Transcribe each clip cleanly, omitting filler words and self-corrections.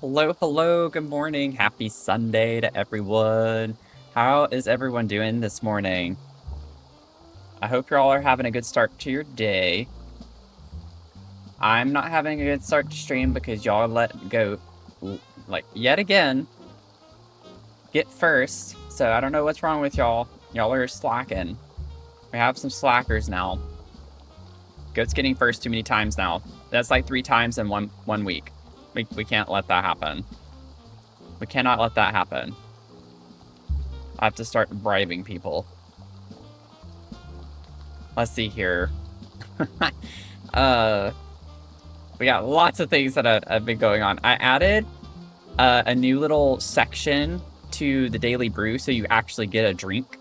Hello, hello, good morning. Happy Sunday to everyone. How is everyone doing this morning? I hope you all are having a good start to your day. I'm not having a good start to stream because y'all let go, like, yet again, get first. So I don't know what's wrong with y'all. Y'all are slacking. We have some slackers now. Goat's getting first too many times now. That's like 3 times in one week. We can't let that happen. We cannot let that happen. I have to start bribing people. Let's see here. uh, we got lots of things that have been going on. I added a new little section to the daily brew, so you actually get a drink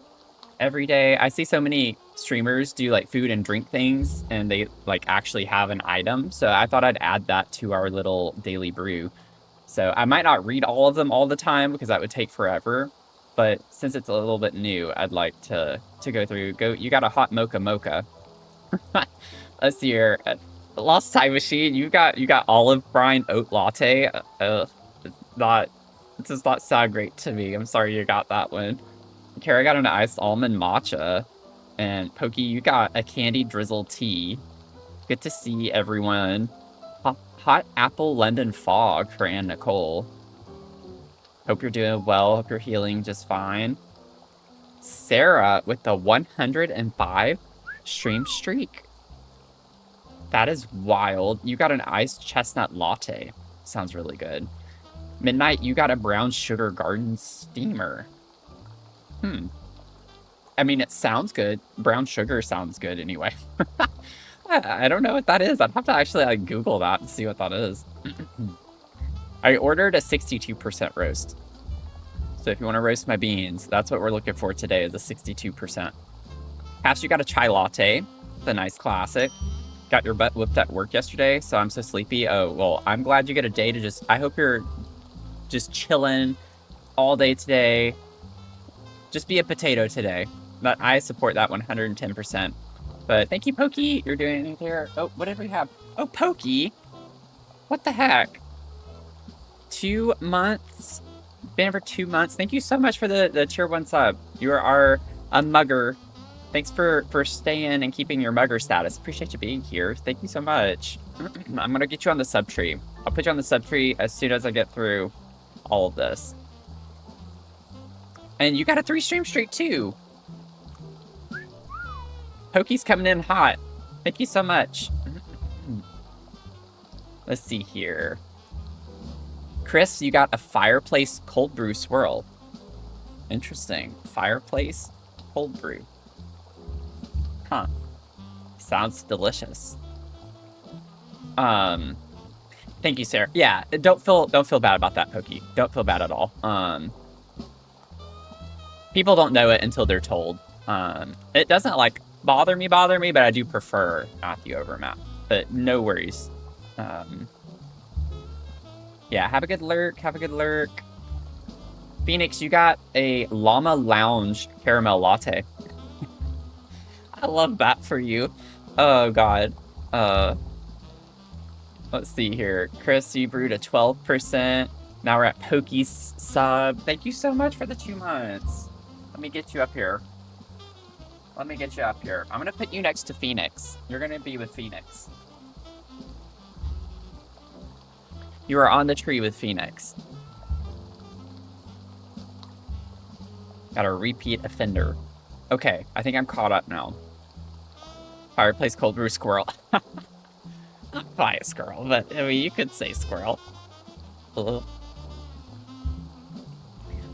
every day. I see so many streamers do like food and drink things, and they like actually have an item. So I thought I'd add that to our little daily brew. So I might not read all of them all the time because that would take forever. But since it's a little bit new, I'd like to go through. Go, you got a hot mocha. Let's see here. Lost Time Machine. You got olive brine oat latte. It's not. It does not sound great to me. I'm sorry you got that one. Kara got an iced almond matcha, and Pokey, you got a candy drizzle tea. Good to see everyone. Hot apple London fog for Ann Nicole. Hope you're doing well. Hope you're healing just fine. Sarah with the 105 stream streak. That is wild. You got an iced chestnut latte. Sounds really good. Midnight, you got a brown sugar garden steamer. I mean, it sounds good. Brown sugar sounds good anyway. I don't know what that is. I'd have to actually like Google that and see what that is. I ordered a 62% roast. So if you want to roast my beans, that's what we're looking for today is a 62%. Cass, you got a chai latte. The nice classic. Got your butt whipped at work yesterday, so I'm so sleepy. Oh, well, I'm glad you get a day to just... I hope you're just chilling all day today. Just be a potato today. But I support that 110%. But thank you, Pokey. You're doing anything here. Oh, what did we have? Oh, Pokey. What the heck? 2 months? Been for 2 months. Thank you so much for the tier 1 sub. You are a mugger. Thanks for staying and keeping your mugger status. Appreciate you being here. Thank you so much. I'm gonna get you on the sub tree. I'll put you on the sub tree as soon as I get through all of this. And you got a 3-stream streak too. Pokey's coming in hot. Thank you so much. Let's see here. Chris, you got a fireplace cold brew swirl. Interesting. Fireplace cold brew. Huh. Sounds delicious. Thank you, Sarah. Yeah, don't feel bad about that, Pokey. Don't feel bad at all. People don't know it until they're told. It doesn't like bother me, but I do prefer Matthew over Matt. But no worries. Yeah, have a good lurk. Have a good lurk. Phoenix, you got a Llama Lounge caramel latte. I love that for you. Oh god. Let's see here. Chris, you brewed a 12%. Now we're at Pokey's sub. Thank you so much for the 2 months. Let me get you up here. Let me get you up here. I'm gonna put you next to Phoenix. You're gonna be with Phoenix. You are on the tree with Phoenix. Got a repeat offender. Okay, I think I'm caught up now. Fireplace cold brew squirrel. Not by a squirrel, but I mean, you could say squirrel. Ugh.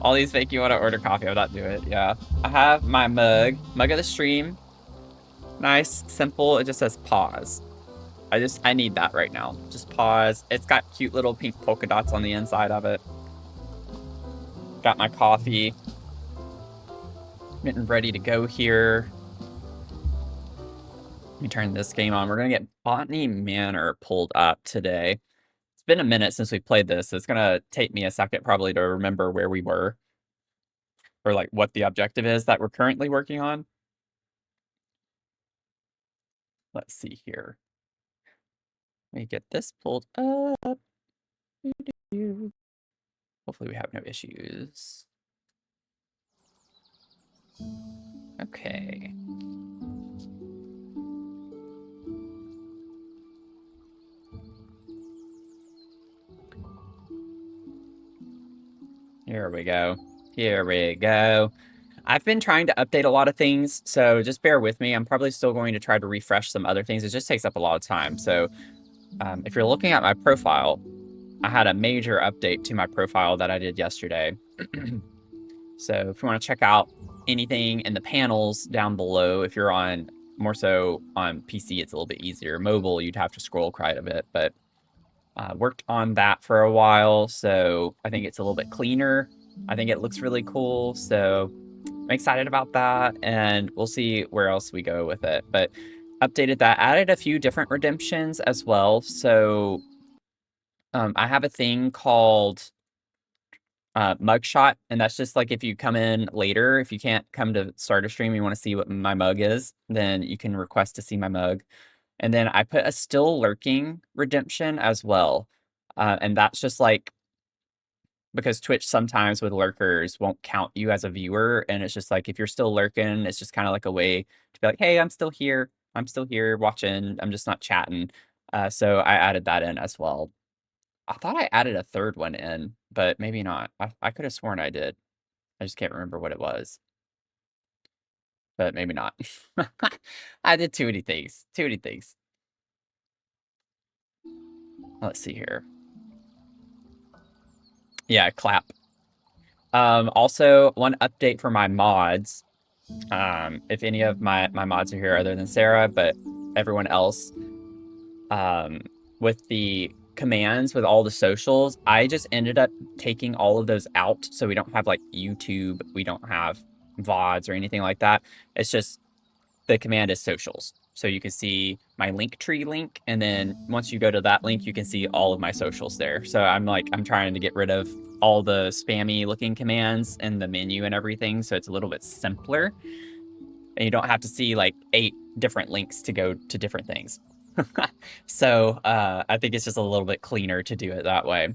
All these fake you want to order coffee, I would not do it. Yeah. I have my mug of the stream. Nice, simple. It just says pause. I need that right now. Just pause. It's got cute little pink polka dots on the inside of it. Got my coffee. Getting ready to go here. Let me turn this game on. We're gonna get Botany Manor pulled up today. It's been a minute since we played this. So it's gonna take me a second probably to remember where we were. Or like what the objective is that we're currently working on. Let's see here. Let me get this pulled up. Hopefully we have no issues. Okay. Here we go. Here we go. I've been trying to update a lot of things, so just bear with me. I'm probably still going to try to refresh some other things. It just takes up a lot of time. So if you're looking at my profile, I had a major update to my profile that I did yesterday. So if you want to check out anything in the panels down below, if you're on more so on PC, it's a little bit easier. Mobile, you'd have to scroll quite a bit, but worked on that for a while, so I think it's a little bit cleaner. I think it looks really cool, so I'm excited about that, and we'll see where else we go with it. But updated that, added a few different redemptions as well. So I have a thing called mugshot, and that's just like if you come in later, if you can't come to start a stream, you want to see what my mug is, then you can request to see my mug. And then I put a still lurking redemption as well. And that's just like because Twitch sometimes with lurkers won't count you as a viewer. And it's just like if you're still lurking, it's just kind of like a way to be like, hey, I'm still here. I'm still here watching. I'm just not chatting. So I added that in as well. I thought I added a third one in, but maybe not. I could have sworn I did. I just can't remember what it was. But maybe not. I did too many things. Too many things. Let's see here. Yeah, clap. Also, one update for my mods. If any of my mods are here other than Sarah, but everyone else, with the commands with all the socials, I just ended up taking all of those out, so we don't have like YouTube, we don't have VODs or anything like that. It's just the command is socials. So you can see my Linktree link, and then once you go to that link, you can see all of my socials there. So I'm trying to get rid of all the spammy looking commands in the menu and everything, so it's a little bit simpler. And you don't have to see like 8 different links to go to different things. So I think it's just a little bit cleaner to do it that way.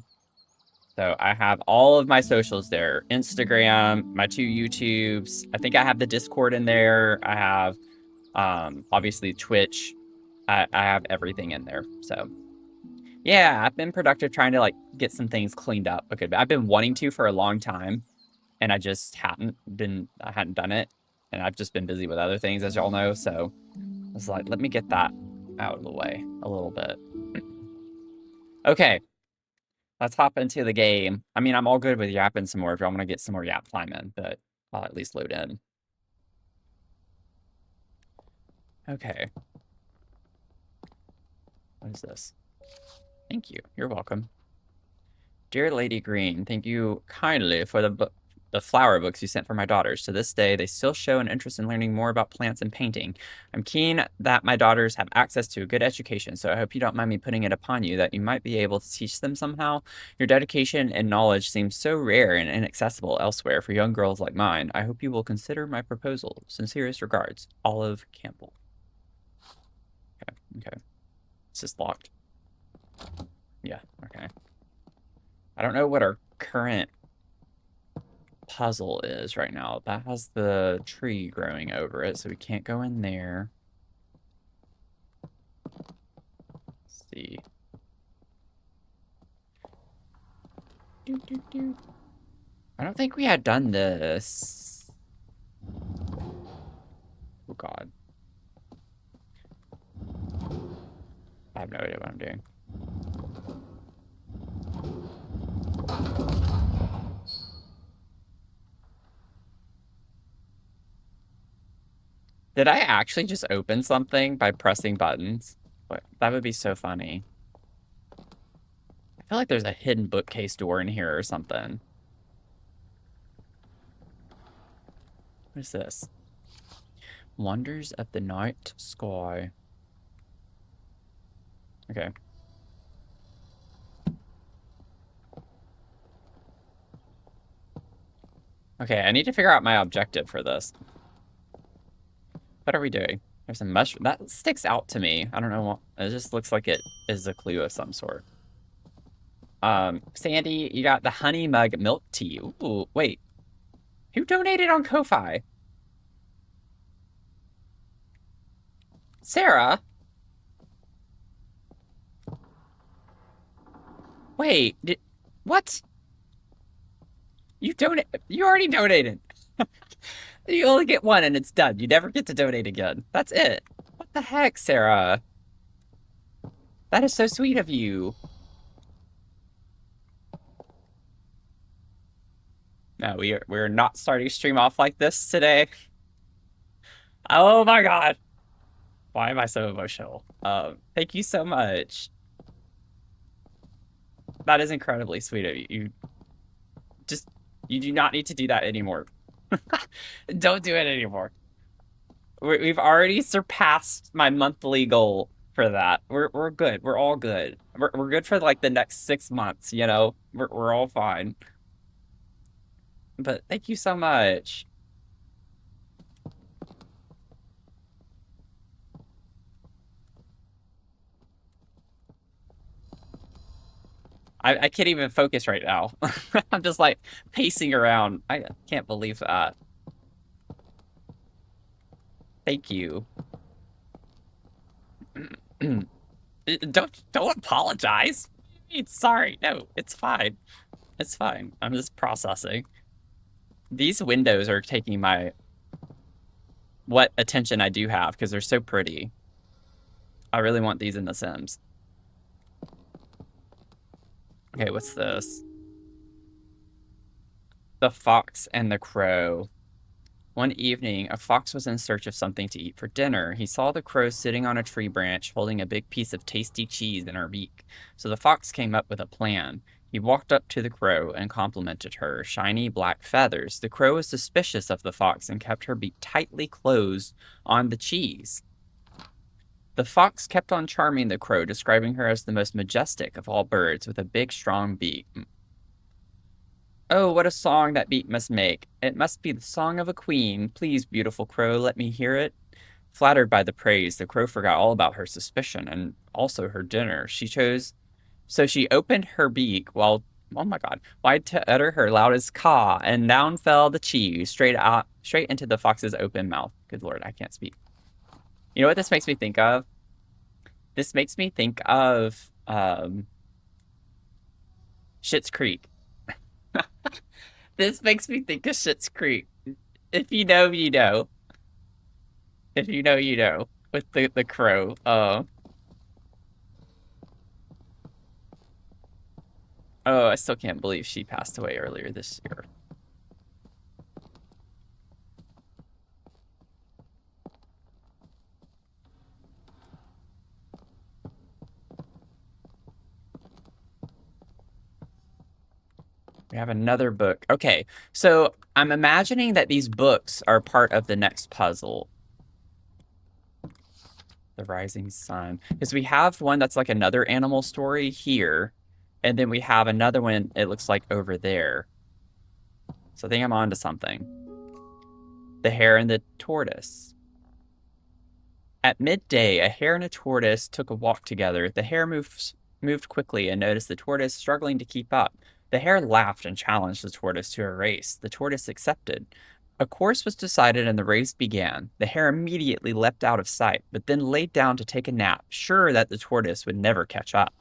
So I have all of my socials there. Instagram, my 2 YouTubes. I think I have the Discord in there. I have obviously Twitch. I have everything in there. So yeah, I've been productive trying to like get some things cleaned up. Okay, I've been wanting to for a long time, and I just hadn't done it, and I've just been busy with other things, as y'all know. So I was like, let me get that out of the way a little bit. Okay, let's hop into the game. I mean, I'm all good with yapping some more if y'all want to get some more yap time in, but I'll at least load in. Okay. What is this? Thank you. You're welcome. Dear Lady Green, thank you kindly for the flower books you sent for my daughters. To this day, they still show an interest in learning more about plants and painting. I'm keen that my daughters have access to a good education, so I hope you don't mind me putting it upon you that you might be able to teach them somehow. Your dedication and knowledge seems so rare and inaccessible elsewhere for young girls like mine. I hope you will consider my proposal. Sincerest regards, Olive Campbell. Okay, okay. Is this locked? Yeah, okay. I don't know what our current puzzle is right now. That has the tree growing over it, so we can't go in there. Let's see. I don't think we had done this. Oh god. I have no idea what I'm doing. Did I actually just open something by pressing buttons? What? That would be so funny. I feel like there's a hidden bookcase door in here or something. What is this? Wonders of the night sky. Okay. Okay, I need to figure out my objective for this. What are we doing? There's a mushroom. That sticks out to me. I don't know what. It just looks like it is a clue of some sort. Sandy, you got the honey mug milk tea. Ooh, wait. Who donated on Ko-Fi? Sarah? Wait, what? You already donated. You only get one and it's done. You never get to donate again. That's it. What the heck, Sarah? That is so sweet of you. No, we're not starting to stream off like this today. Oh my God. Why am I so emotional? Thank you so much. That is incredibly sweet of you. Just you do not need to do that anymore. Don't do it anymore. We've already surpassed my monthly goal for that. We're good. We're all good. We're good for like the next 6 months, you know? We're all fine. But thank you so much. I can't even focus right now. I'm just like pacing around. I can't believe that. Thank you. Don't apologize. It's sorry. No, it's fine. It's fine. I'm just processing. These windows are taking my what attention I do have because they're so pretty. I really want these in The Sims. Okay, what's this? The Fox and the Crow. One evening, a fox was in search of something to eat for dinner. He saw the crow sitting on a tree branch holding a big piece of tasty cheese in her beak. So the fox came up with a plan. He walked up to the crow and complimented her shiny black feathers. The crow was suspicious of the fox and kept her beak tightly closed on the cheese. The fox kept on charming the crow, describing her as the most majestic of all birds with a big, strong beak. Oh, what a song that beak must make. It must be the song of a queen. Please, beautiful crow, let me hear it. Flattered by the praise, the crow forgot all about her suspicion and also her dinner. So she opened her beak while, oh my God, wide to utter her loudest caw, and down fell the cheese straight into the fox's open mouth. Good Lord, I can't speak. You know what this makes me think of? This makes me think of Schitt's Creek. This makes me think of Schitt's Creek. If you know, you know. If you know, you know. With the crow. Oh, I still can't believe she passed away earlier this year. We have another book. Okay, so I'm imagining that these books are part of the next puzzle. The Rising Sun. Because we have one that's like another animal story here, and then we have another one, it looks like over there. So I think I'm on to something. The Hare and the Tortoise. At midday, a hare and a tortoise took a walk together. The hare moved quickly and noticed the tortoise struggling to keep up. The hare laughed and challenged the tortoise to a race. The tortoise accepted. A course was decided and the race began. The hare immediately leapt out of sight, but then laid down to take a nap, sure that the tortoise would never catch up.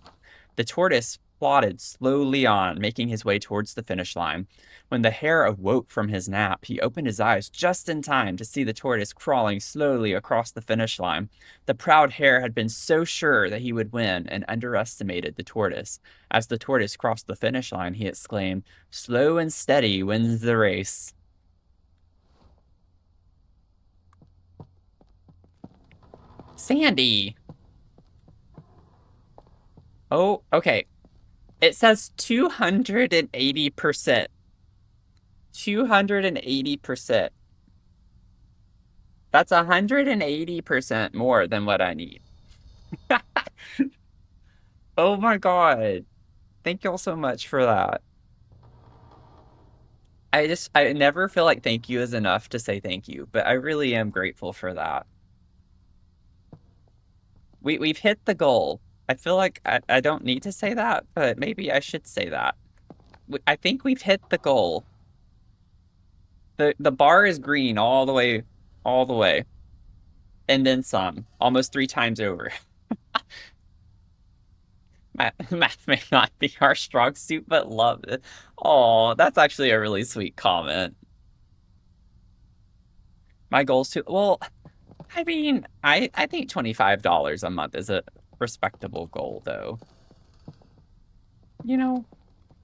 The tortoise plodded slowly on, making his way towards the finish line. When the hare awoke from his nap, he opened his eyes just in time to see the tortoise crawling slowly across the finish line. The proud hare had been so sure that he would win and underestimated the tortoise. As the tortoise crossed the finish line, he exclaimed, "Slow and steady wins the race." Sandy! Oh, okay. It says 280%. 280%. That's 180% more than what I need. Oh my God. Thank y'all so much for that. I never feel like thank you is enough to say thank you, but I really am grateful for that. We've hit the goal. I feel like I don't need to say that, but maybe I should say that. I think we've hit the goal. The bar is green all the way, and then some, almost three times over. Math may not be our strong suit, but love it. Oh, that's actually a really sweet comment. My goals too. Well, I mean, I think $25 a month is a respectable goal, though. You know,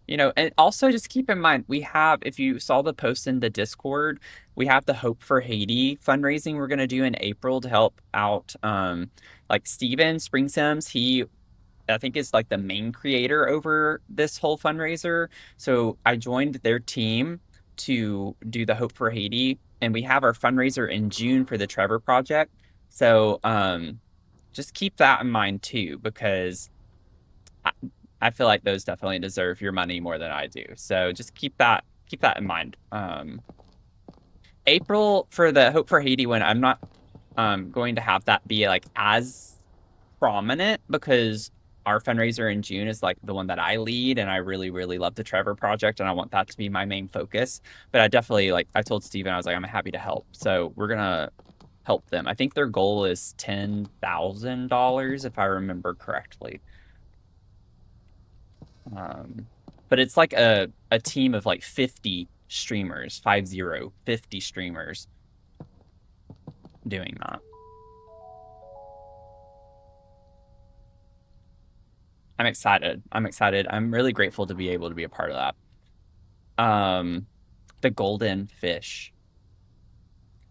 and also just keep in mind we have, if you saw the post in the Discord, we have the Hope for Haiti fundraising we're gonna do in April to help out like Steven Spring Sims. He I think is like the main creator over this whole fundraiser. So I joined their team to do the Hope for Haiti, and we have our fundraiser in June for the Trevor Project. So just keep that in mind too, because I, I feel like those definitely deserve your money more than I do. So just keep that in mind. April for the Hope for Haiti one, I'm not going to have that be like as prominent because our fundraiser in June is like the one that I lead, and I really, really love the Trevor Project, and I want that to be my main focus. But I definitely like I told Steven, I was like, I'm happy to help. So we're gonna help them. I think their goal is $10,000 if I remember correctly. Um, but it's like a team of like 50 streamers, 50 streamers doing that. I'm excited. I'm excited. I'm really grateful to be able to be a part of that. The golden fish.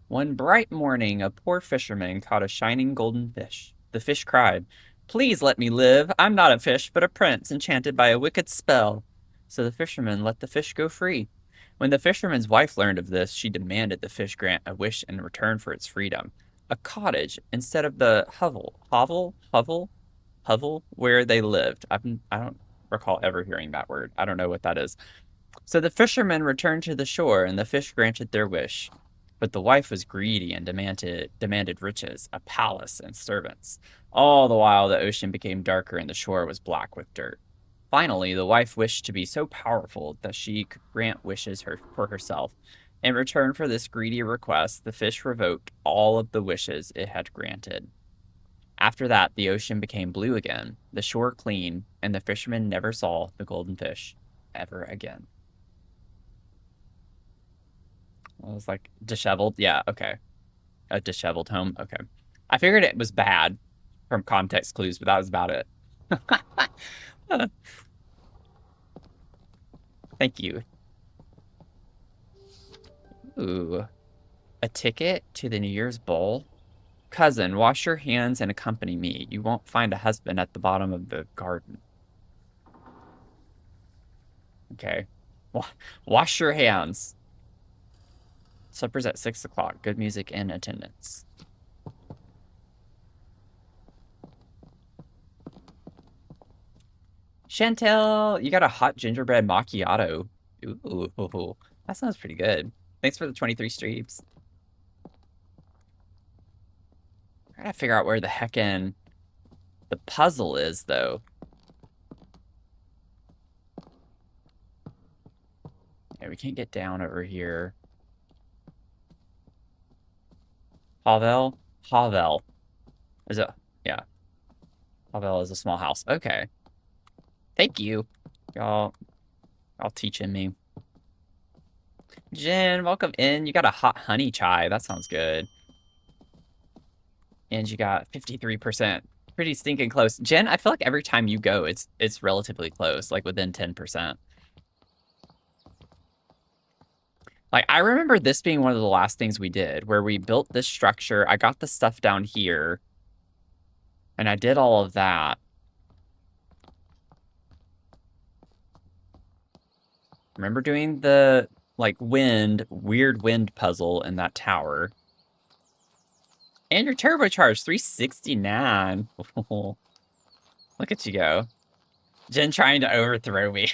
One bright morning, a poor fisherman caught a shining golden fish. The fish cried, "Please let me live. I'm not a fish, but a prince enchanted by a wicked spell." So the fisherman let the fish go free. When the fisherman's wife learned of this, she demanded the fish grant a wish in return for its freedom. A cottage instead of the hovel where they lived. I don't recall ever hearing that word. I don't know what that is. So the fishermen returned to the shore, and the fish granted their wish. But the wife was greedy and demanded riches, a palace, and servants. All the while the ocean became darker and the shore was black with dirt. Finally, the wife wished to be so powerful that she could grant for herself. In return for this greedy request, the fish revoked all of the wishes it had granted. After that, the ocean became blue again, the shore clean, and the fishermen never saw the golden fish ever again. I was like, disheveled? Yeah, okay. A disheveled home? Okay. I figured it was bad from context clues, but that was about it. Thank you. Ooh. A ticket to the New Year's Bowl? Cousin, wash your hands and accompany me. You won't find a husband at the bottom of the garden. Okay. Wash your hands. Supper's at 6 o'clock. Good music and attendance. Chantel, you got a hot gingerbread macchiato. Ooh, that sounds pretty good. Thanks for the 23 streams. I gotta figure out where the heckin' the puzzle is, though. Yeah, we can't get down over here. Havel? Havel. Is it? Yeah. Havel is a small house. Okay. Thank you. Y'all teaching me. Jen, welcome in. You got a hot honey chai. That sounds good. And you got 53%. Pretty stinking close. Jen, I feel like every time you go, it's relatively close, like within 10%. Like, I remember this being one of the last things we did, where we built this structure. I got the stuff down here, and I did all of that. Remember doing the, like, weird wind puzzle in that tower. And your turbocharged, 369. Look at you go. Jen trying to overthrow me.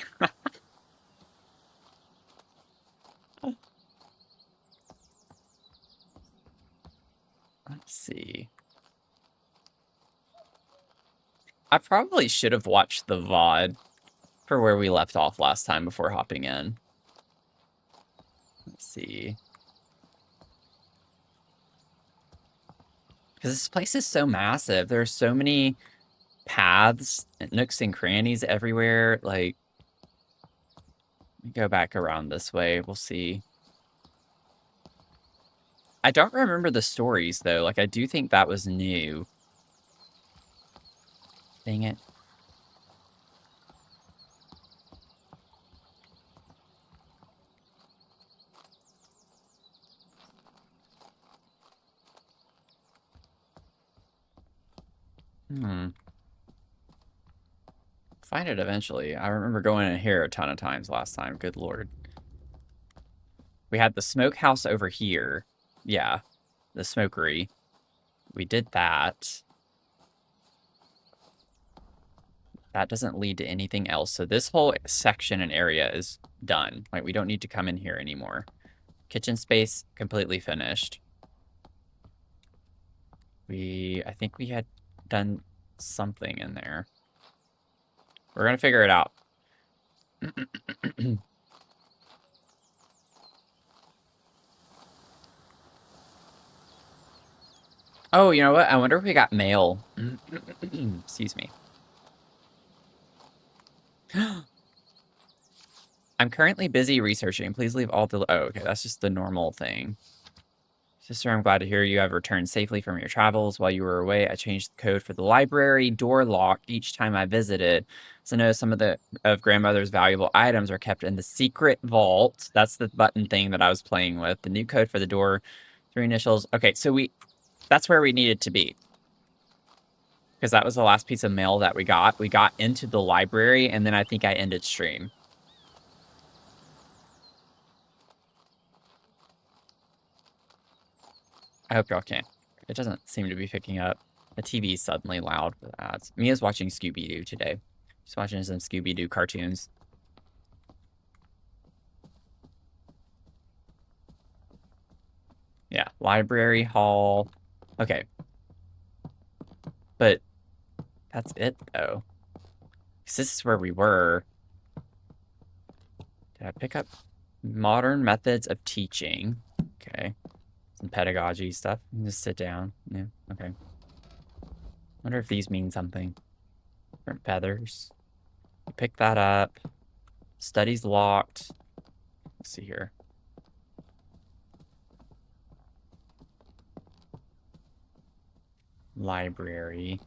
Let's see. I probably should have watched the VOD for where we left off last time before hopping in. Let's see. Because this place is so massive. There are so many paths, nooks and crannies everywhere. Like, go back around this way. We'll see. I don't remember the stories, though. Like, I do think that was new. Dang it. Find it eventually. I remember going in here a ton of times last time. Good lord. We had the smokehouse over here. Yeah, the smokery. We did that. That doesn't lead to anything else. So this whole section and area is done. Like, we don't need to come in here anymore. Kitchen space, completely finished. I think we had done something in there. We're gonna figure it out. Oh, you know what? I wonder if we got mail. Excuse me. I'm currently busy researching. Please leave all the... Oh, okay. That's just the normal thing. Sister, I'm glad to hear you have returned safely from your travels. While you were away, I changed the code for the library door lock each time I visited. So know some of grandmother's valuable items are kept in the secret vault. That's the button thing that I was playing with. The new code for the door, 3 initials. Okay, so that's where we needed to be. Because that was the last piece of mail that we got. We got into the library, and then I think I ended stream. I hope y'all can. It doesn't seem to be picking up. The TV is suddenly loud with ads. Mia's watching Scooby-Doo today. She's watching some Scooby-Doo cartoons. Yeah, library, hall. Okay. But that's it, though. Because this is where we were. Did I pick up modern methods of teaching? Okay. Some pedagogy stuff. Just sit down. Yeah, okay. Wonder if these mean something. Different feathers. Pick that up. Studies locked. Let's see here. Library.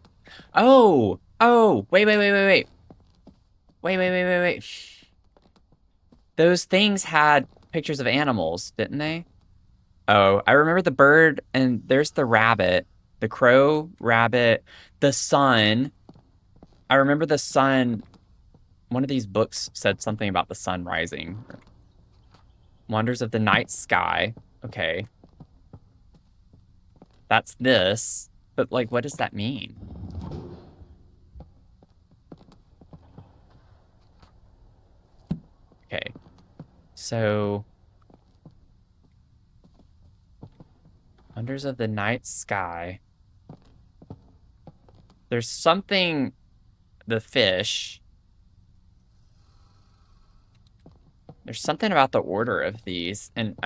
Oh! Oh! Wait. Wait. Those things had pictures of animals, didn't they? Oh, I remember the bird, and there's the rabbit. The crow, rabbit, the sun. I remember the sun. One of these books said something about the sun rising. Wonders of the night sky. Okay. That's this. But, like, what does that mean? Okay. So... Wonders of the night sky. There's something... The fish... There's something about the order of these, and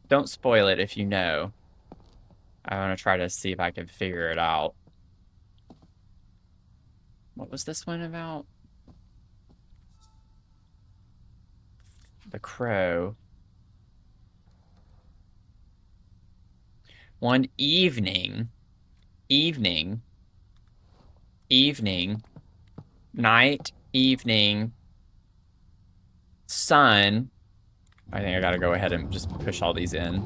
don't spoil it if you know. I want to try to see if I can figure it out. What was this one about? The crow. One evening, night, evening, sun. I think I gotta go ahead and just push all these in.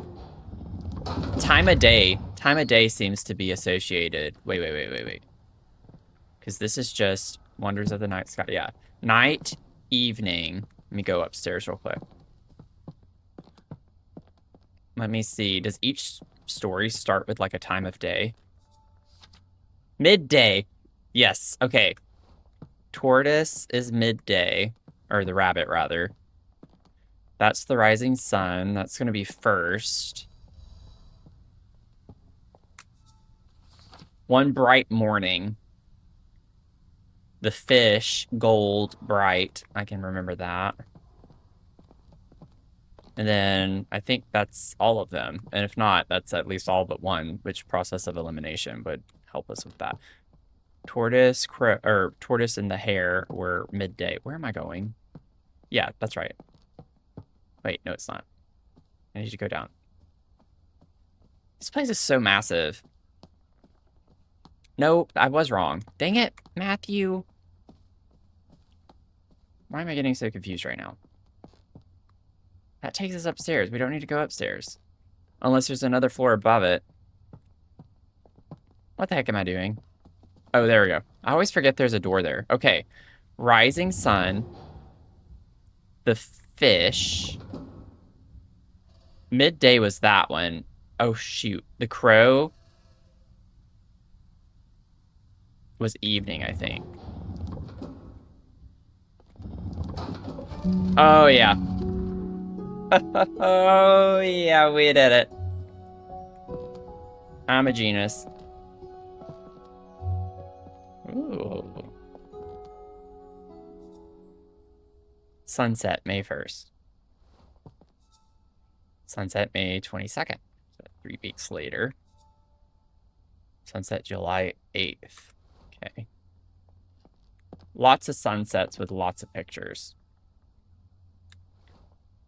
Time of day. Time of day seems to be associated. Wait. Because this is just Wonders of the Night Sky. Yeah. Night, evening. Let me go upstairs real quick. Let me see. Does each story start with like a time of day? Midday. Yes. Okay. Tortoise is midday. Or the rabbit, rather. That's the rising sun. That's going to be first. One bright morning. The fish, gold, bright. I can remember that. And then I think that's all of them. And if not, that's at least all but one, which process of elimination would help us with that. Tortoise, or tortoise and the hare were midday. Where am I going? Yeah, that's right. Wait, no, it's not. I need to go down. This place is so massive. No, I was wrong. Dang it, Matthew. Why am I getting so confused right now? That takes us upstairs. We don't need to go upstairs. Unless there's another floor above it. What the heck am I doing? Oh, there we go. I always forget there's a door there. Okay. Rising sun. The fish. Midday was that one. Oh, shoot. The crow was evening, I think. Oh, yeah. Oh, yeah, we did it. I'm a genius. Ooh. Sunset, May 1st. Sunset, May 22nd. So 3 weeks later. Sunset, July 8th. Okay. Lots of sunsets with lots of pictures.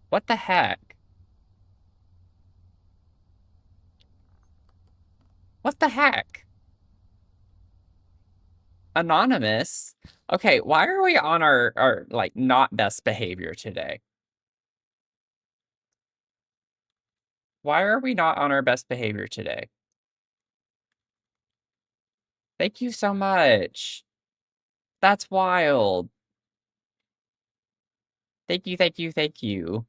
What the heck? What the heck? Anonymous? Okay, why are we on our like not best behavior today? Why are we not on our best behavior today? Thank you so much. That's wild. Thank you, thank you, thank you.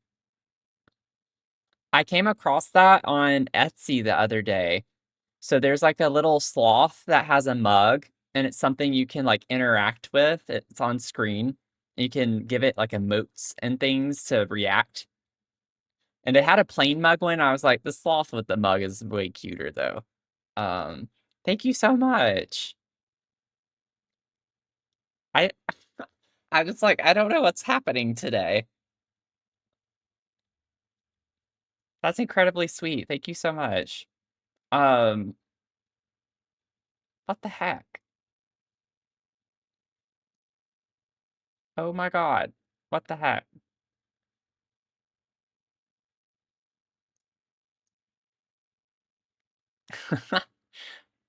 I came across that on Etsy the other day. So there's like a little sloth that has a mug, and it's something you can like interact with. It's on screen. You can give it like emotes and things to react. And it had a plain mug one. I was like, the sloth with the mug is way cuter though. Um, Thank you so much. I I was like, I don't know what's happening today. That's incredibly sweet. Thank you so much. Um, what the heck? Oh my God. What the heck?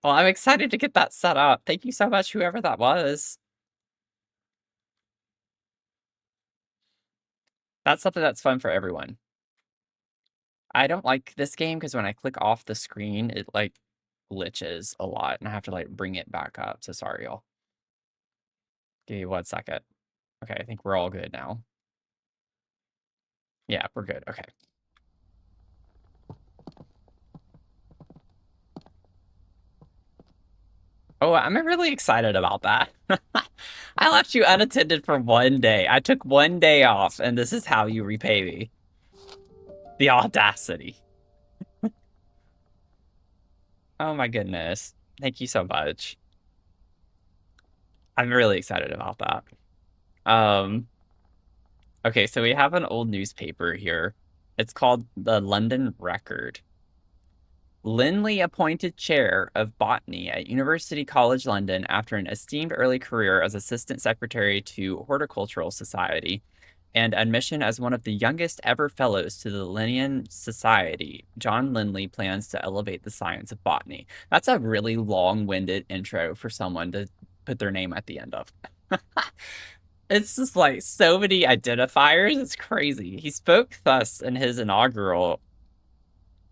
Well, I'm excited to get that set up. Thank you so much, whoever that was. That's something that's fun for everyone. I don't like this game because when I click off the screen, it like glitches a lot and I have to like bring it back up. So sorry, y'all. Give me 1 second. Okay, I think we're all good now. Yeah, we're good. Okay. Oh, I'm really excited about that. I left you unattended for 1 day. I took 1 day off, and this is how you repay me. The audacity. Oh my goodness. Thank you so much. I'm really excited about that. Um, okay, so we have an old newspaper here. It's called the London Record. Linley appointed chair of botany at University College London after an esteemed early career as assistant secretary to Horticultural Society and admission as one of the youngest ever fellows to the Linnean Society. John Linley plans to elevate the science of botany. That's a really long-winded intro for someone to put their name at the end of. It's just like so many identifiers. It's crazy. He spoke thus in his inaugural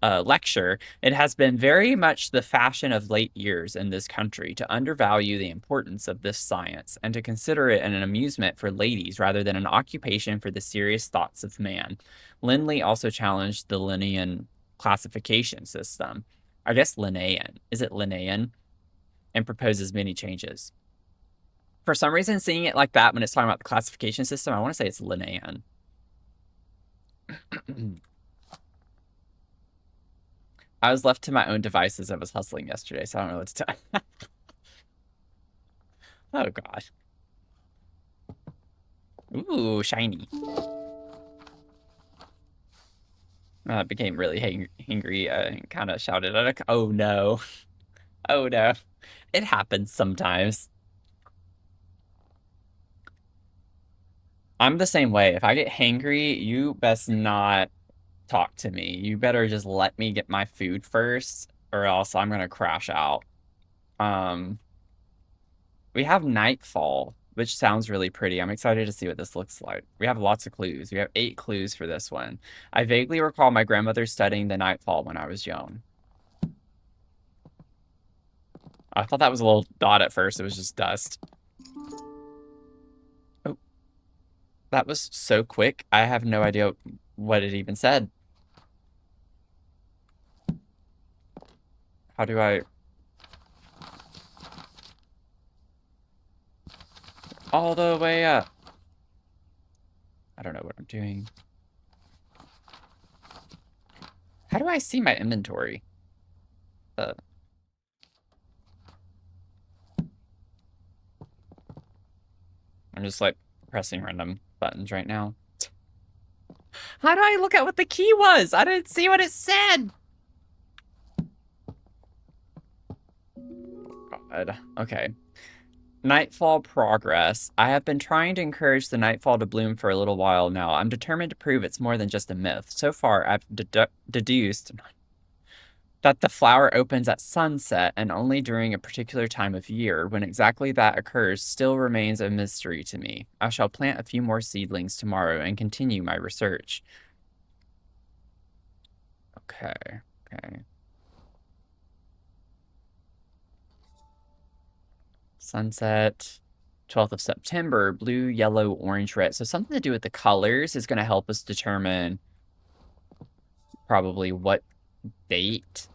lecture. It has been very much the fashion of late years in this country to undervalue the importance of this science and to consider it an amusement for ladies rather than an occupation for the serious thoughts of man. Lindley also challenged the Linnean classification system. I guess Linnaean. Is it Linnaean? And proposes many changes. For some reason, seeing it like that when it's talking about the classification system, I want to say it's Linnaean. I was left to my own devices. I was hustling yesterday, so I don't know what to tell. Oh, God. Ooh, shiny. Became really hangry and kind of shouted at a... Oh, no. Oh, no. It happens sometimes. I'm the same way. If I get hangry, you best not talk to me. You better just let me get my food first, or else I'm gonna crash out. Um, we have Nightfall, which sounds really pretty. I'm excited to see what this looks like. We have lots of clues. We have 8 clues for this one. I vaguely recall my grandmother studying the Nightfall when I was young. I thought that was a little dot at first. It was just dust. Oh, that was so quick. I have no idea what it even said. How do I... All the way up. I don't know what I'm doing. How do I see my inventory? Uh, I'm just like pressing random buttons right now. How do I look at what the key was? I didn't see what it said. God. Okay. Nightfall progress. I have been trying to encourage the nightfall to bloom for a little while now. I'm determined to prove it's more than just a myth. So far, I've deduced that the flower opens at sunset and only during a particular time of year. When exactly that occurs still remains a mystery to me. I shall plant a few more seedlings tomorrow and continue my research. Okay, okay. Sunset, 12th of September, blue, yellow, orange, red. So something to do with the colors is going to help us determine probably what date.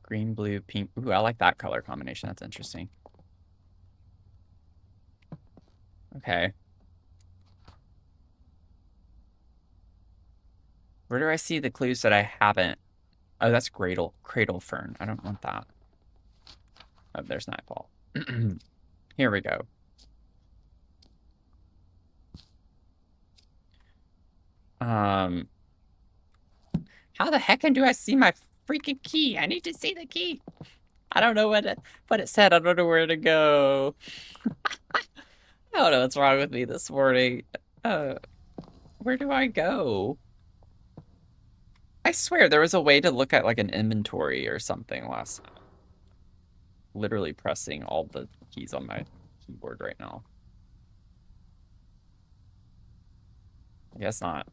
Green, blue, pink. Ooh, I like that color combination. That's interesting. Okay. Where do I see the clues that I haven't? Oh, that's cradle fern. I don't want that. Oh, there's nightfall. Here we go. How the heck do I see my freaking key? I need to see the key. I don't know what it said. I don't know where to go. I don't know what's wrong with me this morning. Where do I go? I swear there was a way to look at like an inventory or something last time. Literally pressing all the keys on my keyboard right now. I guess not.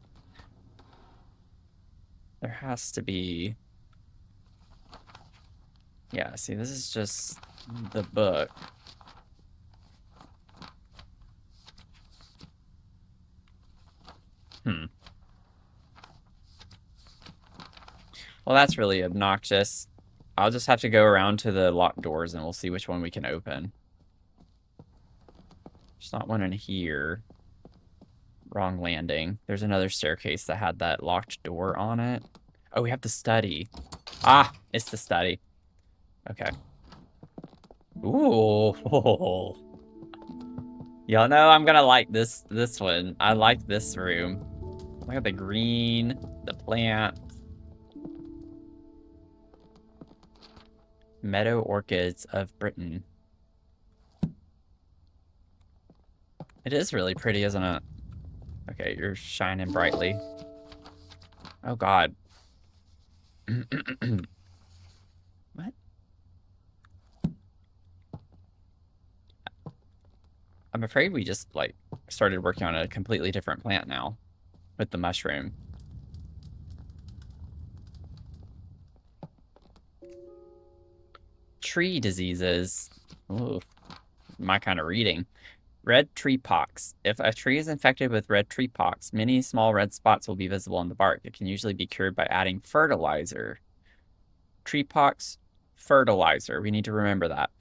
There has to be... Yeah, see, this is just the book. Well, that's really obnoxious. I'll just have to go around to the locked doors and we'll see which one we can open. There's not one in here. Wrong landing. There's another staircase that had that locked door on it. Oh, we have the study. Ah, it's the study. Okay. Ooh. Y'all know I'm gonna like this one. I like this room. Look at the green, the plant. Meadow orchids of Britain. It is really pretty, isn't it? Okay, you're shining brightly. Oh, God. What? I'm afraid we just, like, started working on a completely different plant now with the mushroom. Tree diseases. Ooh, my kind of reading. Red tree pox. If a tree is infected with red tree pox, many small red spots will be visible on the bark. It can usually be cured by adding fertilizer. Tree pox, fertilizer. We need to remember that.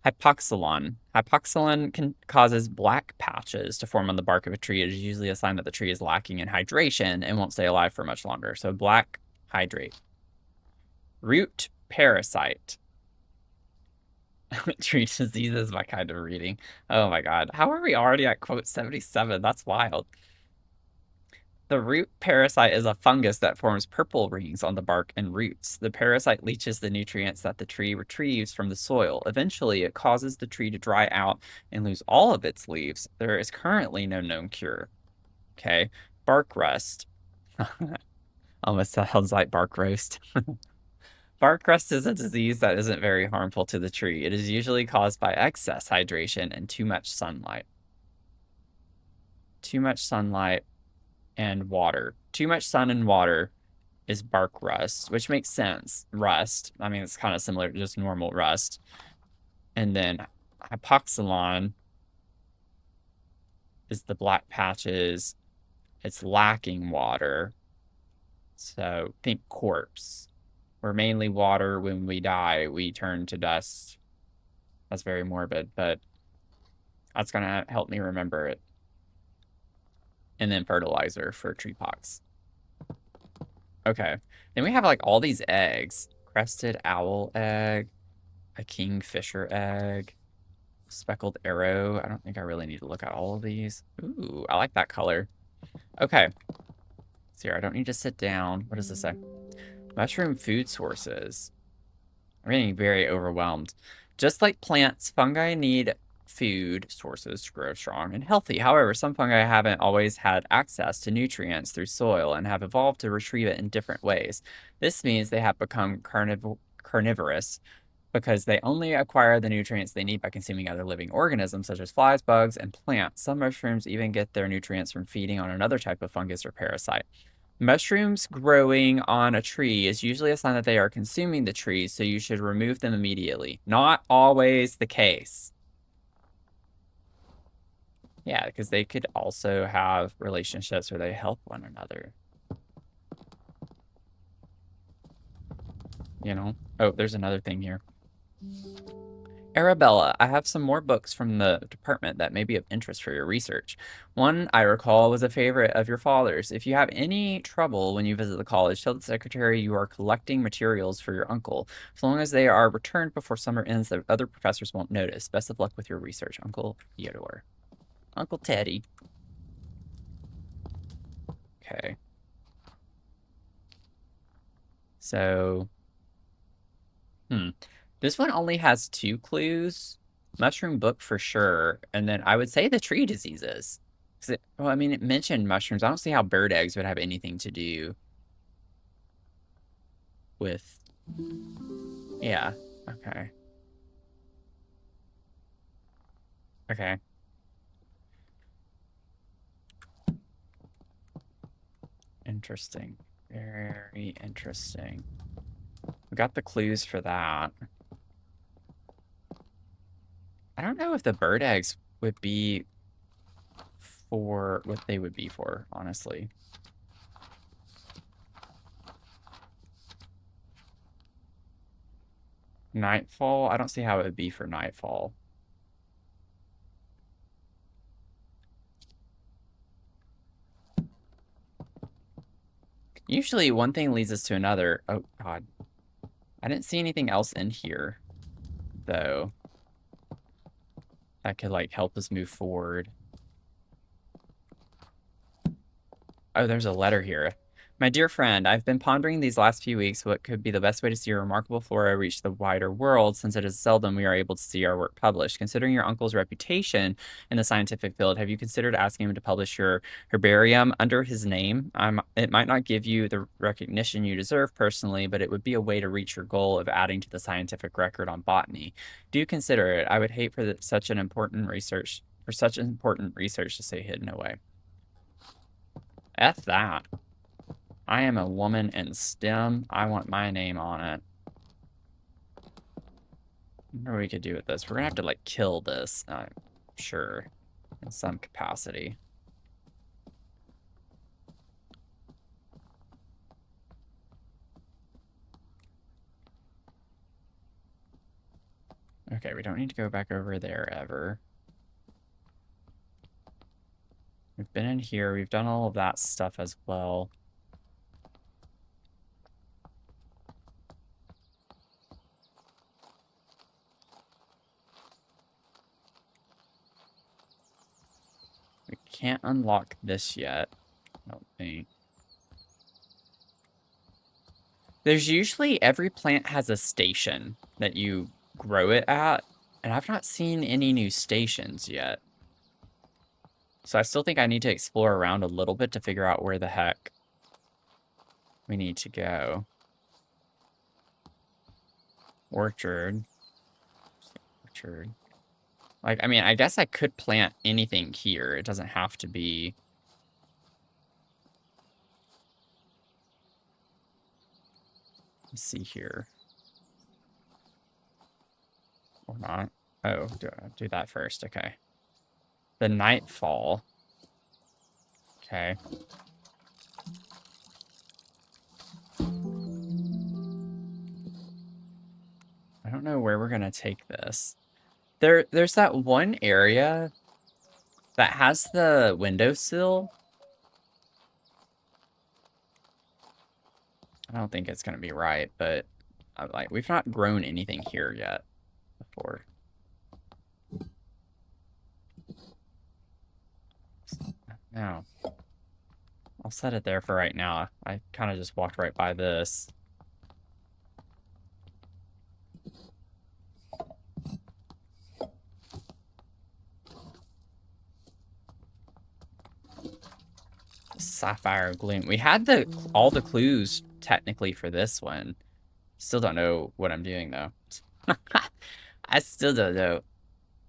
Hypoxylon. Hypoxylon causes black patches to form on the bark of a tree. It is usually a sign that the tree is lacking in hydration and won't stay alive for much longer. So black hydrate. Root parasite. Tree disease is my kind of reading. Oh my God. How are we already at quote 77? That's wild. The root parasite is a fungus that forms purple rings on the bark and roots. The parasite leaches the nutrients that the tree retrieves from the soil. Eventually, it causes the tree to dry out and lose all of its leaves. There is currently no known cure. Okay. Bark rust. Almost sounds like bark roast. Bark rust is a disease that isn't very harmful to the tree. It is usually caused by excess hydration and too much sunlight. Too much sunlight and water. Too much sun and water is bark rust, which makes sense. Rust. I mean, it's kind of similar to just normal rust. And then hypoxylon is the black patches. It's lacking water. So think corpse. We're mainly water. When we die, we turn to dust. That's very morbid, but that's going to help me remember it. And then fertilizer for tree pox. Okay. Then we have like all these eggs. Crested owl egg, a kingfisher egg, speckled arrow. I don't think I really need to look at all of these. Ooh, I like that color. Okay. So here, I don't need to sit down. What does this say? Mushroom food sources. I'm getting very overwhelmed. Just like plants, fungi need food sources to grow strong and healthy. However, some fungi haven't always had access to nutrients through soil and have evolved to retrieve it in different ways. This means they have become carnivorous because they only acquire the nutrients they need by consuming other living organisms such as flies, bugs, and plants. Some mushrooms even get their nutrients from feeding on another type of fungus or parasite. Mushrooms growing on a tree is usually a sign that they are consuming the tree, so you should remove them immediately. Not always the case. Yeah, because they could also have relationships where they help one another. You know? Oh, there's another thing here. Arabella, I have some more books from the department that may be of interest for your research. One I recall was a favorite of your father's. If you have any trouble when you visit the college, tell the secretary you are collecting materials for your uncle. As long as they are returned before summer ends, the other professors won't notice. Best of luck with your research, Uncle Theodore. Uncle Teddy. Okay. So, this one only has 2 clues. Mushroom book for sure, and then I would say the tree diseases. Well, I mean, it mentioned mushrooms. I don't see how bird eggs would have anything to do with. Yeah. Okay. Okay. Interesting. Very interesting. We got the clues for that. I don't know if the bird eggs would be for what they would be for, honestly. Nightfall? I don't see how it would be for nightfall. Usually one thing leads us to another. Oh, God. I didn't see anything else in here, though, that could, like, help us move forward. Oh, there's a letter here. My dear friend, I've been pondering these last few weeks what could be the best way to see your remarkable flora reach the wider world, since it is seldom we are able to see our work published. Considering your uncle's reputation in the scientific field, have you considered asking him to publish your herbarium under his name? It might not give you the recognition you deserve personally, but it would be a way to reach your goal of adding to the scientific record on botany. Do consider it. I would hate for such important research to stay hidden away. F that. I am a woman in STEM. I want my name on it. I wonder what we could do with this. We're gonna have to, like, kill this, I'm sure, in some capacity. Okay, we don't need to go back over there ever. We've been in here. We've done all of that stuff as well. can't unlock this yet, I don't think. There's usually every plant has a station that you grow it at, and I've not seen any new stations yet. So I still think I need to explore around a little bit to figure out where the heck we need to go. Orchard. Orchard. Like, I mean, I guess I could plant anything here. It doesn't have to be... Let's see here. Or not. Oh, do that first. Okay. The Nightfall. Okay. I don't know where we're gonna take this. There's that one area that has the windowsill. I don't think it's gonna be right, but like we've not grown anything here yet before. No. I'll set it there for right now. I kind of just walked right by this. Sapphire Gloom. We had all the clues technically for this one. Still don't know what I'm doing though. I still don't know.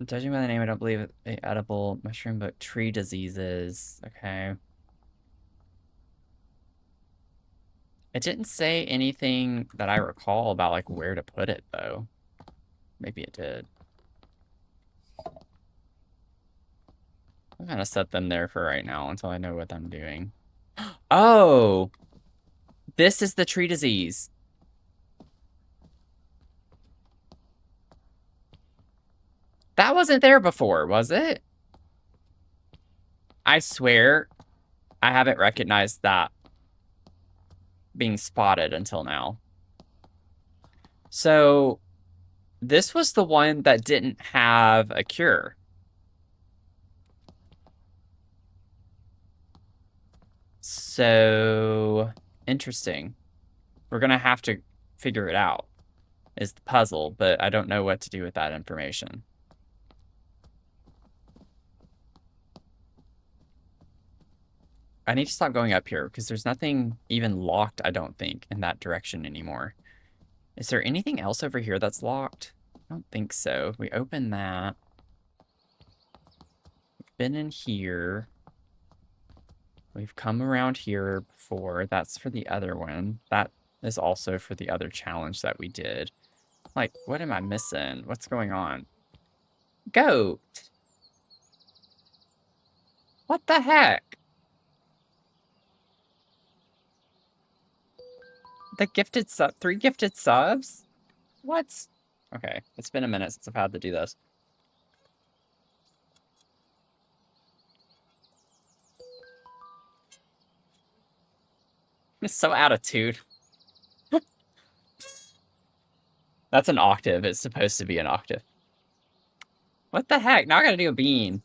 Judging by the name, I don't believe it's edible mushroom, but tree diseases. Okay. It didn't say anything that I recall about like where to put it though. Maybe it did. I'm gonna set them there for right now until I know what I'm doing. Oh! This is the tree disease. That wasn't there before, was it? I swear I haven't recognized that being spotted until now. So this was the one that didn't have a cure. So interesting. We're gonna have to figure it out is the puzzle, but I don't know what to do with that information. I need to stop going up here because there's nothing even locked, I don't think, in that direction anymore. Is there anything else over here that's locked? I don't think so. We open that. We've been in here. We've come around here before. That's for the other one. That is also for the other challenge that we did. Like, what am I missing? What's going on? Goat! What the heck? The gifted sub, 3 gifted subs? What? Okay, it's been a minute since I've had to do this. It's so out of tune. That's an octave. It's supposed to be an octave. What the heck? Now I gotta do a bean.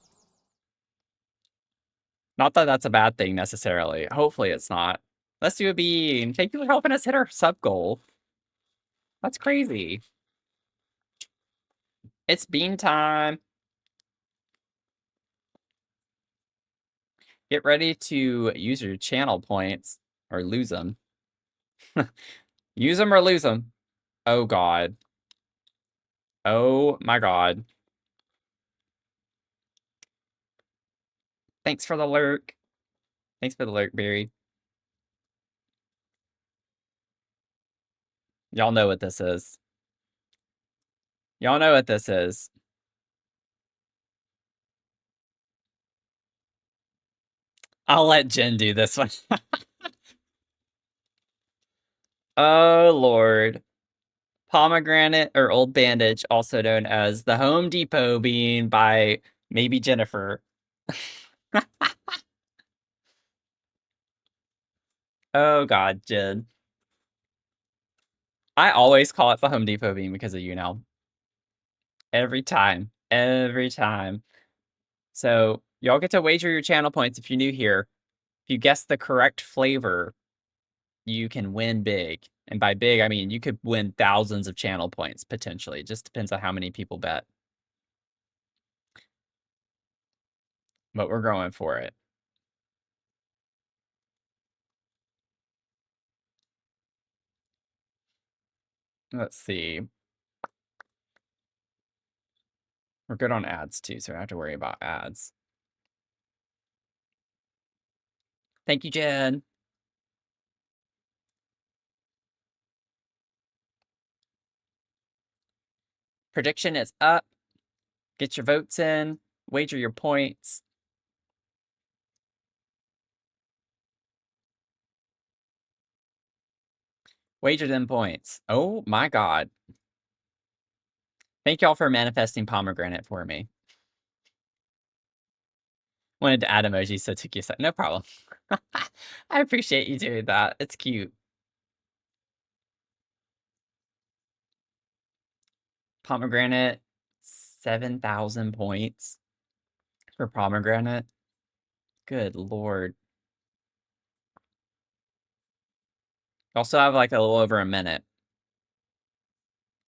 Not that that's a bad thing necessarily. Hopefully it's not. Let's do a bean. Thank you for helping us hit our sub goal. That's crazy. It's bean time. Get ready to use your channel points or lose them. Use them or lose them. Oh, God. Oh, my God. Thanks for the lurk. Thanks for the lurk, Barry. Y'all know what this is. Y'all know what this is. I'll let Jen do this one. Oh, Lord. Pomegranate or Old Bandage, also known as the Home Depot bean by maybe Jennifer. Oh, God, Jen. I always call it the Home Depot bean because of you now. Every time. Every time. So Y'all get to wager your channel points if you're new here. If you guess the correct flavor, you can win big. And by big, I mean you could win thousands of channel points, potentially. It just depends on how many people bet. But we're going for it. Let's see. We're good on ads, too, so I don't have to worry about ads. Thank you, Jen. Prediction is up. Get your votes in. Wager your points. Wager them points. Oh, my God. Thank y'all for manifesting pomegranate for me. Wanted to add emojis, so it took you a sec. No problem. I appreciate you doing that. It's cute. Pomegranate, 7,000 points for pomegranate. Good Lord. Also have like a little over a minute.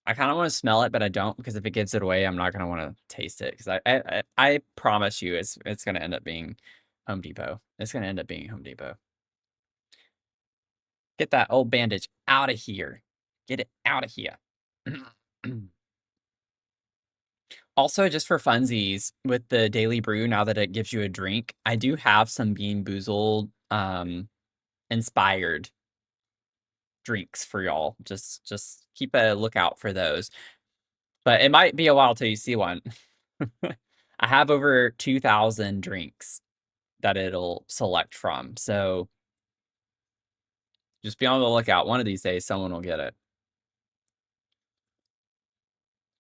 I kind of want to smell it, but I don't, because if it gives it away, I'm not going to want to taste it. Because I promise you, it's going to end up being Home Depot. It's going to end up being Home Depot. Get that old bandage out of here. Get it out of here. Also, just for funsies, with the Daily Brew, now that it gives you a drink, I do have some Bean Boozled inspired drinks for y'all. Just keep a lookout for those. But it might be a while till you see one. I have over 2,000 drinks that it'll select from. So just be on the lookout. One of these days, someone will get it.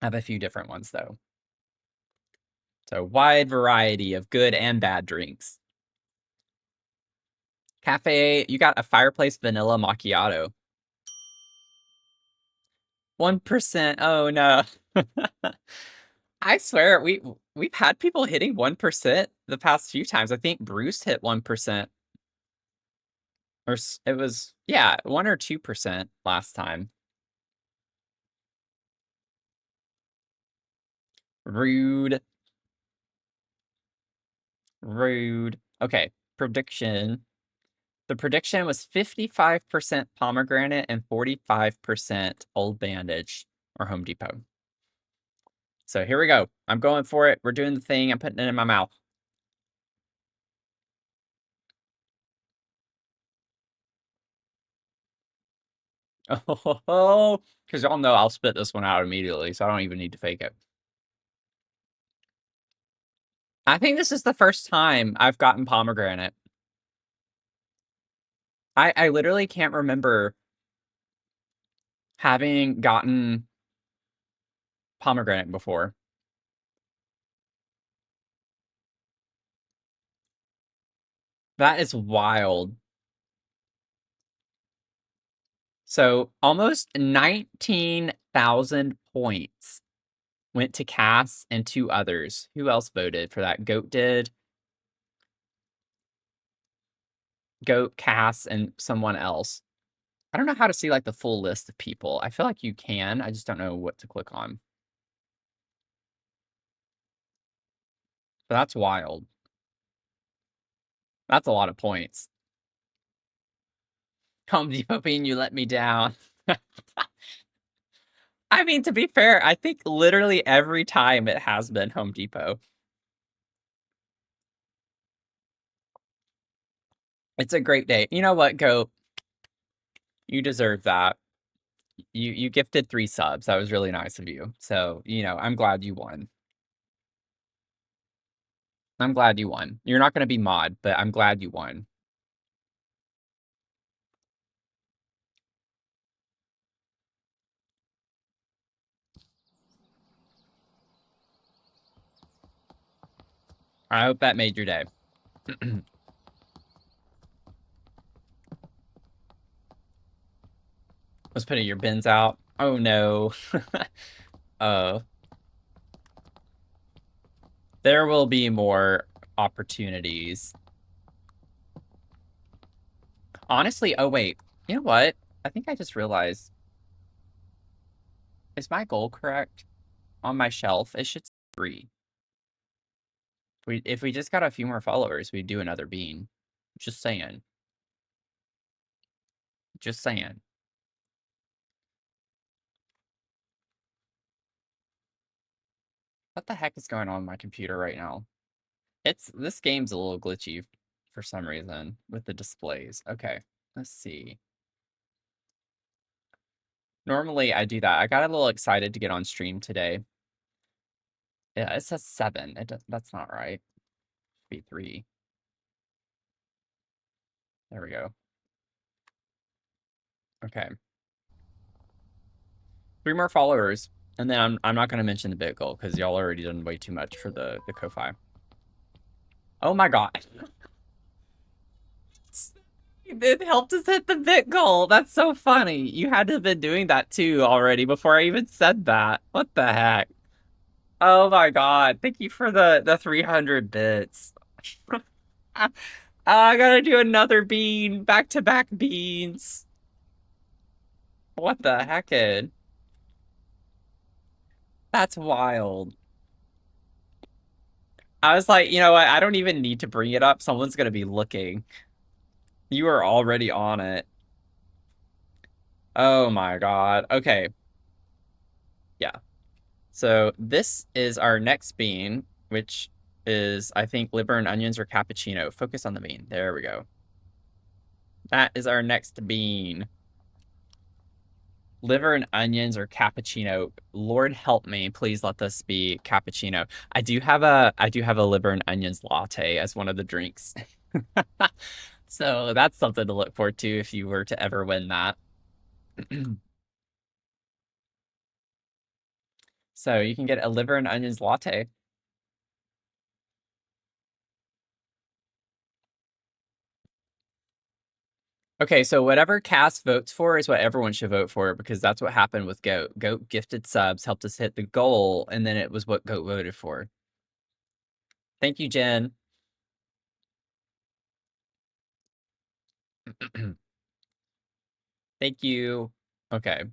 I have a few different ones, though. So wide variety of good and bad drinks. Cafe, you got a fireplace vanilla macchiato. 1%. Oh, no. I swear, we've had people hitting 1% the past few times. I think Bruce hit 1%. Or it was, yeah, 1 or 2% last time. Rude. Rude. Okay, prediction. The prediction was 55% pomegranate and 45% Old Bandage or Home Depot. So here we go. I'm going for it. We're doing the thing. I'm putting it in my mouth. Oh, because y'all know I'll spit this one out immediately, so I don't even need to fake it. I think this is the first time I've gotten pomegranate. I literally can't remember having gotten pomegranate before. That is wild. So almost 19,000 points went to Cass and 2 others. Who else voted for that? Goat did. Goat, Cass, and someone else. I don't know how to see like the full list of people. I feel like you can. I just don't know what to click on. But that's wild. That's a lot of points. Home Depot being you let me down. I mean, to be fair, I think literally every time it has been Home Depot. It's a great day. You know what, Goat? You deserve that. You gifted 3 subs. That was really nice of you. So, you know, I'm glad you won. I'm glad you won. You're not going to be mod, but I'm glad you won. I hope that made your day. Let's put your bins out. Oh no. uh there will be more opportunities. Honestly, oh wait, you know what? I think I just realized, is my goal correct? On my shelf, it should say 3. If we just got a few more followers, we'd do another bean. Just saying. Just saying. What the heck is going on my computer right now? This game's a little glitchy for some reason with the displays. Okay, let's see. Normally I do that. I got a little excited to get on stream today. Yeah, it says 7. That's not right. Should be 3. There we go. Okay. 3 more followers, and then I'm not gonna mention the bit goal because y'all already done way too much for the Ko-Fi. Oh my god. It helped us hit the bit goal. That's so funny. You had to have been doing that too already before I even said that. What the heck? Oh my god. Thank you for the 300 bits. I gotta do another bean. Back-to-back beans. What the heck, Ed? That's wild. I was like, you know what? I don't even need to bring it up. Someone's gonna be looking. You are already on it. Oh my god. Okay. Yeah. So this is our next bean, which is, I think, liver and onions or cappuccino. Focus on the bean. There we go. That is our next bean. Liver and onions or cappuccino. Lord help me, please let this be cappuccino. I do have a liver and onions latte as one of the drinks. So that's something to look forward to if you were to ever win that. So you can get a liver and onions latte. Okay, so whatever Cass votes for is what everyone should vote for because that's what happened with Goat. Goat gifted subs, helped us hit the goal, and then it was what Goat voted for. Thank you, Jen. Thank you. Okay.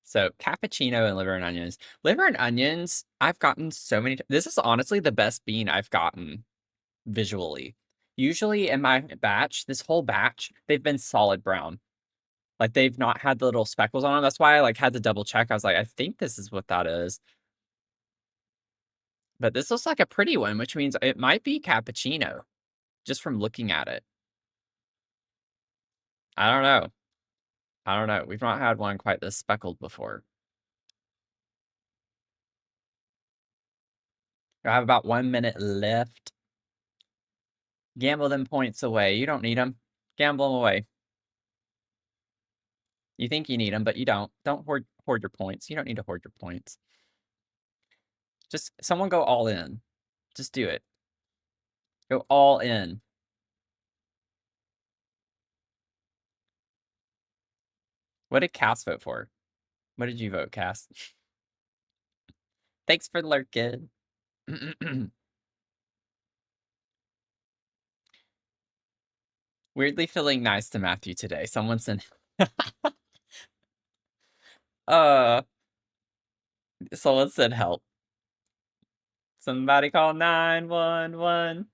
So cappuccino and liver and onions. Liver and onions, I've gotten so many. This is honestly the best bean I've gotten visually. Usually in my batch, this whole batch, they've been solid brown. Like they've not had the little speckles on them. That's why I like had to double check. I was like, I think this is what that is. But this looks like a pretty one, which means it might be cappuccino, just from looking at it. I don't know. I don't know. We've not had one quite this speckled before. I have about 1 minute left. Gamble them points away. You don't need them. Gamble them away. You think you need them, but you don't. Don't hoard your points. You don't need to hoard your points. Just someone go all in. Just do it. Go all in. What did Cass vote for? What did you vote, Cass? Thanks for lurking. Weirdly feeling nice to Matthew today. Someone said, uh, someone said help. Somebody call 911.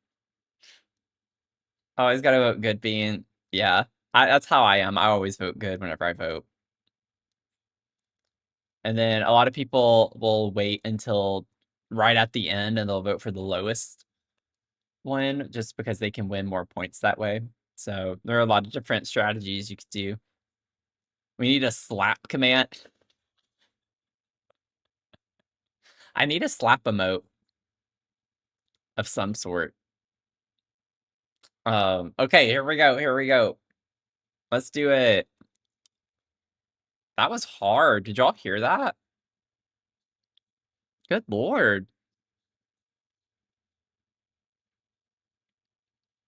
Always gotta vote good being. Yeah, that's how I am. I always vote good whenever I vote. And then a lot of people will wait until right at the end and they'll vote for the lowest one just because they can win more points that way. So there are a lot of different strategies you could do. We need a slap command. I need a slap emote of some sort. Okay, here we go. Here we go. Let's do it. That was hard. Did y'all hear that? Good lord.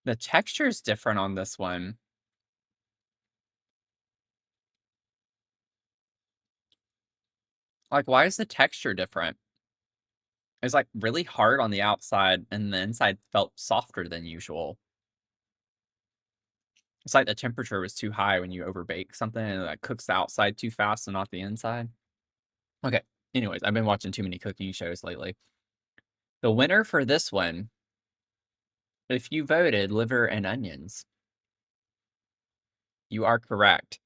The texture is different on this one. Like, why is the texture different? It was like really hard on the outside, and the inside felt softer than usual. It's like the temperature was too high when you overbake something and it like cooks the outside too fast and not the inside. Okay. Anyways, I've been watching too many cooking shows lately. The winner for this one, if you voted liver and onions, you are correct.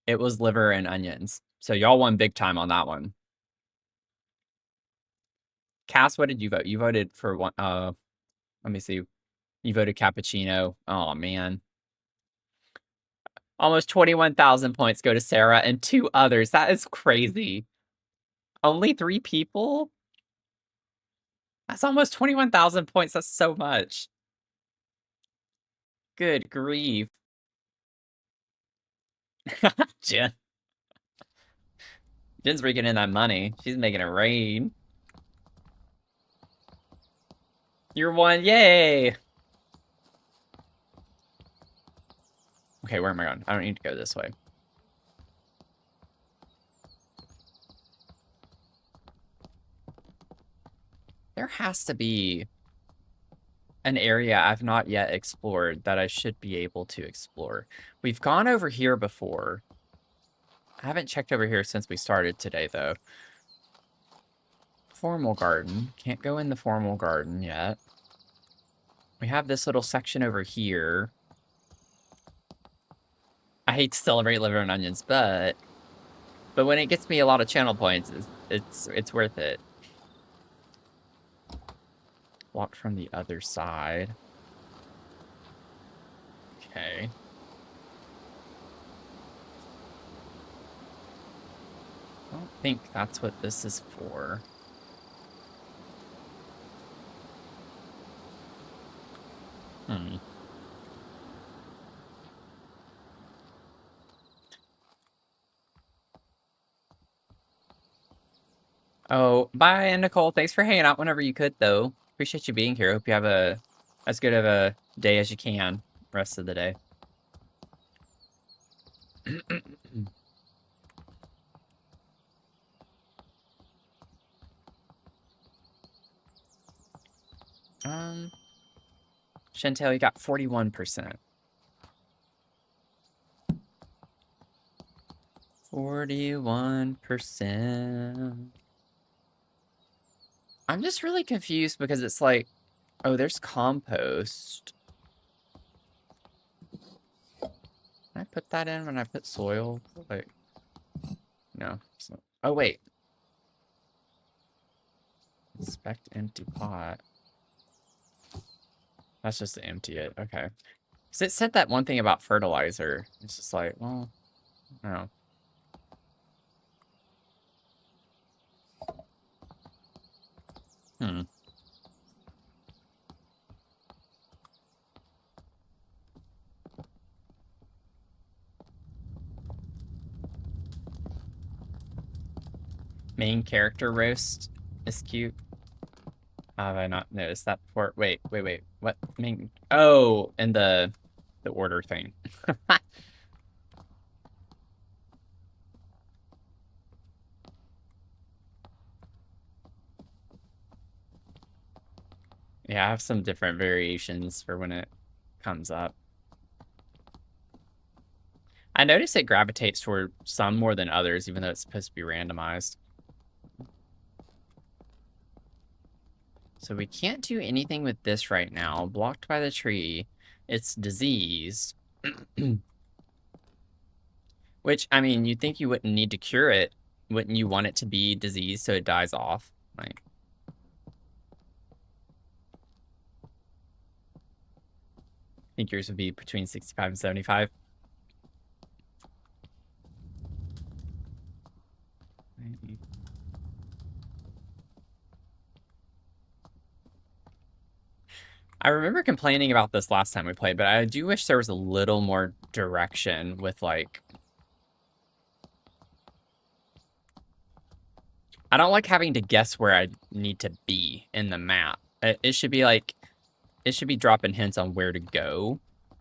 It was liver and onions. So y'all won big time on that one. Cass, what did you vote? You voted for one. Let me see. You voted cappuccino. Oh man. Almost 21,000 points go to Sarah and 2 others. That is crazy. Only 3 people? That's almost 21,000 points. That's so much. Good grief. Jen. Jen's raking in that money. She's making it rain. You're one. Yay. Okay, where am I going? I don't need to go this way. There has to be an area I've not yet explored that I should be able to explore. We've gone over here before. I haven't checked over here since we started today, though. Formal garden. Can't go in the formal garden yet. We have this little section over here. I hate to celebrate liver and onions, but when it gets me a lot of channel points, it's worth it. Walk from the other side. Okay. I don't think that's what this is for. Oh, bye, Nicole. Thanks for hanging out whenever you could, though. Appreciate you being here. Hope you have as good of a day as you can rest of the day. Chantel, you got 41%. 41%. I'm just really confused because it's like, oh, there's compost. Can I put that in when I put soil? Like, no. Oh, wait. Inspect empty pot. That's just to empty it. Okay. Because it said that one thing about fertilizer. It's just like, well, no. Main character roast is cute. Have I not noticed that before? Wait. What main? Oh, and the order thing. Yeah, I have some different variations for when it comes up. I notice it gravitates toward some more than others, even though it's supposed to be randomized. So we can't do anything with this right now. Blocked by the tree. It's diseased. Which, I mean, you'd think you wouldn't need to cure it. Wouldn't you want it to be diseased so it dies off? Like, I think yours would be between 65 and 75. I remember complaining about this last time we played, but I do wish there was a little more direction with, like... I don't like having to guess where I need to be in the map. It should be like... It should be dropping hints on where to go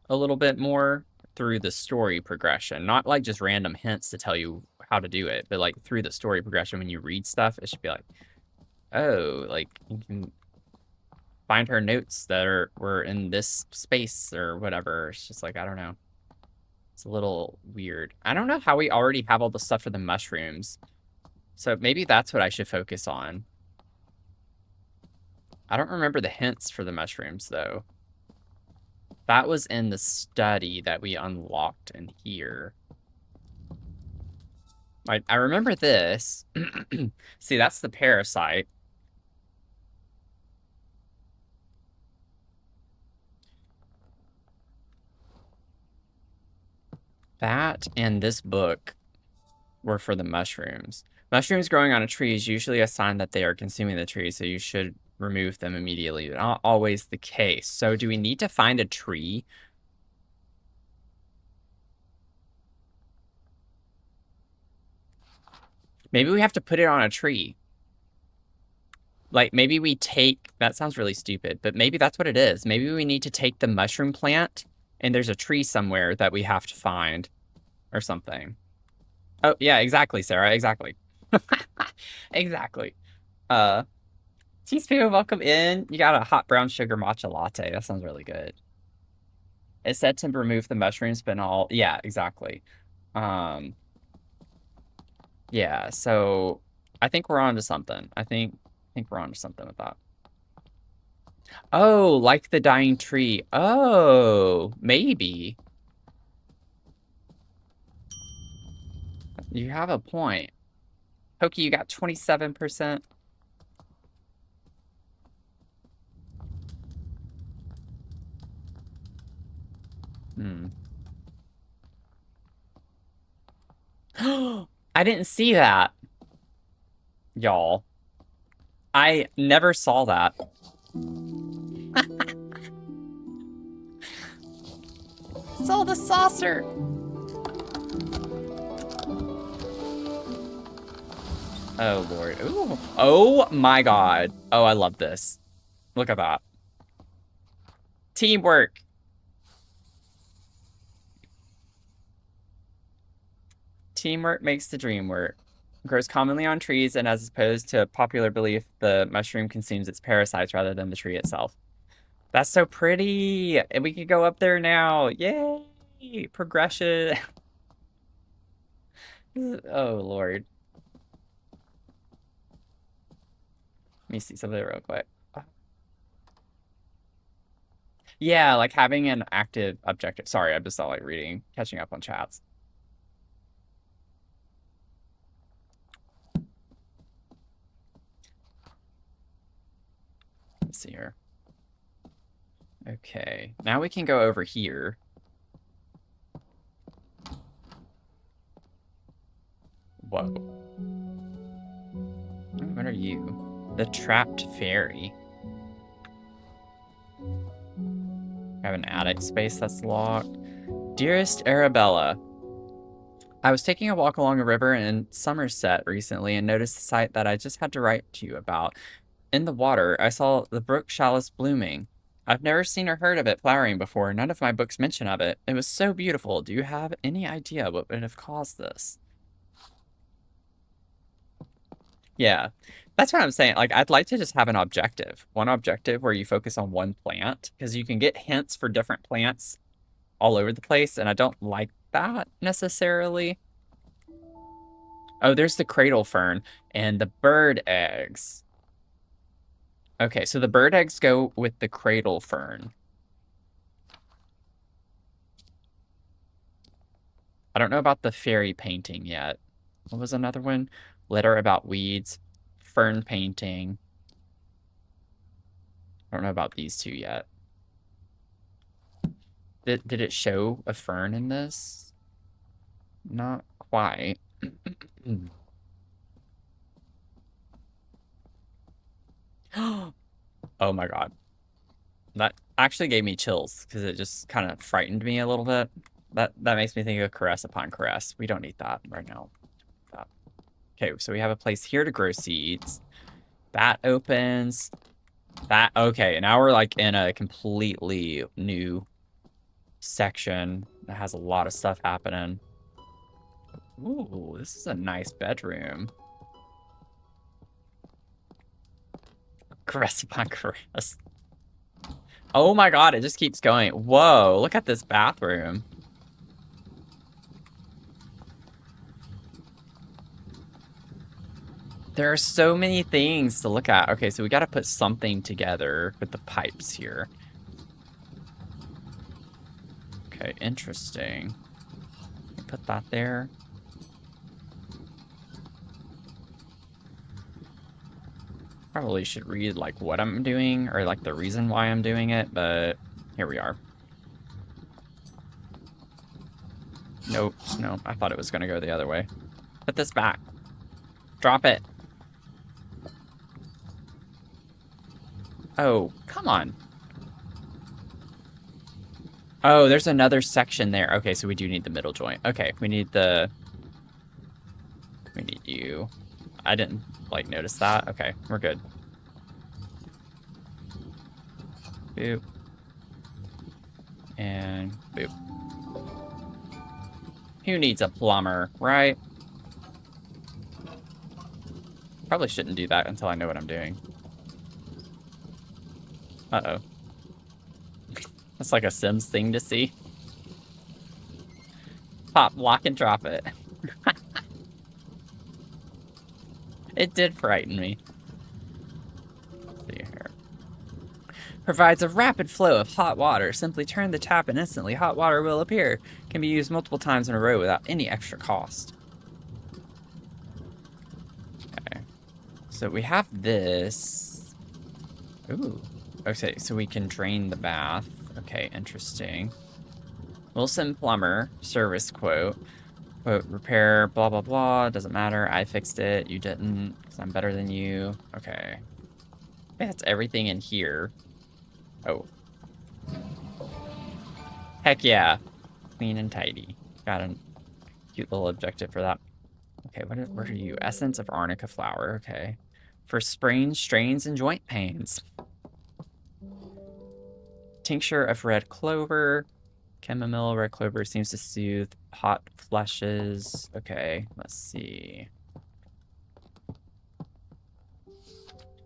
a little bit more through the story progression. Not like just random hints to tell you how to do it, but like through the story progression when you read stuff, it should be like, Oh, like you can find her notes that were in this space or whatever. It's just like, I don't know. It's a little weird. I don't know how we already have all the stuff for the mushrooms. So maybe that's what I should focus on. I don't remember the hints for the mushrooms, though. That was in the study that we unlocked in here. I remember this. See, that's the parasite. That and this book were for the mushrooms. Mushrooms growing on a tree is usually a sign that they are consuming the tree, so you should remove them immediately. Not always the case. So do we need to find a tree? Maybe we have to put it on a tree. Like, maybe we take... That sounds really stupid, but maybe that's what it is. Maybe we need to take the mushroom plant, and there's a tree somewhere that we have to find. Or something. Oh, yeah, exactly, Sarah. Exactly. Exactly. Tea Spear, welcome in. You got a hot brown sugar matcha latte. That sounds really good. It said to remove the mushrooms, but all... Yeah, exactly. Um, yeah, so I think we're on to something. I think we're on to something with that. Oh, like the dying tree. Oh, maybe. You have a point. Pokey, you got 27%. Hmm. I didn't see that, y'all. I never saw that. Saw the saucer. Oh, Lord. Ooh. Oh, my God. Oh, I love this. Look at that. Teamwork. Teamwork makes the dream work. Grows commonly on trees, and as opposed to popular belief, the mushroom consumes its parasites rather than the tree itself. That's so pretty! And we can go up there now. Yay! Progression. Oh, Lord. Let me see something real quick. Yeah, like having an active objective. Sorry, I'm just all like reading, catching up on chats. Let's see here. Okay, now we can go over here. Whoa. What are you? The trapped fairy. I have an attic space that's locked. Dearest Arabella, I was taking a walk along a river in Somerset recently and noticed a sight that I just had to write to you about. In the water, I saw the brook chalice blooming. I've never seen or heard of it flowering before. None of my books mention of it. It was so beautiful. Do you have any idea what would have caused this? Yeah, that's what I'm saying. Like, I'd like to just have an objective. One objective where you focus on one plant, because you can get hints for different plants all over the place, and I don't like that necessarily. Oh, there's the cradle fern and the bird eggs. Okay, so the bird eggs go with the cradle fern. I don't know about the fairy painting yet. What was another one? Letter about weeds, fern painting. I don't know about these two yet. Did it show a fern in this? Not quite. Oh my God. That actually gave me chills because it just kind of frightened me a little bit. That makes me think of caress upon caress. We don't need that right now. Okay, so we have a place here to grow seeds. That opens. That, okay, now we're like in a completely new section that has a lot of stuff happening. Ooh, this is a nice bedroom. Caress upon caress. Oh my god, it just keeps going. Whoa, look at this bathroom. There are so many things to look at. Okay, so we got to put something together with the pipes here. Okay, interesting. Put that there. Probably should read, like, what I'm doing, or, like, the reason why I'm doing it, but here we are. Nope, no, I thought it was going to go the other way. Put this back. Drop it. Oh, come on. Oh, there's another section there. Okay, so we do need the middle joint. Okay, we need you. I didn't, like, notice that. Okay, we're good. Boop. And boop. Who needs a plumber, right? Probably shouldn't do that until I know what I'm doing. Uh-oh. That's like a Sims thing to see. Pop, lock, and drop it. It did frighten me. Let's see here. Provides a rapid flow of hot water. Simply turn the tap and instantly hot water will appear. Can be used multiple times in a row without any extra cost. Okay. So we have this. Ooh. Okay, so we can drain the bath. Okay, interesting. Wilson Plumber, service quote. Quote, repair, blah, blah, blah. Doesn't matter. I fixed it. You didn't, because I'm better than you. Okay. That's everything in here. Oh. Heck yeah. Clean and tidy. Got a cute little objective for that. Okay, what are you? Essence of arnica flower. Okay. For sprains, strains, and joint pains. Tincture of red clover. Chamomile red clover seems to soothe hot flushes. Okay, let's see.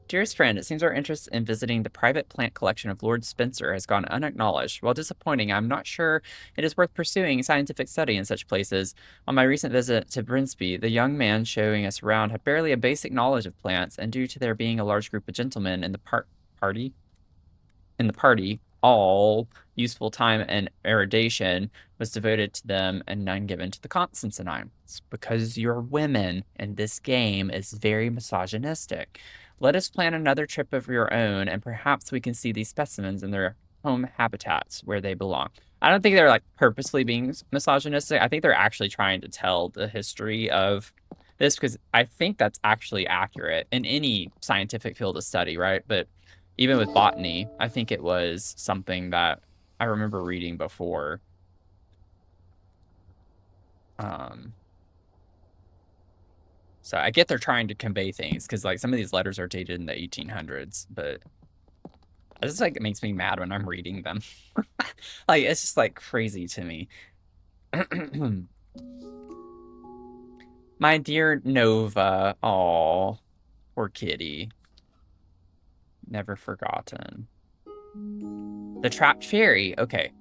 Dearest friend, it seems our interest in visiting the private plant collection of Lord Spencer has gone unacknowledged. While disappointing, I'm not sure it is worth pursuing scientific study in such places. On my recent visit to Brinsby, the young man showing us around had barely a basic knowledge of plants, and due to there being a large group of gentlemen in the party, all useful time and erudition was devoted to them and none given to the Constantine. It's because you're women, and this game is very misogynistic. Let us plan another trip of your own, and perhaps we can see these specimens in their home habitats where they belong. I don't think they're, like, purposely being misogynistic. I think they're actually trying to tell the history of this, because I think that's actually accurate in any scientific field of study, right? But even with botany, I think it was something that I remember reading before. So I get they're trying to convey things, because, like, some of these letters are dated in the 1800s, but it just, like, it makes me mad when I'm reading them. Like, it's just, like, crazy to me. My dear Nova. Aw, poor kitty. Never forgotten. The trapped fairy. Okay.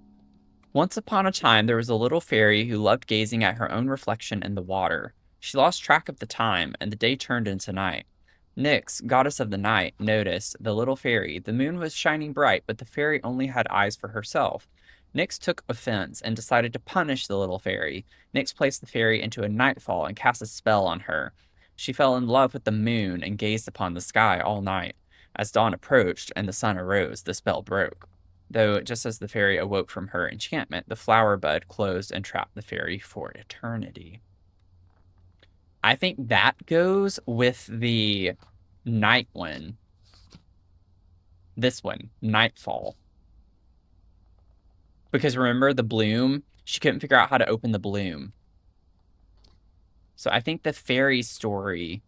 Once upon a time, there was a little fairy who loved gazing at her own reflection in the water. She lost track of the time, and the day turned into night. Nyx, goddess of the night, noticed the little fairy. The moon was shining bright, but the fairy only had eyes for herself. Nyx took offense and decided to punish the little fairy. Nyx placed the fairy into a nightfall and cast a spell on her. She fell in love with the moon and gazed upon the sky all night. As dawn approached and the sun arose, the spell broke. Though, just as the fairy awoke from her enchantment, the flower bud closed and trapped the fairy for eternity. I think that goes with the night one. This one, Nightfall. Because remember the bloom? She couldn't figure out how to open the bloom. So I think the fairy story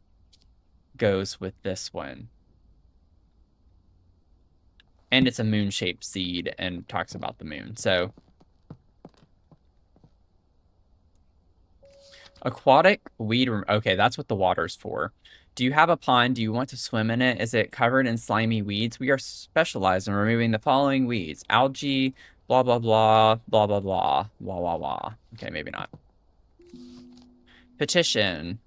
goes with this one. And it's a moon-shaped seed and talks about the moon. So aquatic weed. Okay, that's what the water's for. Do you have a pond? Do you want to swim in it? Is it covered in slimy weeds? We are specialized in removing the following weeds. Algae, blah, blah, blah, blah, blah, blah, blah, blah, blah. Okay, maybe not. Petition.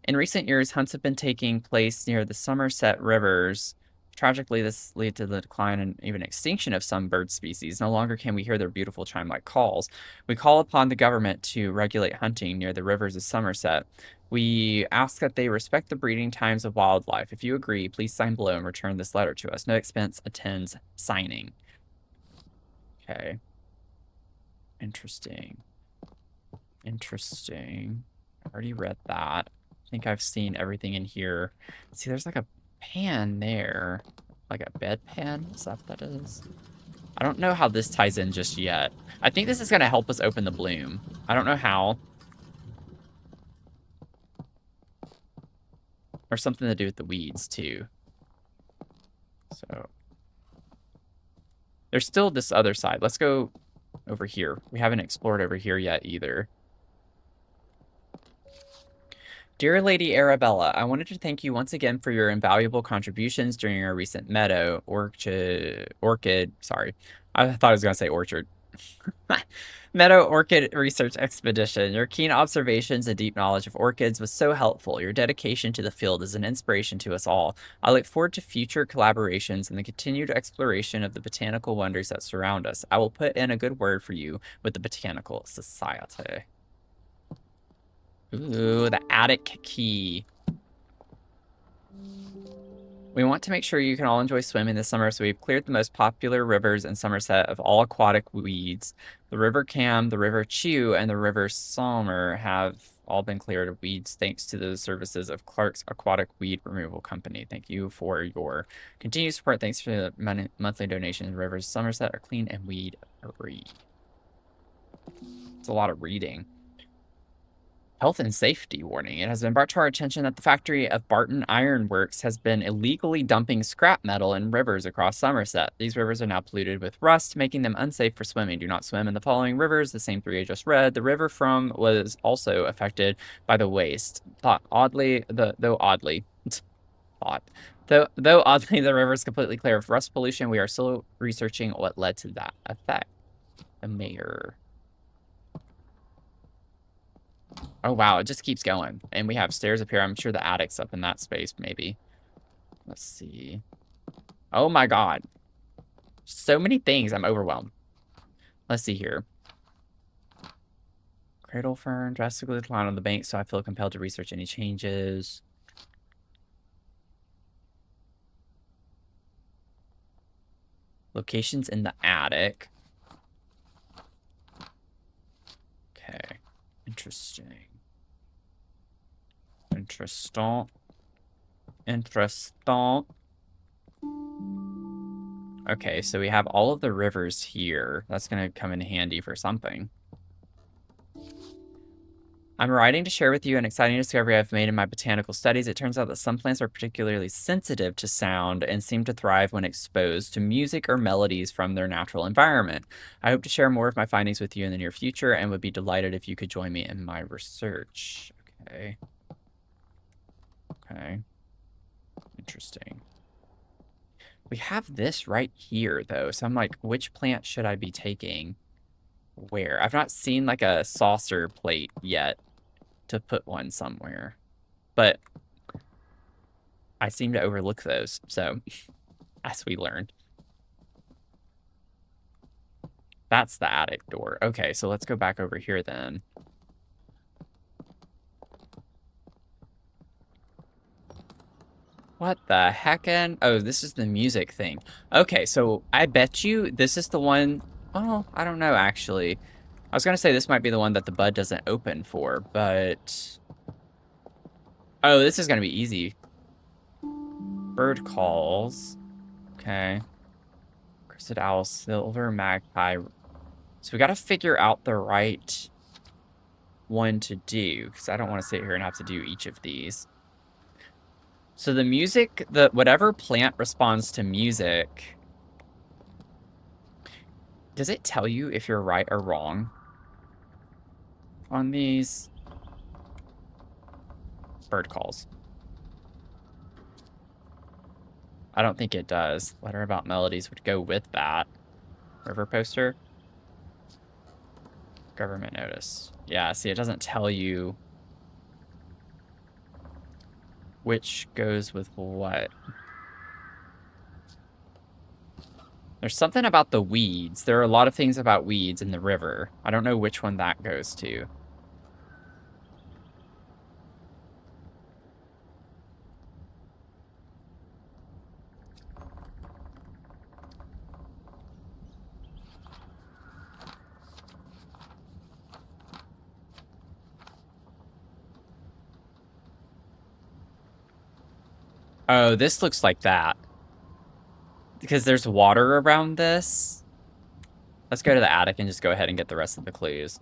In recent years, hunts have been taking place near the Somerset rivers. Tragically, this led to the decline and even extinction of some bird species. No longer can we hear their beautiful chime-like calls. We call upon the government to regulate hunting near the rivers of Somerset. We ask that they respect the breeding times of wildlife. If you agree, please sign below and return this letter to us. No expense attends signing. Okay. Interesting. Interesting. I already read that. I think I've seen everything in here. See, there's like a pan there. Like a bedpan? Is that what that is? I don't know how this ties in just yet. I think this is going to help us open the bloom. I don't know how. Or something to do with the weeds, too. So. There's still this other side. Let's go over here. We haven't explored over here yet, either. Dear Lady Arabella, I wanted to thank you once again for your invaluable contributions during our recent orchid, sorry. I thought I was going to say orchard. Meadow orchid research expedition. Your keen observations and deep knowledge of orchids was so helpful. Your dedication to the field is an inspiration to us all. I look forward to future collaborations and the continued exploration of the botanical wonders that surround us. I will put in a good word for you with the Botanical Society. Ooh, the attic key. We want to make sure you can all enjoy swimming this summer, so we've cleared the most popular rivers in Somerset of all aquatic weeds. The River Cam, the River Chew, and the River Sommer have all been cleared of weeds thanks to the services of Clark's Aquatic Weed Removal Company. Thank you for your continued support. Thanks for the monthly donations. Rivers Somerset are clean and weed-free. It's a lot of reading. Health and safety warning. It has been brought to our attention that the factory of Barton Iron Works has been illegally dumping scrap metal in rivers across Somerset. These rivers are now polluted with rust, making them unsafe for swimming. Do not swim in the following rivers, the same three I just read. The river from was also affected by the waste. Though oddly, the river is completely clear of rust pollution, we are still researching what led to that effect. The mayor. Oh, wow, it just keeps going. And we have stairs up here. I'm sure the attic's up in that space, maybe. Let's see. Oh, my God. So many things. I'm overwhelmed. Let's see here. Cradle fern drastically declined on the bank, so I feel compelled to research any changes. Locations in the attic. Okay. Interesting. Interesting. Okay, so we have all of the rivers here. That's going to come in handy for something. I'm writing to share with you an exciting discovery I've made in my botanical studies. It turns out that some plants are particularly sensitive to sound and seem to thrive when exposed to music or melodies from their natural environment. I hope to share more of my findings with you in the near future and would be delighted if you could join me in my research. Okay. Okay. Interesting. We have this right here, though. So I'm like, which plant should I be taking where? I've not seen like a saucer plate yet to put one somewhere. But I seem to overlook those. So, as we learned. That's the attic door. Okay, so let's go back over here then. What the heckin'? Oh, this is the music thing. Okay, so I bet you this is the one... Oh, I don't know, actually. I was going to say this might be the one that the bud doesn't open for, but... Oh, this is going to be easy. Bird calls. Okay. Crested owl, silver magpie. So we got to figure out the right one to do, because I don't want to sit here and have to do each of these. So the music, whatever plant responds to music, does it tell you if you're right or wrong on these? Bird calls. I don't think it does. Letter about melodies would go with that. River poster. Government notice. Yeah, see, it doesn't tell you which goes with what. There's something about the weeds. There are a lot of things about weeds in the river. I don't know which one that goes to. Oh, this looks like that. Because there's water around this. Let's go to the attic and just go ahead and get the rest of the clues.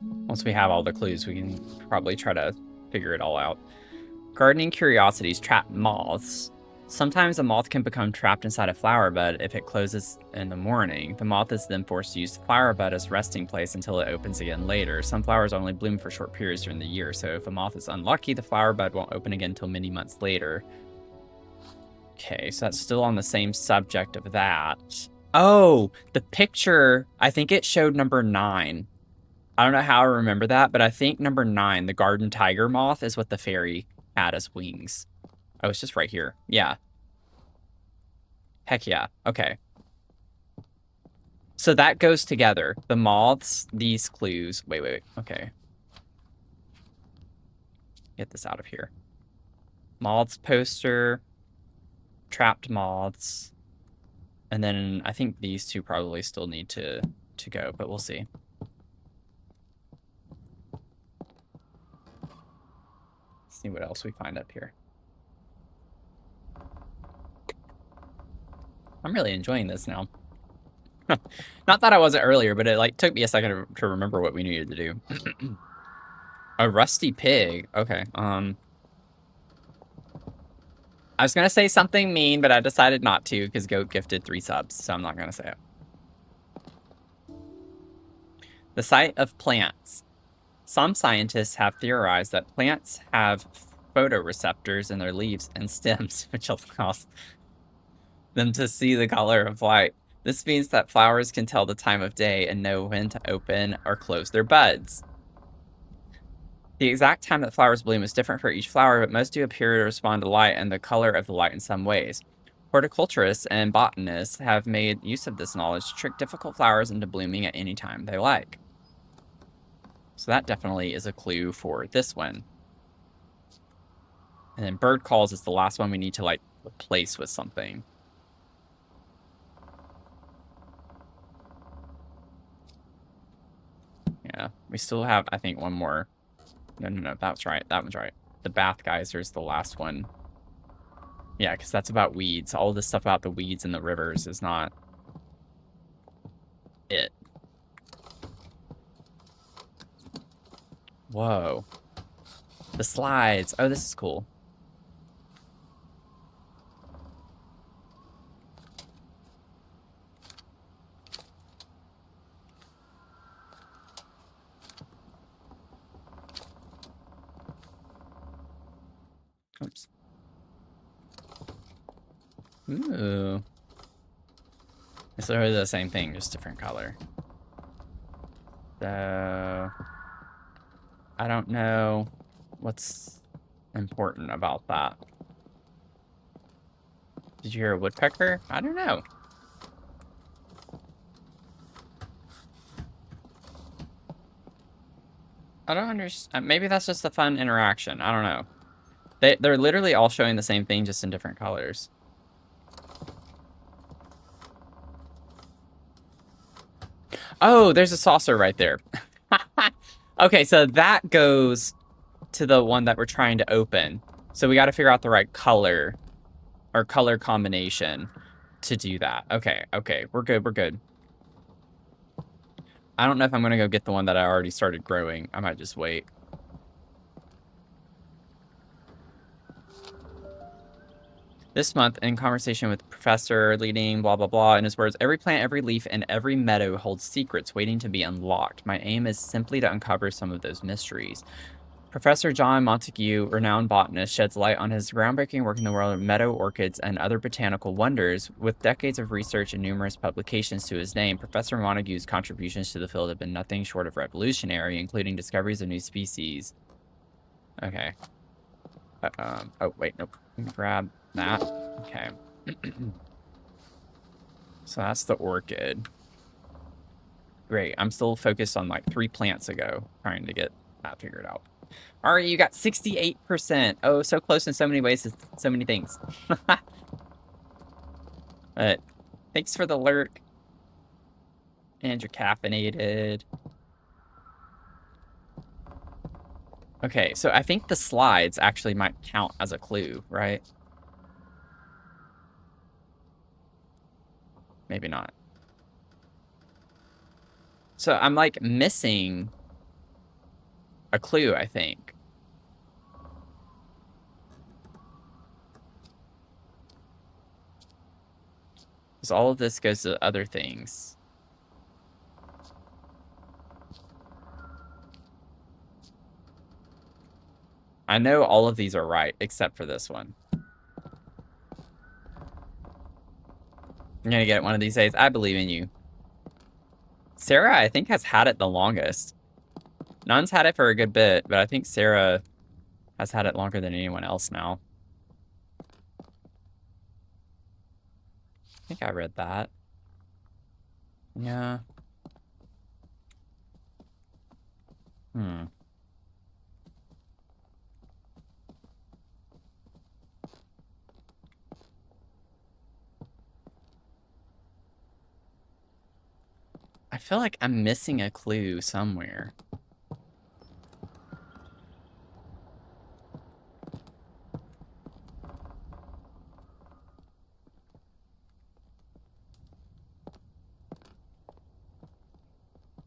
Once we have all the clues, we can probably try to figure it all out. Gardening curiosities trap moths. Sometimes a moth can become trapped inside a flower bud if it closes in the morning. The moth is then forced to use the flower bud as resting place until it opens again later. Some flowers only bloom for short periods during the year, so if a moth is unlucky, the flower bud won't open again until many months later. Okay, so that's still on the same subject of that. Oh, the picture, I think it showed number 9. I don't know how I remember that, but I think number 9, the garden tiger moth, is what the fairy had as wings. Oh, it's just right here. Yeah. Heck yeah. Okay. So that goes together. The moths, these clues. Wait. Okay. Get this out of here. Moths poster. Trapped moths. And then I think these two probably still need to go, but we'll see. See what else we find up here. I'm really enjoying this now. Not that I wasn't earlier, but it like took me a second to remember what we needed to do. A rusty pig. Okay. I was gonna say something mean, but I decided not to because Goat gifted 3 subs, so I'm not gonna say it. The site of plants. Some scientists have theorized that plants have photoreceptors in their leaves and stems, which allows them to see the color of light. This means that flowers can tell the time of day and know when to open or close their buds. The exact time that flowers bloom is different for each flower, but most do appear to respond to light and the color of the light in some ways. Horticulturists and botanists have made use of this knowledge to trick difficult flowers into blooming at any time they like. So that definitely is a clue for this one. And then bird calls is the last one we need to like replace with something. Yeah, we still have, I think, one more. No, that's right. That one's right. The bath geyser is the last one. Yeah, because that's about weeds. All this stuff about the weeds in the rivers is not it. Whoa. The slides. Oh, this is cool. Oops. Ooh. It's literally the same thing, just different color. So, I don't know what's important about that. Did you hear a woodpecker? I don't know. I don't understand. Maybe that's just a fun interaction. I don't know. They're literally all showing the same thing, just in different colors. Oh, there's a saucer right there. Okay, so that goes to the one that we're trying to open. So we got to figure out the right color or color combination to do that. Okay, we're good. I don't know if I'm going to go get the one that I already started growing. I might just wait. This month, in conversation with the professor leading blah blah blah, in his words, every plant, every leaf, and every meadow holds secrets waiting to be unlocked. My aim is simply to uncover some of those mysteries. Professor John Montague, renowned botanist, sheds light on his groundbreaking work in the world of meadow orchids and other botanical wonders. With decades of research and numerous publications to his name, Professor Montague's contributions to the field have been nothing short of revolutionary, including discoveries of new species. Okay. Oh, wait, nope. Let me grab that. Okay. So that's the orchid. Great. I'm still focused on like 3 plants ago, trying to get that figured out. All right, you got 68%. Oh, so close in so many ways to so many things. But thanks for the lurk. And you're caffeinated. Okay, so I think the slides actually might count as a clue, right? Maybe not. So I'm like missing a clue, I think. Because all of this goes to other things. I know all of these are right, except for this one. You're gonna get it one of these days. I believe in you. Sarah, I think, has had it the longest. Nun's had it for a good bit, but I think Sarah has had it longer than anyone else now. I think I read that. Yeah. I feel like I'm missing a clue somewhere.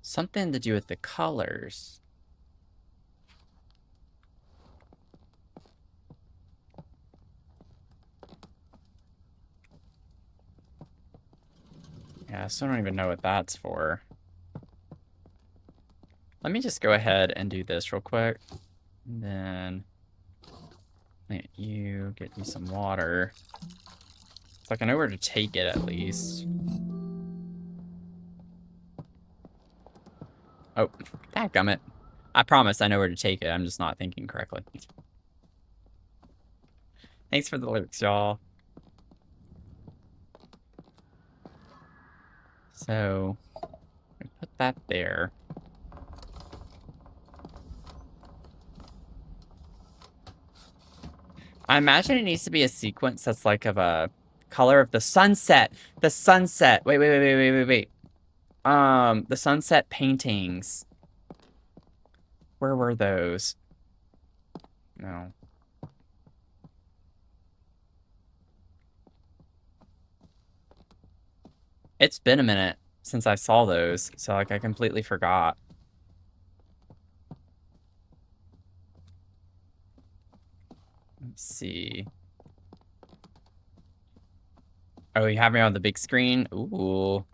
Something to do with the colors. Yeah, I still don't even know what that's for. Let me just go ahead and do this real quick. And then let you get me some water. It's like I know where to take it at least. Oh, dadgummit. I promise I know where to take it. I'm just not thinking correctly. Thanks for the lyrics, y'all. So, I put that there. I imagine it needs to be a sequence that's like of a color of the sunset. The sunset. Wait. The sunset paintings. Where were those? No. It's been a minute since I saw those, so like I completely forgot. Let's see. Oh, you have me on the big screen? Ooh.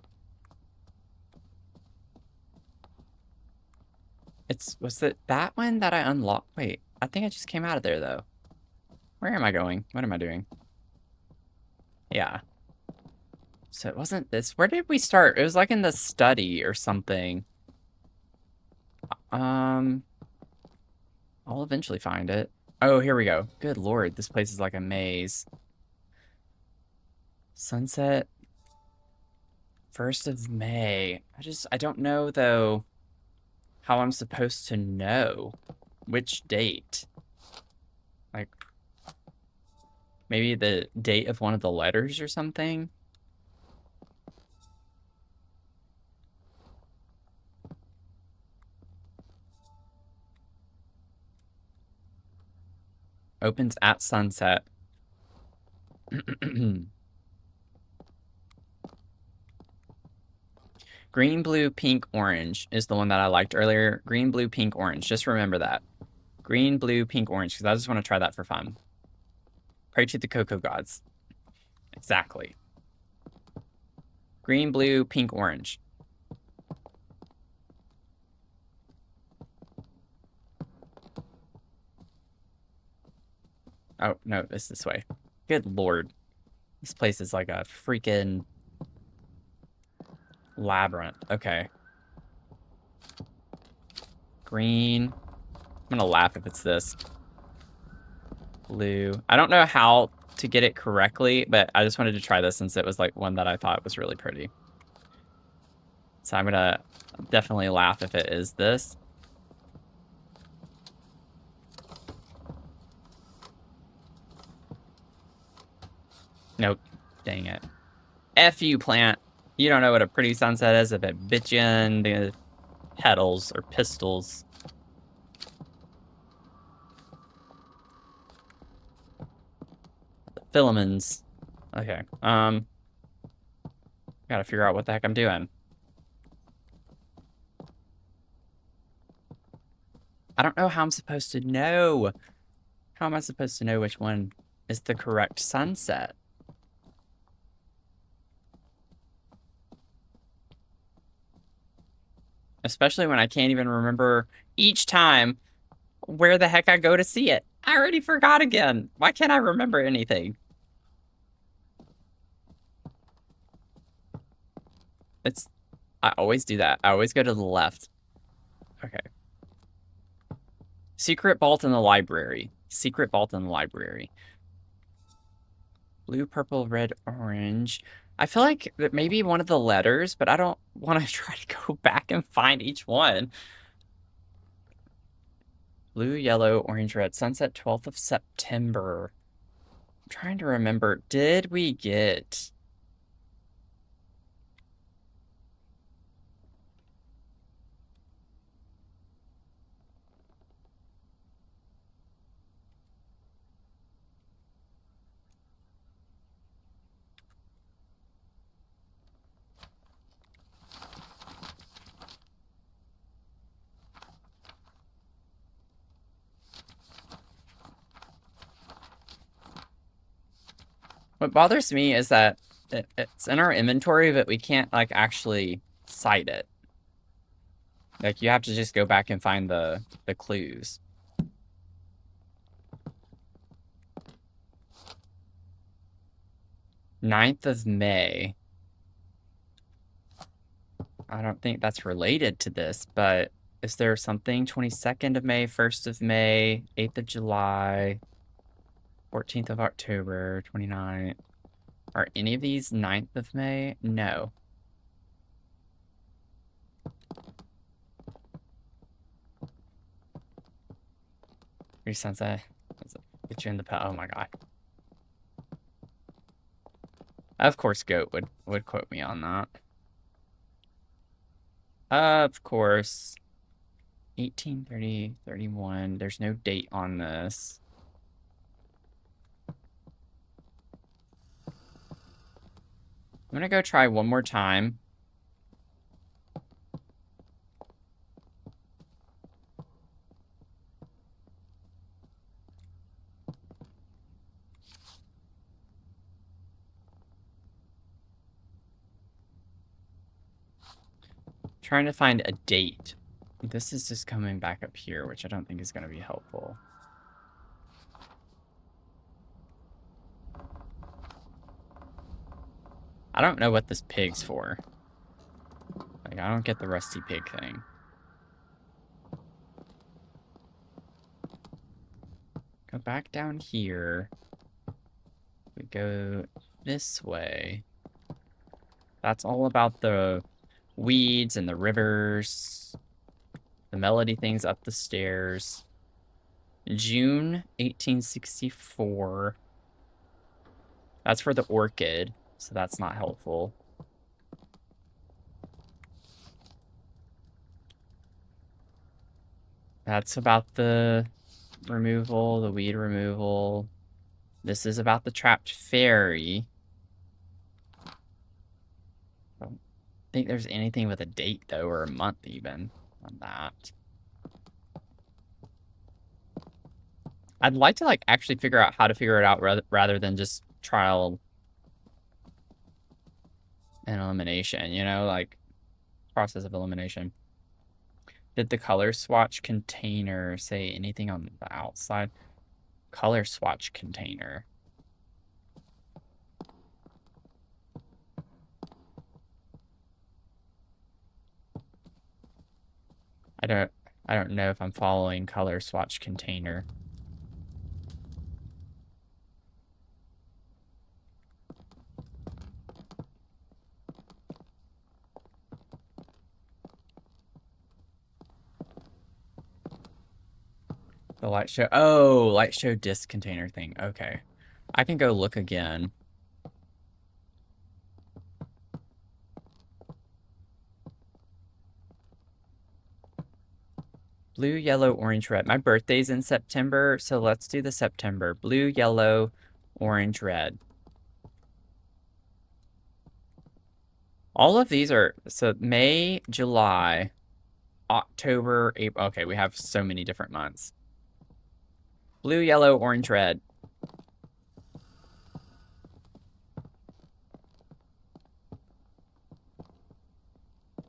Was it that one that I unlocked? Wait, I think I just came out of there though. Where am I going? What am I doing? Yeah. So it wasn't this. Where did we start? It was like in the study or something. I'll eventually find it. Oh, here we go. Good lord, this place is like a maze. Sunset. 1st of May. I don't know though how I'm supposed to know which date. Like maybe the date of one of the letters or something. Opens at sunset. Green, blue, pink, orange is the one that I liked earlier. Green, blue, pink, orange. Just remember that. Green, blue, pink, orange, because I just want to try that for fun. Pray to the cocoa gods. Exactly. Green, blue, pink, orange. Oh, no, it's this way. Good lord. This place is like a freaking labyrinth. Okay. Green. I'm gonna laugh if it's this. Blue. I don't know how to get it correctly, but I just wanted to try this since it was like one that I thought was really pretty. So I'm gonna definitely laugh if it is this. Nope. Dang it. F you, plant. You don't know what a pretty sunset is if it bit you in the petals or pistils. The filaments. Okay. Gotta figure out what the heck I'm doing. I don't know how I'm supposed to know. How am I supposed to know which one is the correct sunset? Especially when I can't even remember each time where the heck I go to see it. I already forgot again. Why can't I remember anything? I always do that. I always go to the left. Okay. Secret vault in the library. Secret vault in the library. Blue, purple, red, orange. I feel like that maybe one of the letters, but I don't want to try to go back and find each one. Blue, yellow, orange, red. Sunset 12th of September. I'm trying to remember. Did we get... What bothers me is that it's in our inventory, but we can't, like, actually cite it. Like, you have to just go back and find the clues. 9th of May. I don't think that's related to this, but is there something? 22nd of May, 1st of May, 8th of July, 14th of October, 29th. Are any of these 9th of May? No. Resunset. Get you in the pet. Oh my god. Of course, Goat would quote me on that. Of course. 1830, 31. There's no date on this. I'm gonna go try one more time. Trying to find a date. This is just coming back up here, which I don't think is going to be helpful. I don't know what this pig's for. Like, I don't get the rusty pig thing. Go back down here. We go this way. That's all about the weeds and the rivers. The melody things up the stairs. June 1864. That's for the orchid, so that's not helpful. That's about the removal, the weed removal. This is about the trapped fairy. I don't think there's anything with a date, though, or a month even on that. I'd like to, like, actually figure out how to figure it out rather than just trial and elimination, you know, like process of elimination. Did the color swatch container say anything on the outside? Color swatch container. I don't know if I'm following color swatch container. The light show. Oh, light show disc container thing. Okay. I can go look again. Blue, yellow, orange, red. My birthday's in September, so let's do the September. Blue, yellow, orange, red. All of these are, so May, July, October, April. Okay, we have so many different months. Blue, yellow, orange, red.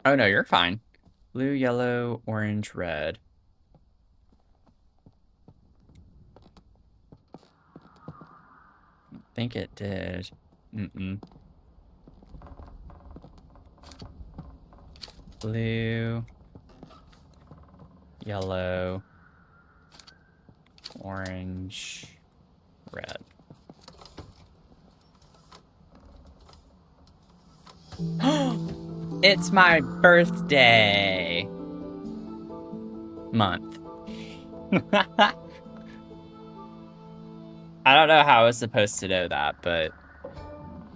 Oh no, you're fine. Blue, yellow, orange, red. I think it did. Blue, yellow, orange, red. It's my birthday month. I don't know how I was supposed to know that, but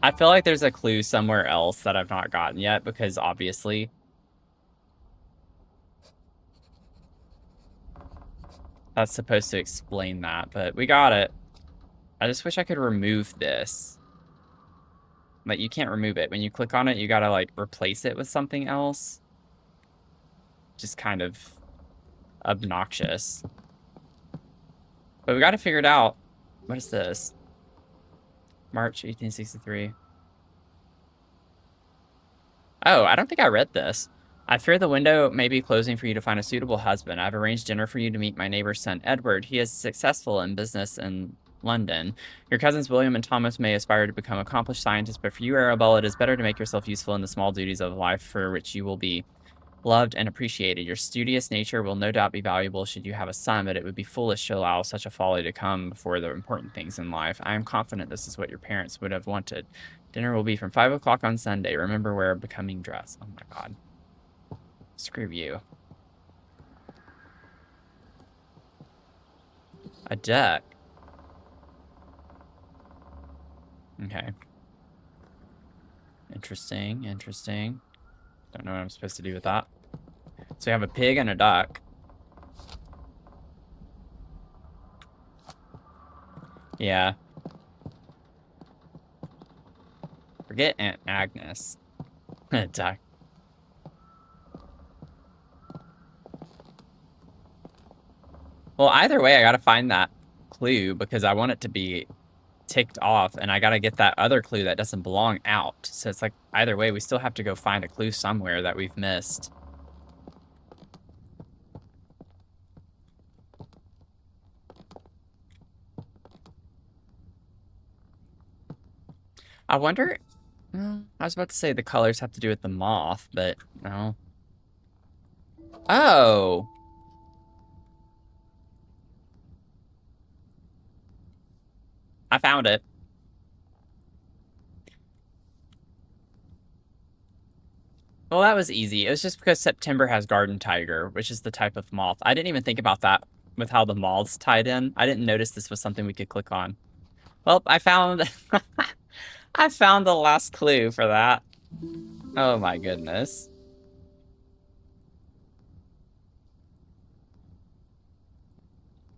I feel like there's a clue somewhere else that I've not gotten yet, because obviously that's supposed to explain that, but we got it. I just wish I could remove this. Like, you can't remove it. When you click on it, you gotta, like, replace it with something else. Just kind of obnoxious. But we gotta figure it out. What is this? March 1863. Oh, I don't think I read this. I fear the window may be closing for you to find a suitable husband. I've arranged dinner for you to meet my neighbor's son, Edward. He is successful in business in London. Your cousins William and Thomas may aspire to become accomplished scientists, but for you, Arabella, it is better to make yourself useful in the small duties of life for which you will be loved and appreciated. Your studious nature will no doubt be valuable should you have a son, but it would be foolish to allow such a folly to come before the important things in life. I am confident this is what your parents would have wanted. Dinner will be from 5 o'clock on Sunday. Remember, wear a becoming dress. Oh my god. Screw you. A duck. Okay. Interesting, interesting. Don't know what I'm supposed to do with that. So we have a pig and a duck. Yeah. Forget Aunt Agnes. Duck. Well, either way, I gotta find that clue because I want it to be ticked off, and I gotta get that other clue that doesn't belong out. So it's like, either way, we still have to go find a clue somewhere that we've missed. I wonder... I was about to say the colors have to do with the moth, but no. Oh! I found it. Well, that was easy. It was just because September has garden tiger, which is the type of moth. I didn't even think about that with how the moths tied in. I didn't notice this was something we could click on. Well, I found... I found the last clue for that. Oh my goodness.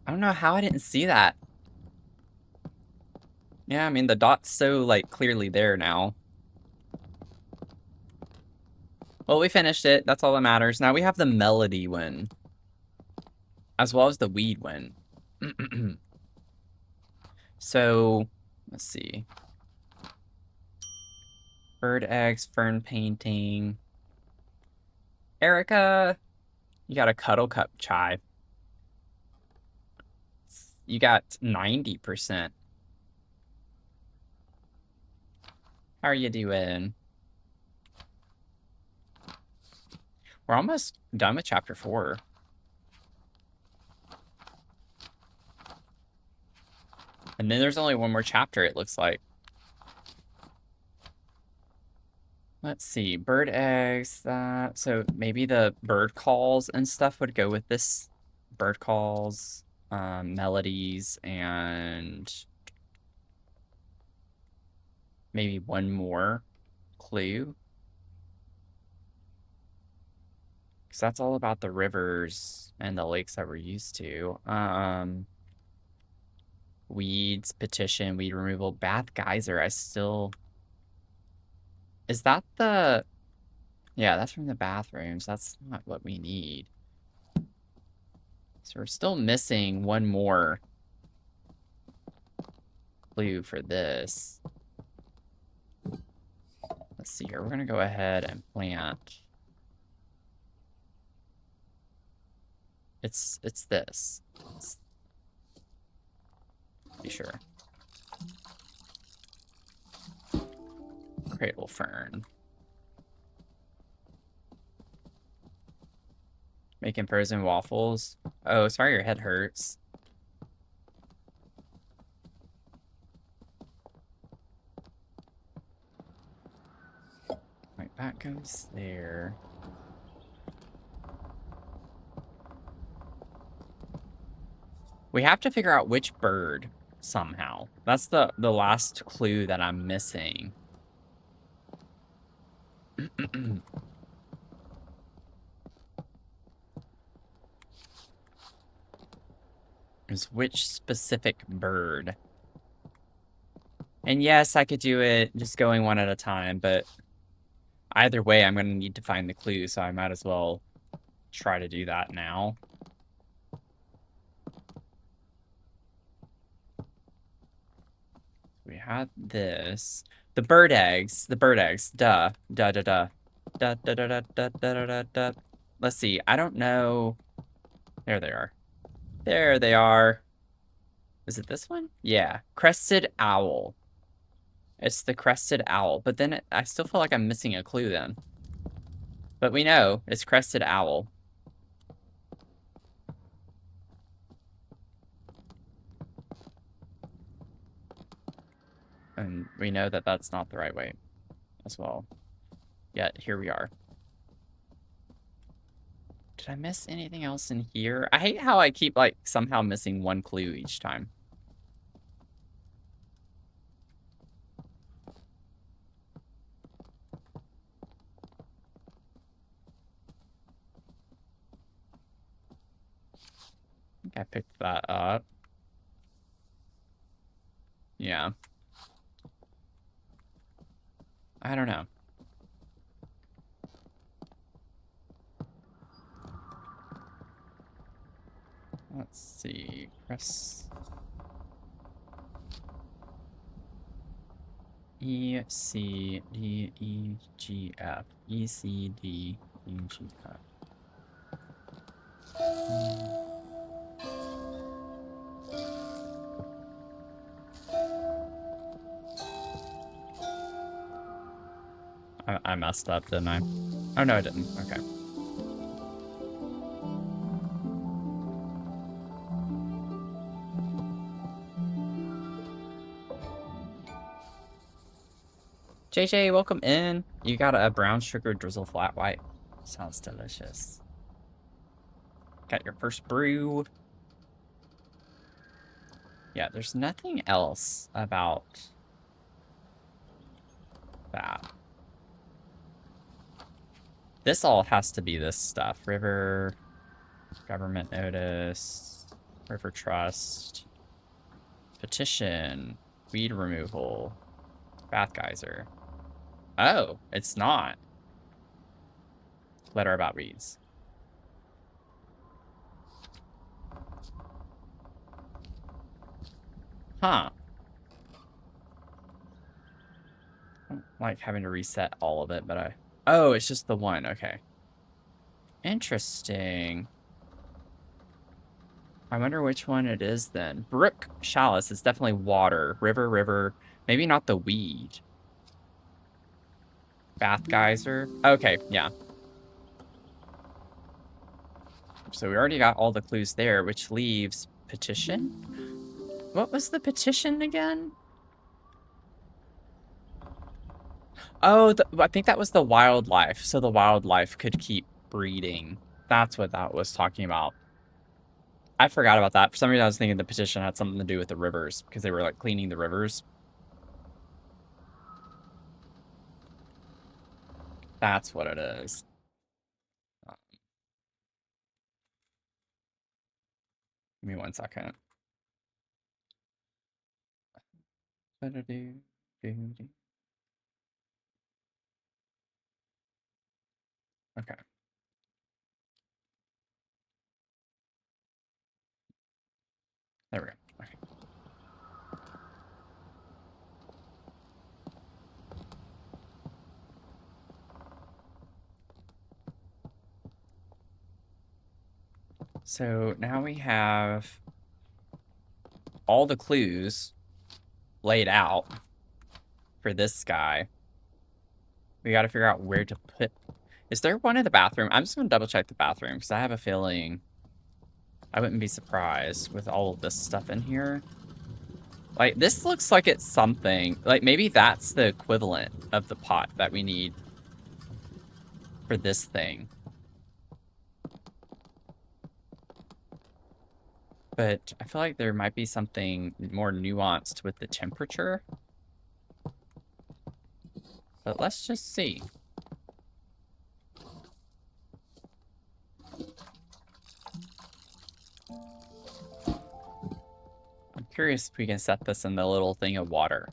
I don't know how I didn't see that. Yeah, I mean, the dot's so, like, clearly there now. Well, we finished it. That's all that matters. Now we have the melody one, as well as the weed one. So, let's see. Bird eggs, fern painting. Erica, you got a cuddle cup chai. You got 90%. How are you doing? We're almost done with chapter 4. And then there's only one more chapter, it looks like. Let's see, bird eggs, that. So maybe the bird calls and stuff would go with this. Bird calls, melodies, and maybe one more clue. Because that's all about the rivers and the lakes that we're used to. Weeds, petition, weed removal, bath geyser. I still... Is that the... Yeah, that's from the bathrooms. That's not what we need. So we're still missing one more clue for this. Let's see here. We're going to go ahead and plant. It's this. Be sure. Cradle fern. Making frozen waffles. Oh, sorry your head hurts. Right, that goes there. We have to figure out which bird somehow. That's the last clue that I'm missing. Is which specific bird. And yes, I could do it just going one at a time, but either way, I'm going to need to find the clue, so I might as well try to do that now. We had this. The bird eggs. The bird eggs. Duh. Duh, duh, duh. Duh, duh, duh, duh, duh, duh, duh, duh, duh. Let's see. I don't know. There they are. There they are. Is it this one? Yeah. Crested owl. It's the crested owl. But then I still feel like I'm missing a clue then. But we know it's crested owl. And we know that that's not the right way as well. Yet, here we are. Did I miss anything else in here? I hate how I keep, like, somehow missing one clue each time. I think I picked that up. Yeah. I don't know. Let's see. Press E, C, D, E, G, F. E, C, D, E, G, F. I messed up, didn't I? Oh, no, I didn't. Okay. JJ, welcome in. You got a brown sugar drizzle flat white. Sounds delicious. Got your first brew. Yeah, there's nothing else about that. This all has to be this stuff. River, government notice, river trust, petition, weed removal, bath geyser. Oh, it's not. Letter about weeds. Huh. like having to reset all of it, but I... Oh, it's just the one. Okay. Interesting. I wonder which one it is then. Brook chalice is definitely water. River. Maybe not the weed. Bath geyser. Okay, yeah. So we already got all the clues there, which leaves petition? What was the petition again? Oh, I think that was the wildlife. So the wildlife could keep breeding. That's what that was talking about. I forgot about that. For some reason, I was thinking the petition had something to do with the rivers because they were like cleaning the rivers. That's what it is. Give me 1 second. Okay. There we go. Okay. So now we have all the clues laid out for this guy. We got to figure out where to put... Is there one in the bathroom? I'm just going to double check the bathroom because I have a feeling I wouldn't be surprised with all of this stuff in here. Like, this looks like it's something. Like, maybe that's the equivalent of the pot that we need for this thing. But I feel like there might be something more nuanced with the temperature. But let's just see. I'm curious if we can set this in the little thing of water.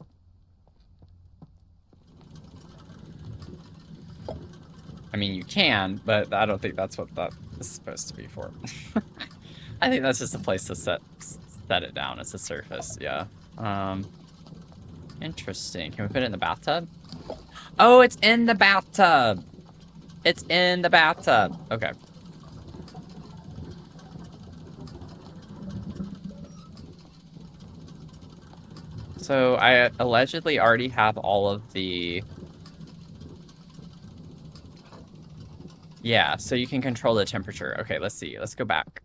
I mean, you can, but I don't think that's what that is supposed to be for. I think that's just a place to set it down as a surface, yeah. Interesting. Can we put it in the bathtub? Oh, it's in the bathtub! It's in the bathtub. Okay. So I allegedly already have all of the... Yeah, so you can control the temperature. Okay, let's see. Let's go back.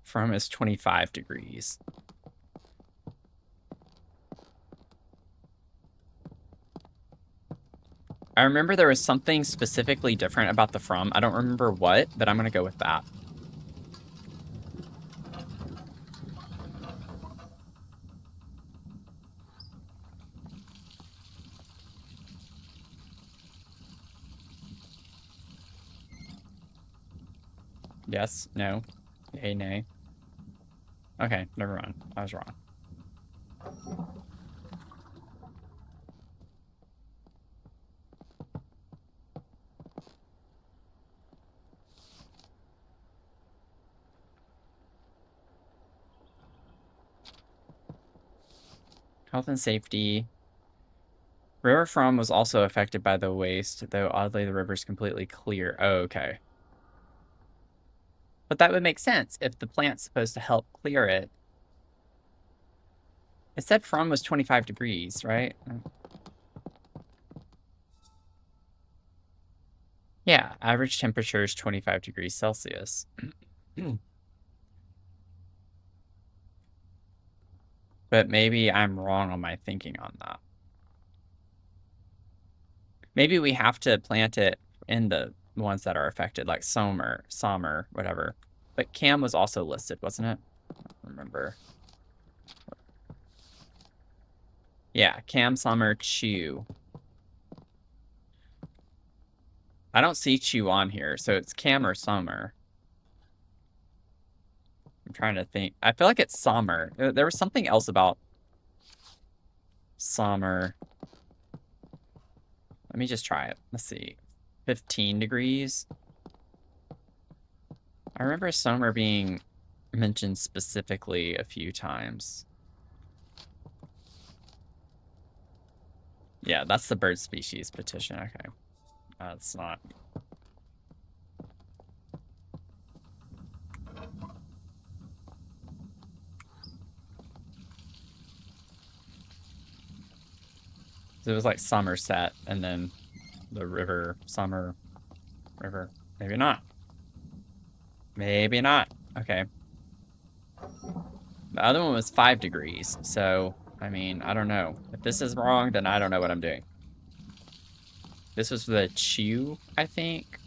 From is 25 degrees. I remember there was something specifically different about the from. I don't remember what, but I'm going to go with that. Yes, no, yay, nay. Okay, never mind. I was wrong. Health and safety. River from was also affected by the waste, though oddly the river's completely clear. Oh, okay. But that would make sense if the plant's supposed to help clear it. It said from was 25 degrees, right? Yeah, average temperature is 25 degrees Celsius. But maybe I'm wrong on my thinking on that. Maybe we have to plant it in the ones that are affected, like Sommer, whatever. But Cam was also listed, wasn't it? I don't remember. Yeah, Cam, Summer, Chew. I don't see Chew on here, so it's Cam or Summer. I'm trying to think. I feel like it's Summer. There was something else about Summer. Let me just try it. Let's see. 15 degrees. I remember summer being mentioned specifically a few times. Yeah, that's the bird species petition. Okay. That's not. So it was like Somerset and then the river, summer, river. Maybe not. Maybe not. Okay. The other one was 5 degrees. So, I mean, I don't know. If this is wrong, then I don't know what I'm doing. This was the Chew, I think.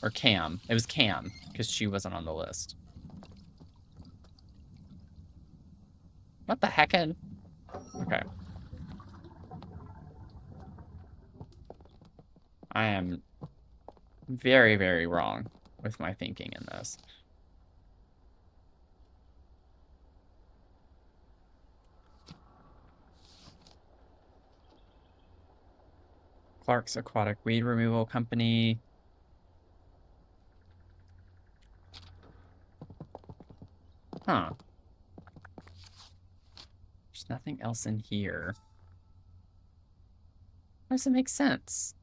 Or Cam. It was Cam, because Chew wasn't on the list. What the heckin'? Okay. I am very, very wrong with my thinking in this. Clark's Aquatic Weed Removal Company. Huh. There's nothing else in here. Why does it make sense?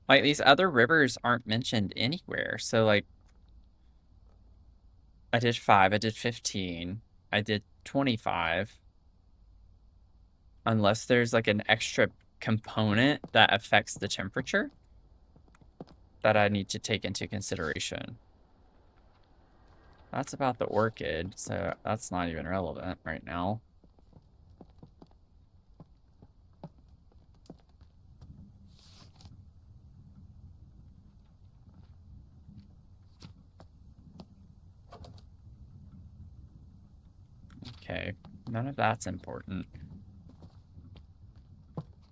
Like, these other rivers aren't mentioned anywhere. So, like, I did 5, I did 15, I did 25. Unless there's, like, an extra component that affects the temperature that I need to take into consideration. That's about the orchid, so that's not even relevant right now. Okay, none of that's important.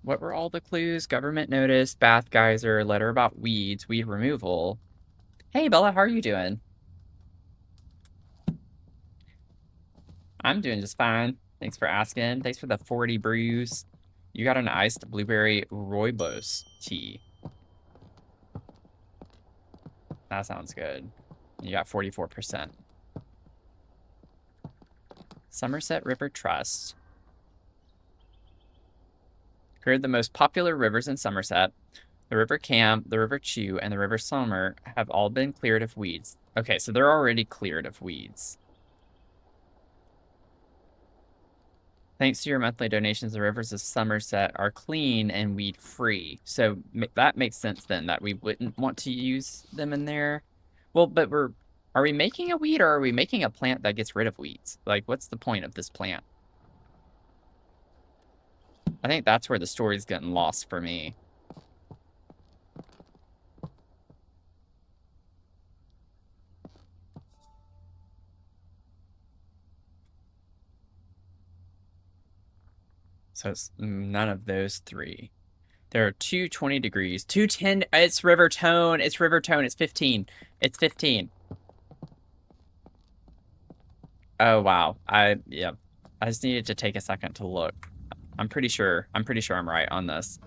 What were all the clues? Government notice, bath geyser, letter about weeds, weed removal. Hey, Bella, how are you doing? I'm doing just fine. Thanks for asking. Thanks for the 40 brews. You got an iced blueberry rooibos tea. That sounds good. You got 44%. Somerset River Trust. Here are the most popular rivers in Somerset. The River Cam, the River Chew, and the River Somer have all been cleared of weeds. Okay, so they're already cleared of weeds. Thanks to your monthly donations, the rivers of Somerset are clean and weed-free. So that makes sense then, that we wouldn't want to use them in there. Well, but are we making a weed or are we making a plant that gets rid of weeds? Like, what's the point of this plant? I think that's where the story's getting lost for me. So it's none of those three. There are 220 degrees. 210. It's River Tone. It's River Tone. It's 15. It's 15. Oh, wow. Yeah. I just needed to take a second to look. I'm pretty sure I'm right on this.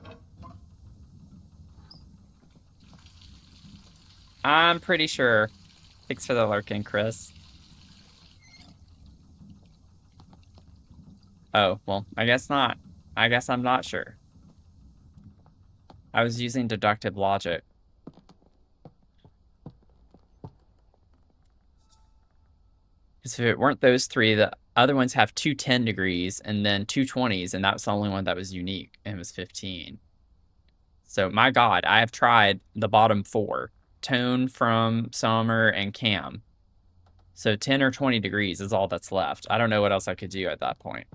I'm pretty sure. Thanks for the lurking, Chris. Oh, well, I guess not. I guess I'm not sure. I was using deductive logic. Because if it weren't those three, the other ones have 210 degrees and then 220s, and that was the only one that was unique, and it was 15. So, my God, I have tried the bottom 4. Tone, From, Summer, and Cam. So 10 or 20 degrees is all that's left. I don't know what else I could do at that point.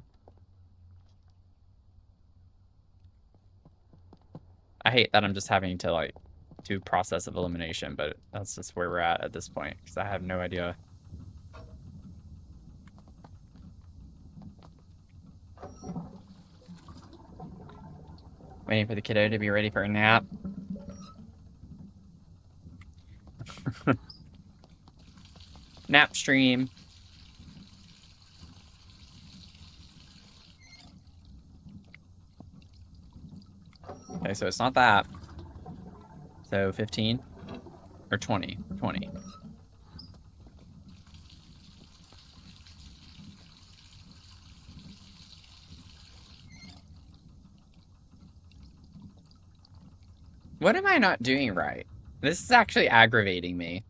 I hate that I'm just having to, like, do process of elimination, but that's just where we're at this point, because I have no idea. Waiting for the kiddo to be ready for a nap. Nap stream. Okay, so it's not that. So 15 or 20? 20. What am I not doing right? This is actually aggravating me.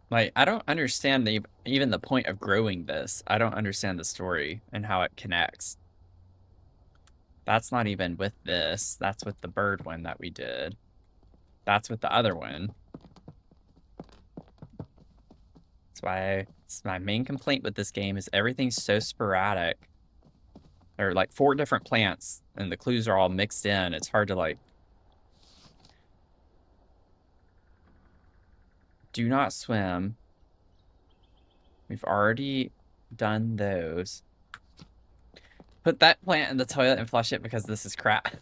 Like, I don't understand even the point of growing this. I don't understand the story and how it connects. That's not even with this. That's with the bird one that we did. That's with the other one. That's why it's my main complaint with this game is everything's so sporadic. There are like 4 different plants and the clues are all mixed in. It's hard to like... Do not swim. We've already done those. Put that plant in the toilet and flush it because this is crap.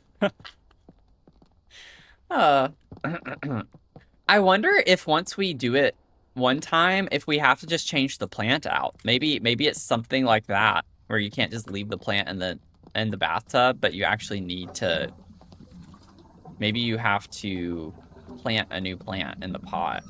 uh, I wonder if once we do it one time, if we have to just change the plant out. Maybe it's something like that, where you can't just leave the plant in the bathtub, but you actually need to... Maybe you have to plant a new plant in the pot.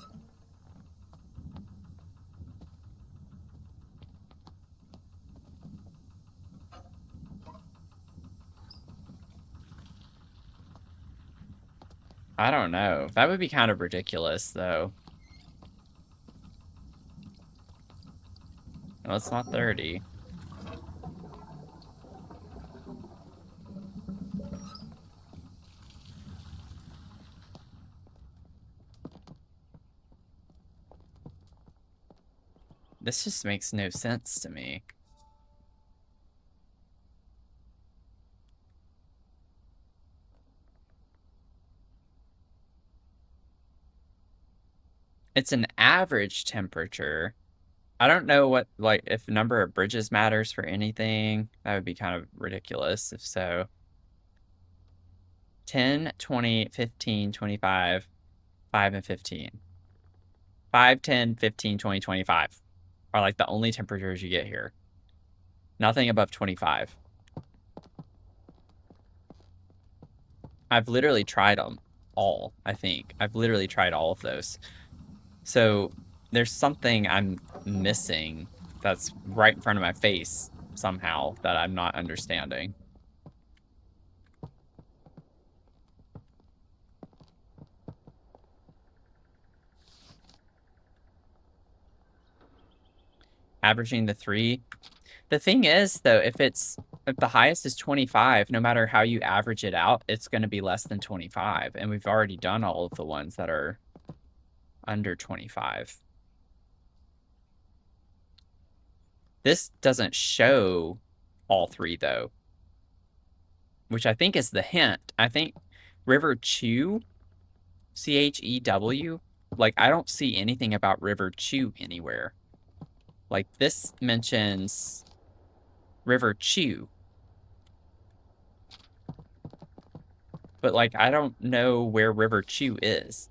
I don't know. That would be kind of ridiculous, though. No, it's not 30. This just makes no sense to me. It's an average temperature. I don't know what, like, if number of bridges matters for anything. That would be kind of ridiculous if so. 10, 20, 15, 25, 5, and 15. 5, 10, 15, 20, 25 are like the only temperatures you get here. Nothing above 25. I've literally tried them all, I think. I've literally tried all of those. So there's something I'm missing that's right in front of my face somehow that I'm not understanding. Averaging the 3. The thing is, though, if the highest is 25, no matter how you average it out, it's going to be less than 25. And we've already done all of the ones that are under 25. This doesn't show all 3, though, which I think is the hint. I think River Chew, Chew, like, I don't see anything about River Chew anywhere. Like, this mentions River Chew. But, like, I don't know where River Chew is.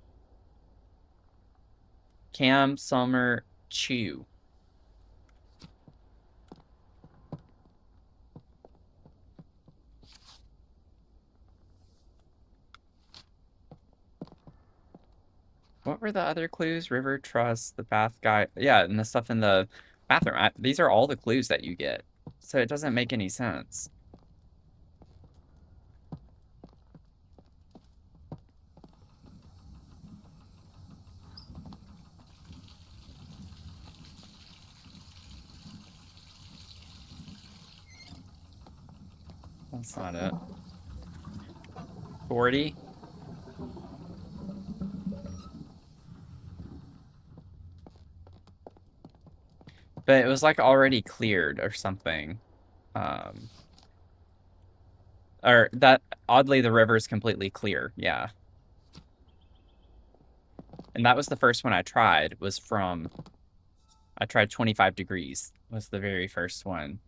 Cam Summer Chew. What were the other clues? River Trust, the bath guy. Yeah, and the stuff in the bathroom. These are all the clues that you get. So it doesn't make any sense. That's not it. 40. But it was like already cleared or something. Or that, oddly, the river is completely clear. Yeah. And that was the first one I tried, I tried 25 degrees, was the very first one.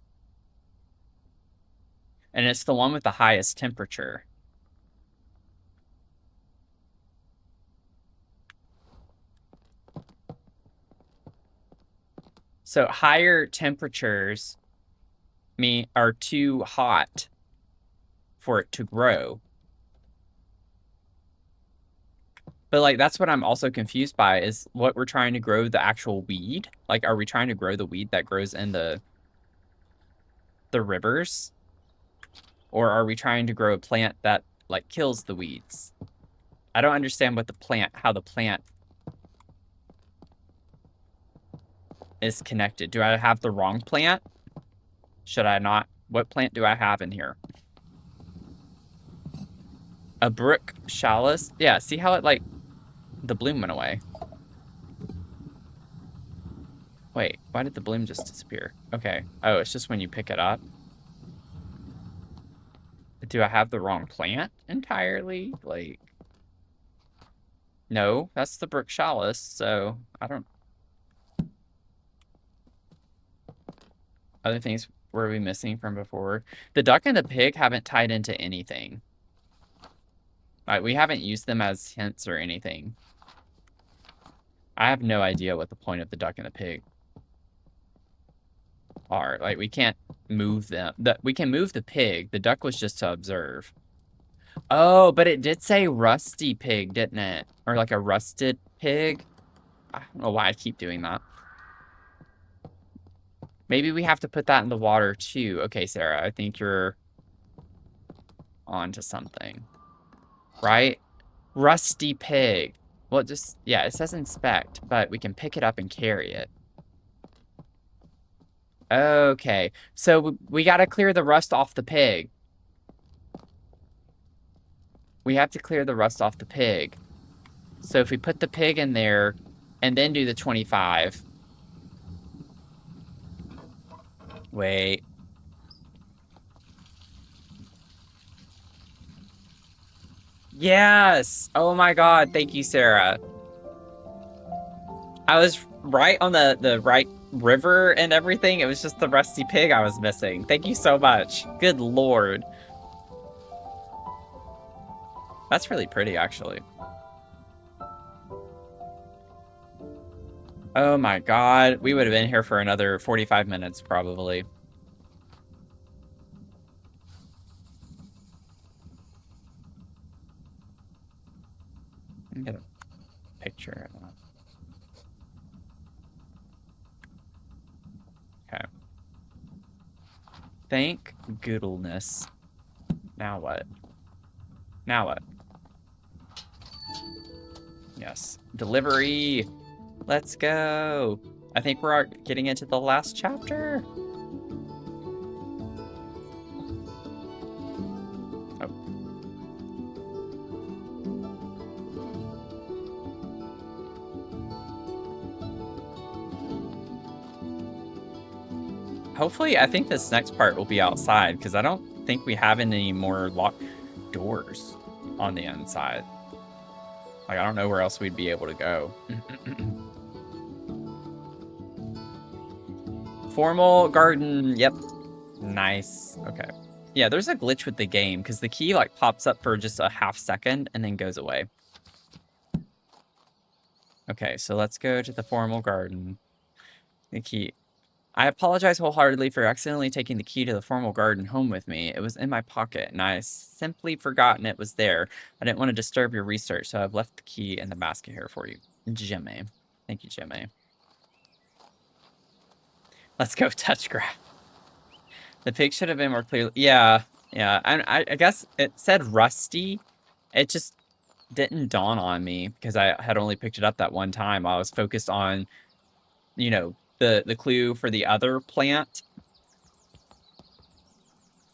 And it's the one with the highest temperature. So higher temperatures are too hot for it to grow. But like that's what I'm also confused by is what we're trying to grow the actual weed. Like, are we trying to grow the weed that grows in the rivers? Or are we trying to grow a plant that like kills the weeds? I don't understand what how the plant is connected. Do I have the wrong plant? Should I not? What plant do I have in here? A brook chalice? Yeah, see how it like the bloom went away. Wait, why did the bloom just disappear? Okay. Oh, it's just when you pick it up. Do I have the wrong plant entirely? Like, no, that's the brook chalice, so I don't... Other things were we missing from before? The duck and the pig haven't tied into anything. Like, we haven't used them as hints or anything. I have no idea what the point of the duck and the pig are. Like, we can't move them. We can move the pig. The duck was just to observe. Oh, but it did say rusty pig, didn't it? Or like a rusted pig. I don't know why I keep doing that. Maybe we have to put that in the water too. Okay, Sarah, I think you're on to something. Right? Rusty pig. Well, just, yeah, it says inspect, but we can pick it up and carry it. Okay, so we gotta clear the rust off the pig. We have to clear the rust off the pig. So if we put the pig in there and then do the 25. Wait. Yes! Oh my god, thank you, Sarah. I was right on the right river and everything. It was just the rusty pig I was missing. Thank you so much. Good lord. That's really pretty, actually. Oh my god. We would have been here for another 45 minutes, probably. Let me get a picture of that. Okay. Thank goodness. Now what? Now what? Yes. Delivery. Let's go. I think we're getting into the last chapter. Oh. Hopefully, I think this next part will be outside because I don't think we have any more locked doors on the inside. Like, I don't know where else we'd be able to go. Formal garden. Yep. Nice. Okay. Yeah, there's a glitch with the game because the key like pops up for just a half second and then goes away. Okay, so let's go to the formal garden. The key. I apologize wholeheartedly for accidentally taking the key to the formal garden home with me. It was in my pocket, and I simply forgotten it was there. I didn't want to disturb your research, so I've left the key in the basket here for you. Jimmy. Thank you, Jimmy. Let's go touch grass. The pig should have been more clearly... Yeah, yeah. I guess it said rusty. It just didn't dawn on me because I had only picked it up that one time. I was focused on, you know, the clue for the other plant.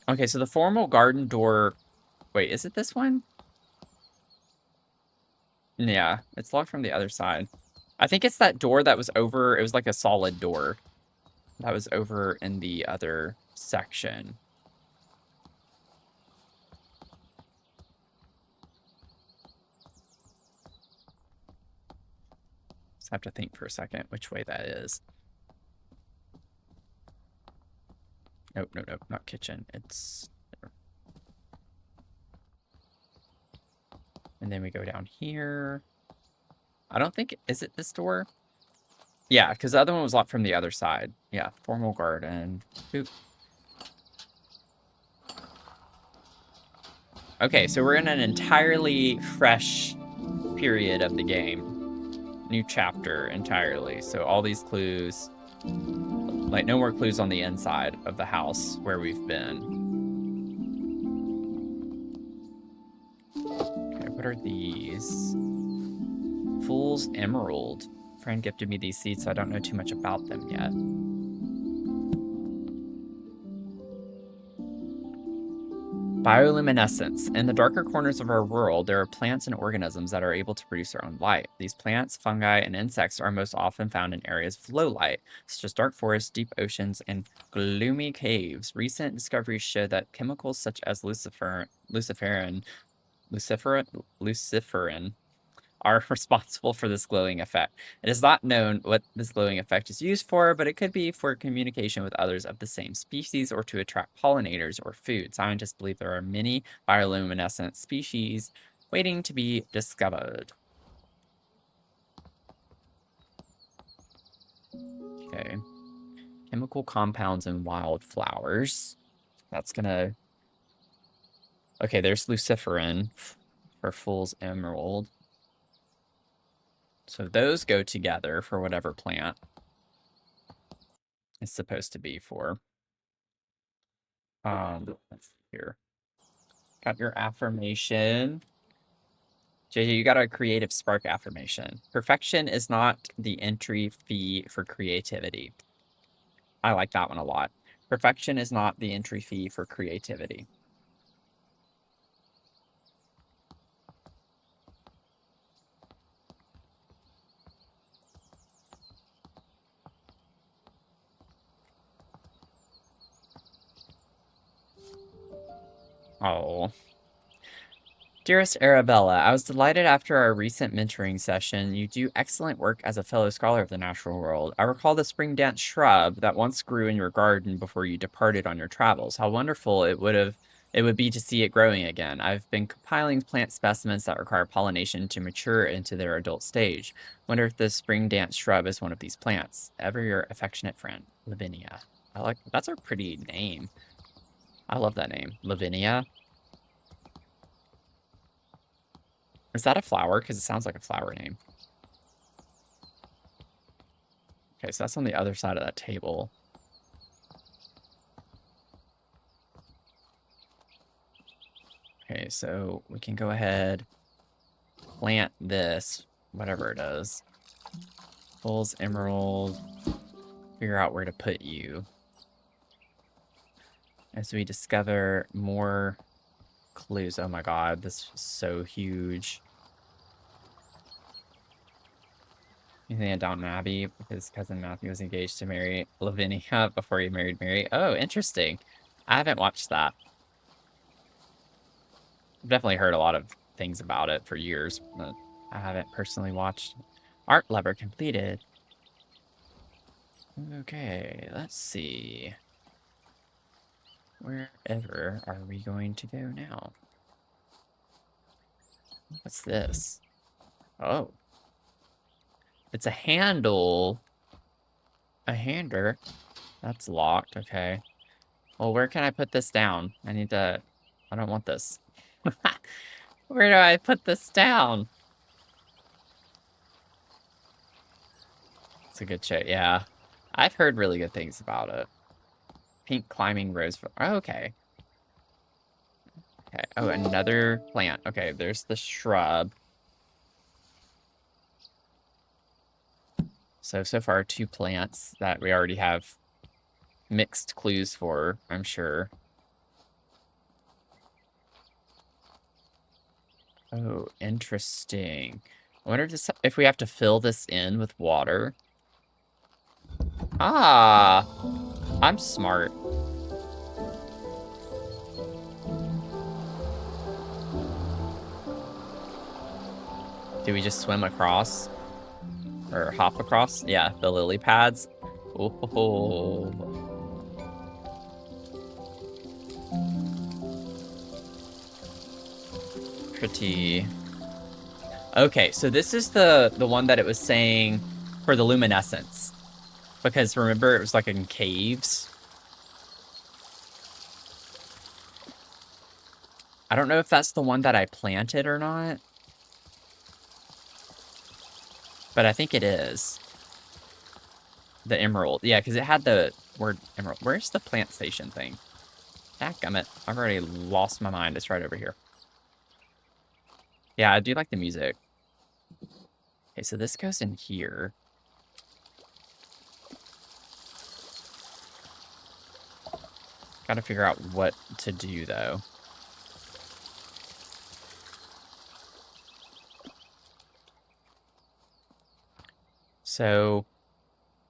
Okay, so the formal garden door... Wait, is it this one? Yeah, it's locked from the other side. I think it's that door that was over... It was like a solid door. That was over in the other section. Just have to think for a second which way that is. Nope, nope, nope, not kitchen. It's... And then we go down here. I don't think... Is it this door? Yeah, because the other one was locked from the other side. Yeah, formal garden. Boop. Okay, so we're in an entirely fresh period of the game. New chapter entirely. So all these clues, like no more clues on the inside of the house where we've been. Okay, what are these? Fool's Emerald. Friend gifted me these seeds, so I don't know too much about them yet. Bioluminescence. In the darker corners of our world, there are plants and organisms that are able to produce their own light. These plants, fungi, and insects are most often found in areas of low light, such as dark forests, deep oceans, and gloomy caves. Recent discoveries show that chemicals such as luciferin are responsible for this glowing effect. It is not known what this glowing effect is used for, but it could be for communication with others of the same species or to attract pollinators or food. Scientists believe there are many bioluminescent species waiting to be discovered. Okay. Chemical compounds in wildflowers. That's gonna... Okay, there's luciferin for Fool's Emerald. So those go together for whatever plant it's supposed to be for. Here. Got your affirmation. JJ, you got a creative spark affirmation. Perfection is not the entry fee for creativity. I like that one a lot. Perfection is not the entry fee for creativity. Oh. Dearest Arabella, I was delighted after our recent mentoring session. You do excellent work as a fellow scholar of the natural world. I recall the spring dance shrub that once grew in your garden before you departed on your travels. How wonderful it would be to see it growing again. I've been compiling plant specimens that require pollination to mature into their adult stage. Wonder if the spring dance shrub is one of these plants. Ever your affectionate friend, Lavinia. That's a pretty name. I love that name, Lavinia. Is that a flower? Because it sounds like a flower name. Okay, so that's on the other side of that table. Okay, so we can go ahead, plant this, whatever it is. Fool's Emerald. Figure out where to put you. As we discover more clues. Oh my god, this is so huge. You think of Downton Abbey because cousin Matthew was engaged to marry Lavinia before he married Mary. Oh, interesting. I haven't watched that. I've definitely heard a lot of things about it for years, but I haven't personally watched. Art lever completed. Okay, let's see. Wherever are we going to go now? What's this? Oh. It's a handle. A hander. That's locked, okay. Well, where can I put this down? I don't want this. Where do I put this down? It's a good show, yeah. I've heard really good things about it. Pink climbing rose. Oh, okay. Okay. Oh, another plant. Okay, there's the shrub. So far, 2 plants that we already have mixed clues for, I'm sure. Oh, interesting. I wonder if we have to fill this in with water. Ah, I'm smart. Do we just swim across? Or hop across? Yeah, the lily pads. Oh. Pretty. Okay, so this is the one that it was saying for the luminescence. Because remember, it was like in caves. I don't know if that's the one that I planted or not. But I think it is. The emerald. Yeah, because it had the word emerald. Where's the plant station thing? Dadgummit. I've already lost my mind. It's right over here. Yeah, I do like the music. Okay, so this goes in here. Gotta figure out what to do, though. So,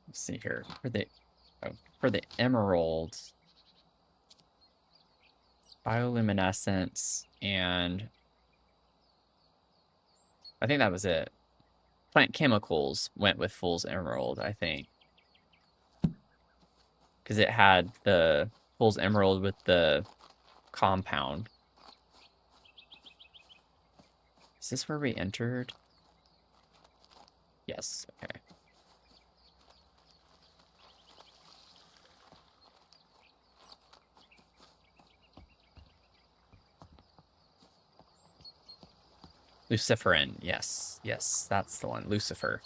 let's see here. For the emeralds, bioluminescence, and I think that was it. Plant chemicals went with Fool's Emerald, I think. Because it had the Fool's Emerald with the compound. Is this where we entered? Yes, okay. Luciferin, yes. Yes, that's the one. Lucifer.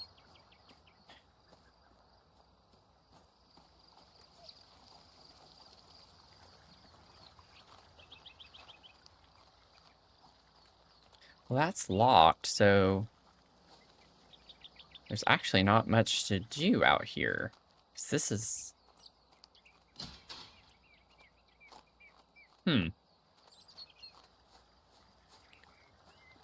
Well, that's locked, so there's actually not much to do out here. 'Cause this is...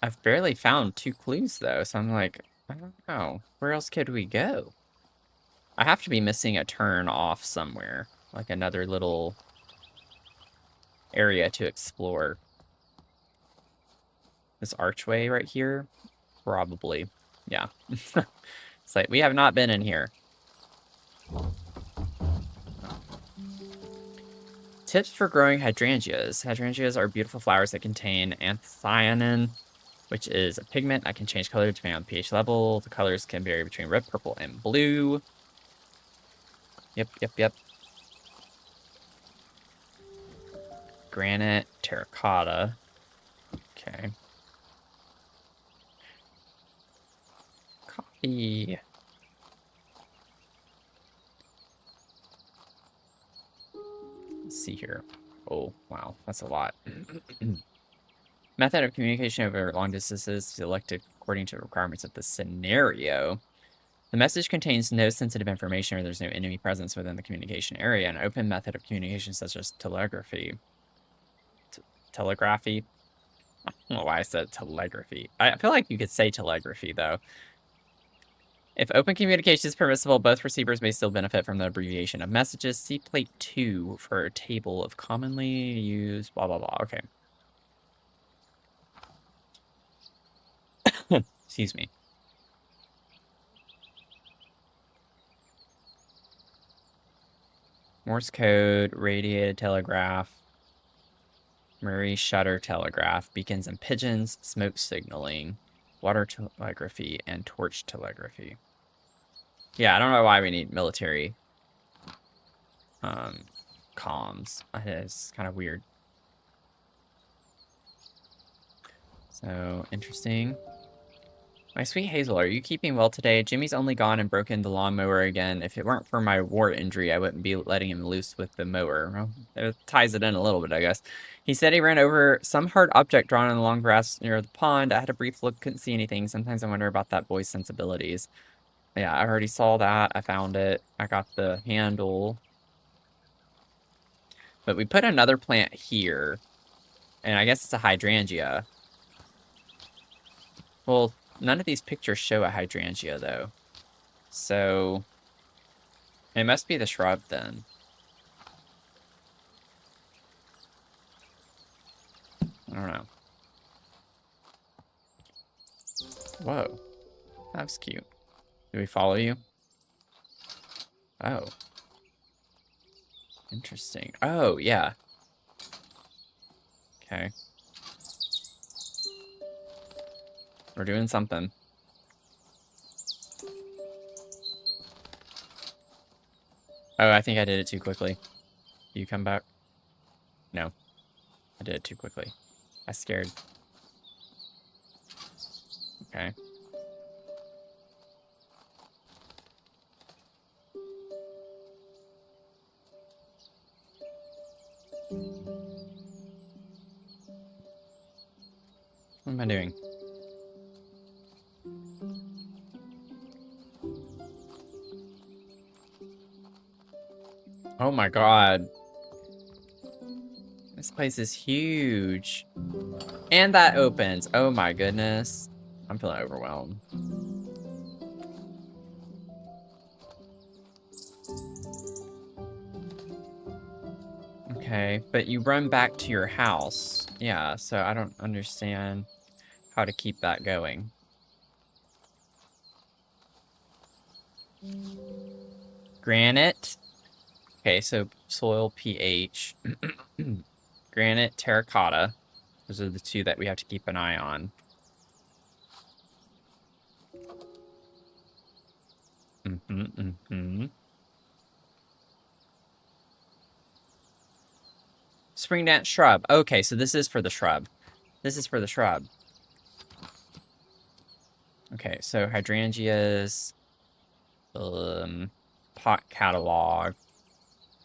I've barely found 2 clues, though, so I'm like, I don't know. Where else could we go? I have to be missing a turn off somewhere. Like another little area to explore. This archway right here? Probably. Yeah. It's like, we have not been in here. Tips for growing hydrangeas. Hydrangeas are beautiful flowers that contain anthocyanin, which is a pigment that can change color depending on pH level. The colors can vary between red, purple, and blue. Yep. Granite, terracotta. Okay. Coffee. Let's see here. Oh, wow. That's a lot. Method of communication over long distances selected according to the requirements of the scenario. The message contains no sensitive information or there's no enemy presence within the communication area. An open method of communication such as telegraphy. Telegraphy? I don't know why I said telegraphy. I feel like you could say telegraphy, though. If open communication is permissible, both receivers may still benefit from the abbreviation of messages. See plate 2 for a table of commonly used blah, blah, blah. Okay. Excuse me. Morse code, radiated telegraph, Murray shutter telegraph, beacons and pigeons, smoke signaling, water telegraphy, and torch telegraphy. Yeah, I don't know why we need military comms. It's kind of weird. So, interesting. My sweet Hazel, are you keeping well today? Jimmy's only gone and broken the lawnmower again. If it weren't for my war injury, I wouldn't be letting him loose with the mower. Well, it ties it in a little bit, I guess. He said he ran over some hard object drawn in the long grass near the pond. I had a brief look, couldn't see anything. Sometimes I wonder about that boy's sensibilities. Yeah, I already saw that. I found it. I got the handle. But we put another plant here. And I guess it's a hydrangea. Well, none of these pictures show a hydrangea, though. So, it must be the shrub, then. I don't know. Whoa. That was cute. Do we follow you? Oh. Interesting. Oh, yeah. Okay. We're doing something. Oh, I think I did it too quickly. You come back? No. I did it too quickly. I scared. Okay. What am I doing? Oh my god. This place is huge. And that opens. Oh my goodness. I'm feeling overwhelmed. Okay, but you run back to your house. Yeah, so I don't understand how to keep that going. Granite. Okay, so soil pH. Granite, terracotta. Those are the two that we have to keep an eye on. Spring dance shrub. Okay, so this is for the shrub. This is for the shrub. Okay, so hydrangeas, pot catalog.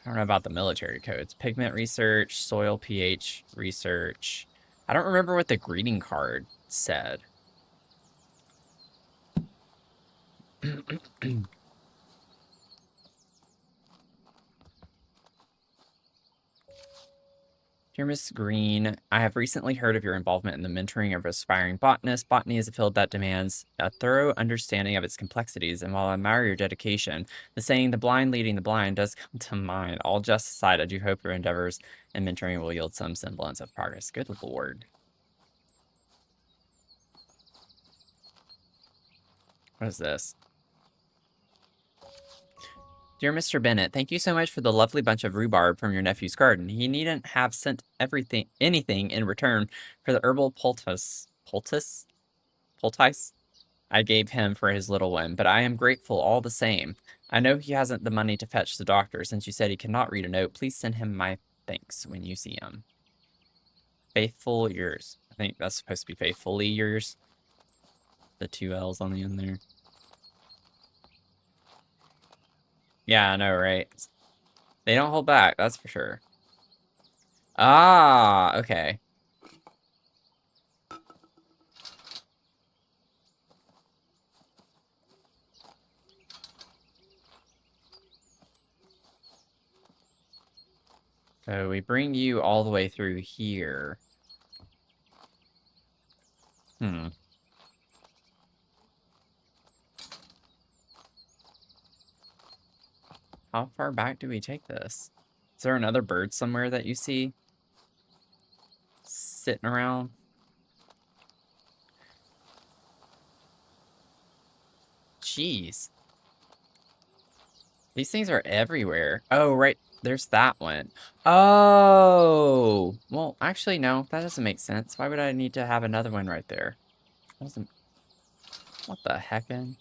I don't know about the military codes. Pigment research, soil pH research. I don't remember what the greeting card said. Dear Miss Green, I have recently heard of your involvement in the mentoring of aspiring botanists. Botany is a field that demands a thorough understanding of its complexities, and while I admire your dedication, the saying, the blind leading the blind, does come to mind. All jest aside, I do hope your endeavors in mentoring will yield some semblance of progress. Good Lord. What is this? Dear Mr. Bennett, thank you so much for the lovely bunch of rhubarb from your nephew's garden. He needn't have sent anything in return for the herbal poultice I gave him for his little one, but I am grateful all the same. I know he hasn't the money to fetch the doctor. Since you said he cannot read a note, please send him my thanks when you see him. Faithful yours. I think that's supposed to be faithfully yours. The two L's on the end there. Yeah, I know, right? They don't hold back, that's for sure. Ah, okay. So we bring you all the way through here. Hmm. How far back do we take this? Is there another bird somewhere that you see? Sitting around? Jeez. These things are everywhere. Oh, right. There's that one. Oh! Well, actually, no. That doesn't make sense. Why would I need to have another one right there? Doesn't... What the heckin'?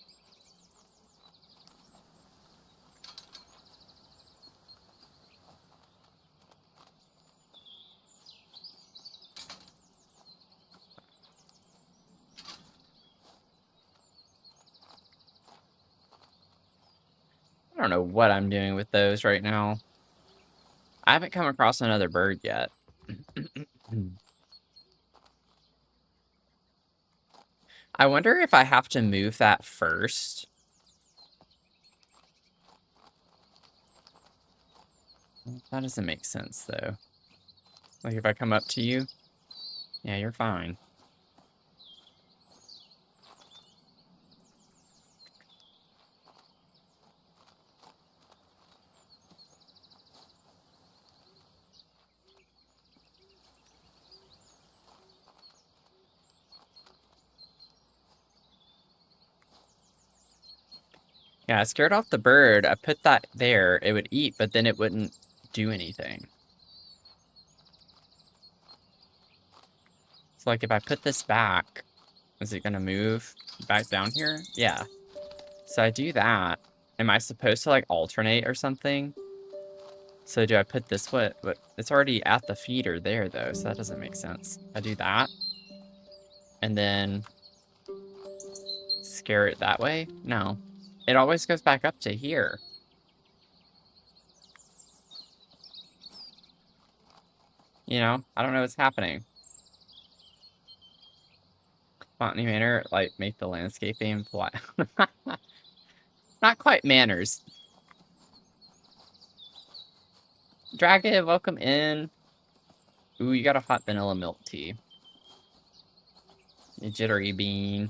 I don't know what I'm doing with those right now. I haven't come across another bird yet. I wonder if I have to move that first. That doesn't make sense, though. Like, if I come up to you? Yeah, you're fine. Yeah, I scared off the bird. I put that there. It would eat, but then it wouldn't do anything. So, like, if I put this back, is it gonna move back down here? Yeah. So I do that. Am I supposed to like alternate or something? So do I put this one? But it's already at the feeder there though, so that doesn't make sense. I do that. And then scare it that way? No. It always goes back up to here. You know, I don't know what's happening. Botany Manor, like, make the landscaping flat. Not quite manners. Dragon, welcome in. Ooh, you got a hot vanilla milk tea. A jittery bean.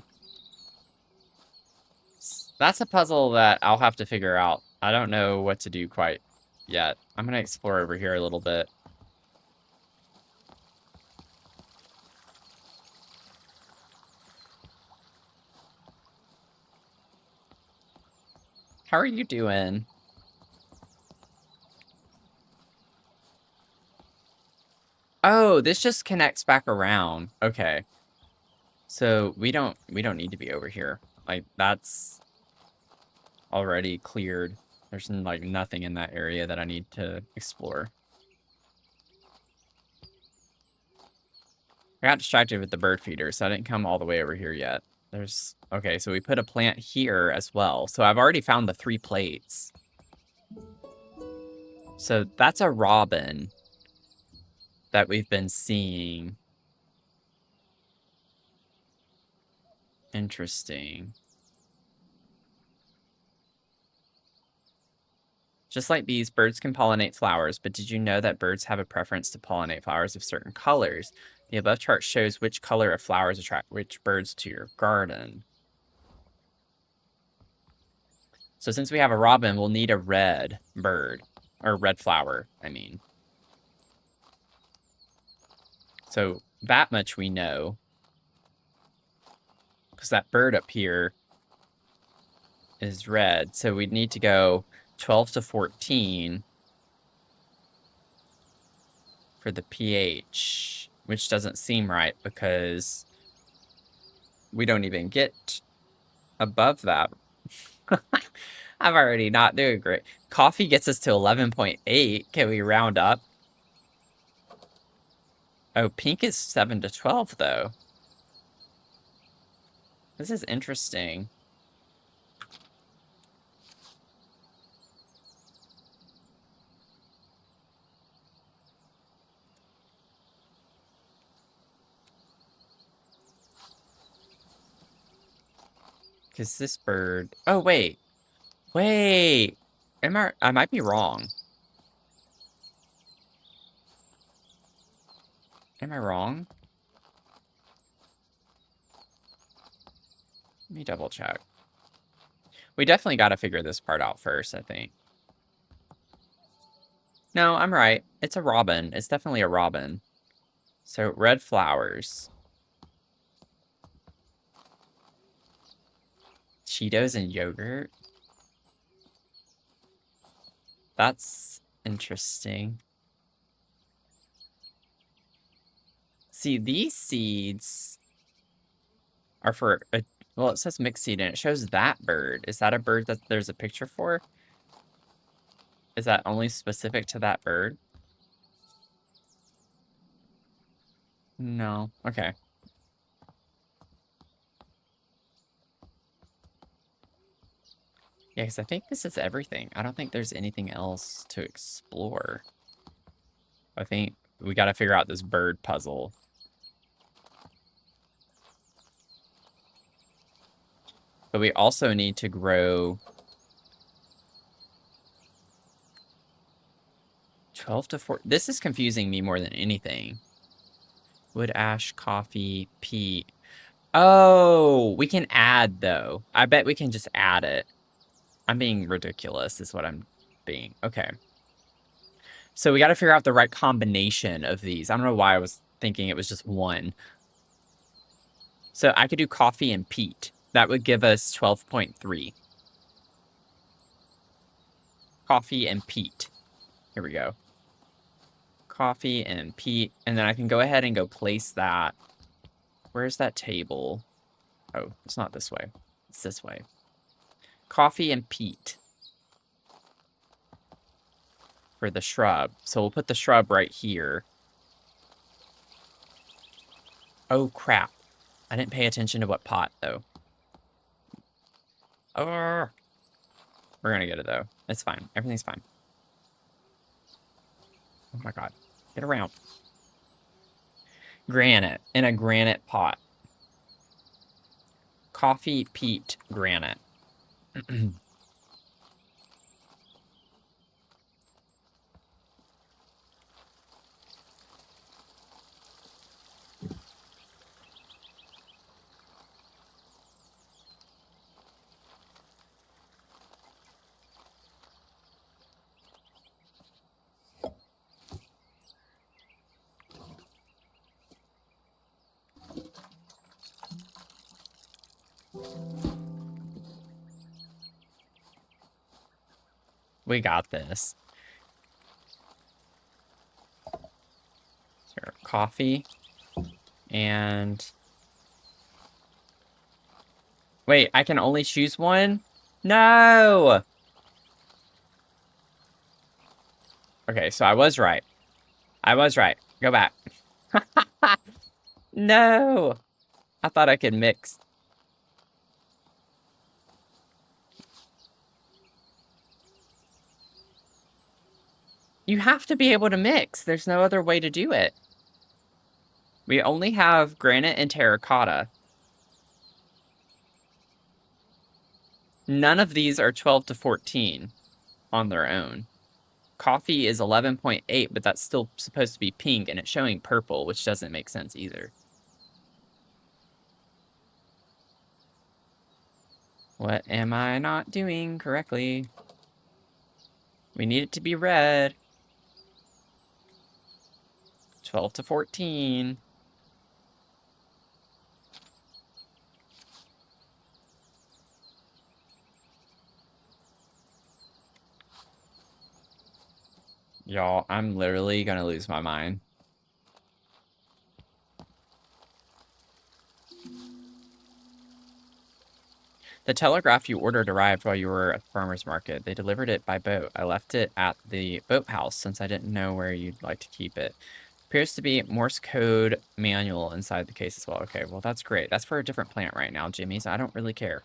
That's a puzzle that I'll have to figure out. I don't know what to do quite yet. I'm gonna explore over here a little bit. How are you doing? Oh, this just connects back around. Okay. So we don't need to be over here. Like, that's already cleared. There's like nothing in that area that I need to explore. I got distracted with the bird feeder, so I didn't come all the way over here yet. There's... Okay, so we put a plant here as well. So I've already found the 3 plates. So that's a robin that we've been seeing. Interesting. Just like bees, birds can pollinate flowers, but did you know that birds have a preference to pollinate flowers of certain colors? The above chart shows which color of flowers attract which birds to your garden. So since we have a robin, we'll need a red bird. Or red flower, I mean. So that much we know. Because that bird up here is red. So we'd need to go 12 to 14 for the pH, which doesn't seem right because we don't even get above that. I'm already not doing great. Coffee gets us to 11.8. Can we round up? Oh, pink is 7 to 12, though. This is interesting. Because this bird... Oh, wait. Wait! I might be wrong. Am I wrong? Let me double check. We definitely got to figure this part out first, I think. No, I'm right. It's a robin. It's definitely a robin. So, red flowers. Cheetos and yogurt? That's interesting. See, these seeds are for a... Well, it says mixed seed, and it shows that bird. Is that a bird that there's a picture for? Is that only specific to that bird? No. Okay. Yeah, because I think this is everything. I don't think there's anything else to explore. I think we got to figure out this bird puzzle. But we also need to grow 12 to 4. This is confusing me more than anything. Wood, ash, coffee, peat. Oh, we can add, though. I bet we can just add it. I'm being ridiculous, is what I'm being. Okay. So we got to figure out the right combination of these. I don't know why I was thinking it was just one. So I could do coffee and peat. That would give us 12.3. Coffee and peat. Here we go. Coffee and peat. And then I can go ahead and go place that. Where's that table? Oh, it's not this way. It's this way. Coffee and peat. for the shrub. So we'll put the shrub right here. Oh, crap. I didn't pay attention to what pot, though. Oh, we're gonna get it, though. It's fine. Everything's fine. Oh, my God. Get around. Granite. In a granite pot. Coffee peat granite. We got this. Here, coffee. And... Wait, I can only choose one? No! Okay, so I was right. I was right. Go back. No! I thought I could mix. You have to be able to mix. There's no other way to do it. We only have granite and terracotta. None of these are 12 to 14 on their own. Coffee is 11.8, but that's still supposed to be pink, and it's showing purple, which doesn't make sense either. What am I not doing correctly? We need it to be red. 12 to 14. Y'all, I'm literally gonna lose my mind. The telegraph you ordered arrived while you were at the farmer's market. They delivered it by boat. I left it at the boathouse since I didn't know where you'd like to keep it. Appears to be Morse code manual inside the case as well. Okay, well, that's great. That's for a different plant right now, Jimmy, so I don't really care.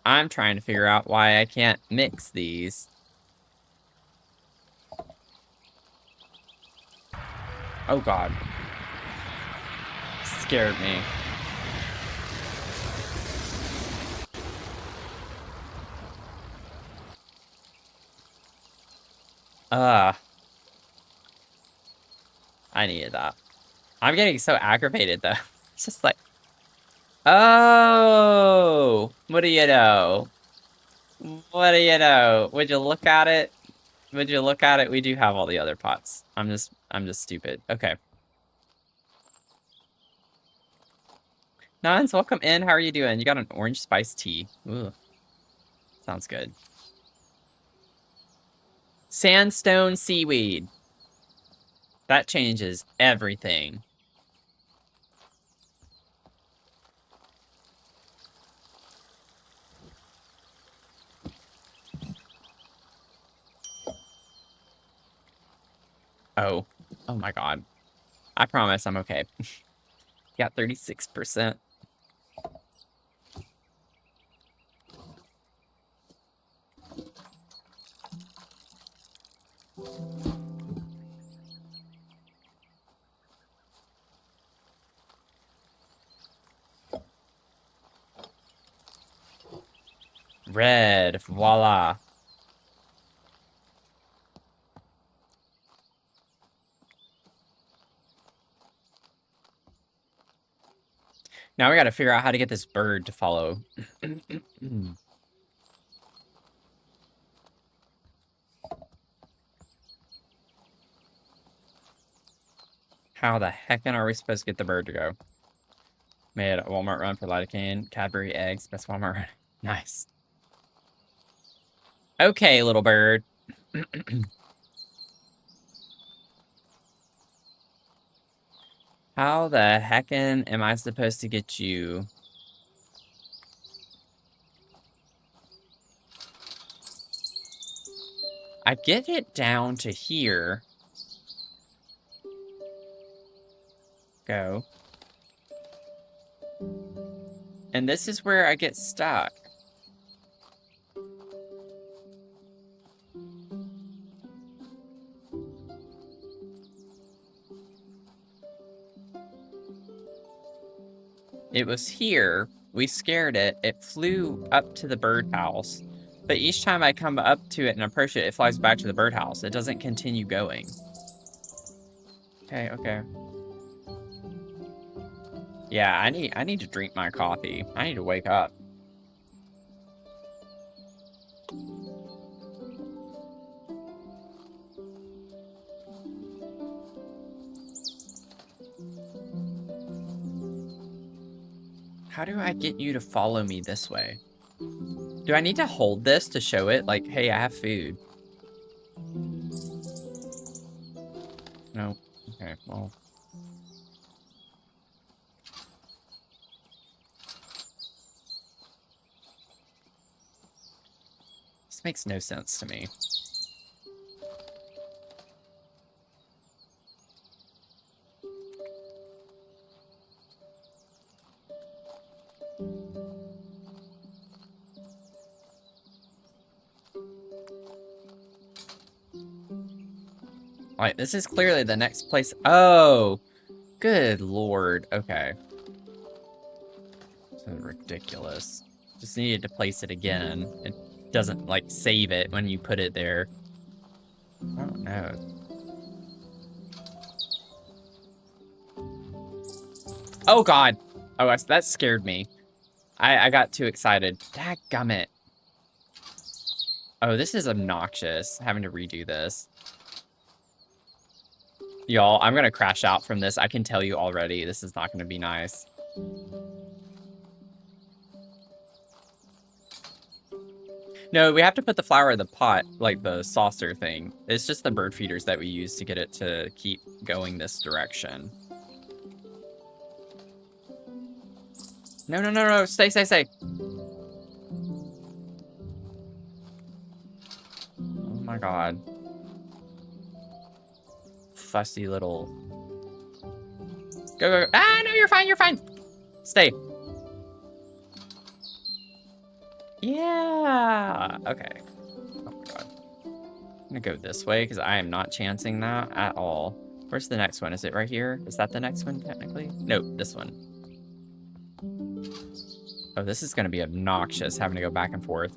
I'm trying to figure out why I can't mix these. Oh, God. Scared me. I needed that. I'm getting so aggravated, though. It's just like... Oh! What do you know? What do you know? Would you look at it? Would you look at it? We do have all the other pots. I'm just stupid. Okay. Nons, welcome in. How are you doing? You got an orange spice tea. Ooh. Sounds good. Sandstone seaweed. That changes everything. Oh. Oh my God. I promise I'm okay. Got 36%. Red. Voila. Now we gotta figure out how to get this bird to follow. How the heckin' are we supposed to get the bird to go? Made a Walmart run for lidocaine, Cadbury eggs, best Walmart run. Nice. Okay, little bird. How the heckin' am I supposed to get you I get it down to here. Go. And this is where I get stuck. It was here. We scared it. It flew up to the birdhouse. But each time I come up to it and approach it, it flies back to the birdhouse. It doesn't continue going. Okay, okay. Yeah, I need to drink my coffee. I need to wake up. How do I get you to follow me this way? Do I need to hold this to show it? Like, hey, I have food. No. Okay, well. This makes no sense to me. Alright, this is clearly the next place. Oh! Good lord. Okay. So ridiculous. Just needed to place it again. It doesn't, like, save it when you put it there. I don't know. Oh, God! Oh, that scared me. I got too excited. Dadgummit. Oh, this is obnoxious, having to redo this. Y'all, I'm gonna crash out from this. I can tell you already, this is not gonna be nice. No, we have to put the flower in the pot, like the saucer thing. It's just the bird feeders that we use to get it to keep going this direction. No, no, no, no, stay, stay, stay. Oh my god. Fussy little... Go, go, go. Ah, no, you're fine, you're fine. Stay. Yeah. Okay. Oh my god. I'm gonna go this way because I am not chancing that at all. Where's the next one? Is it right here? Is that the next one, technically? No, this one. Oh, this is gonna be obnoxious, having to go back and forth.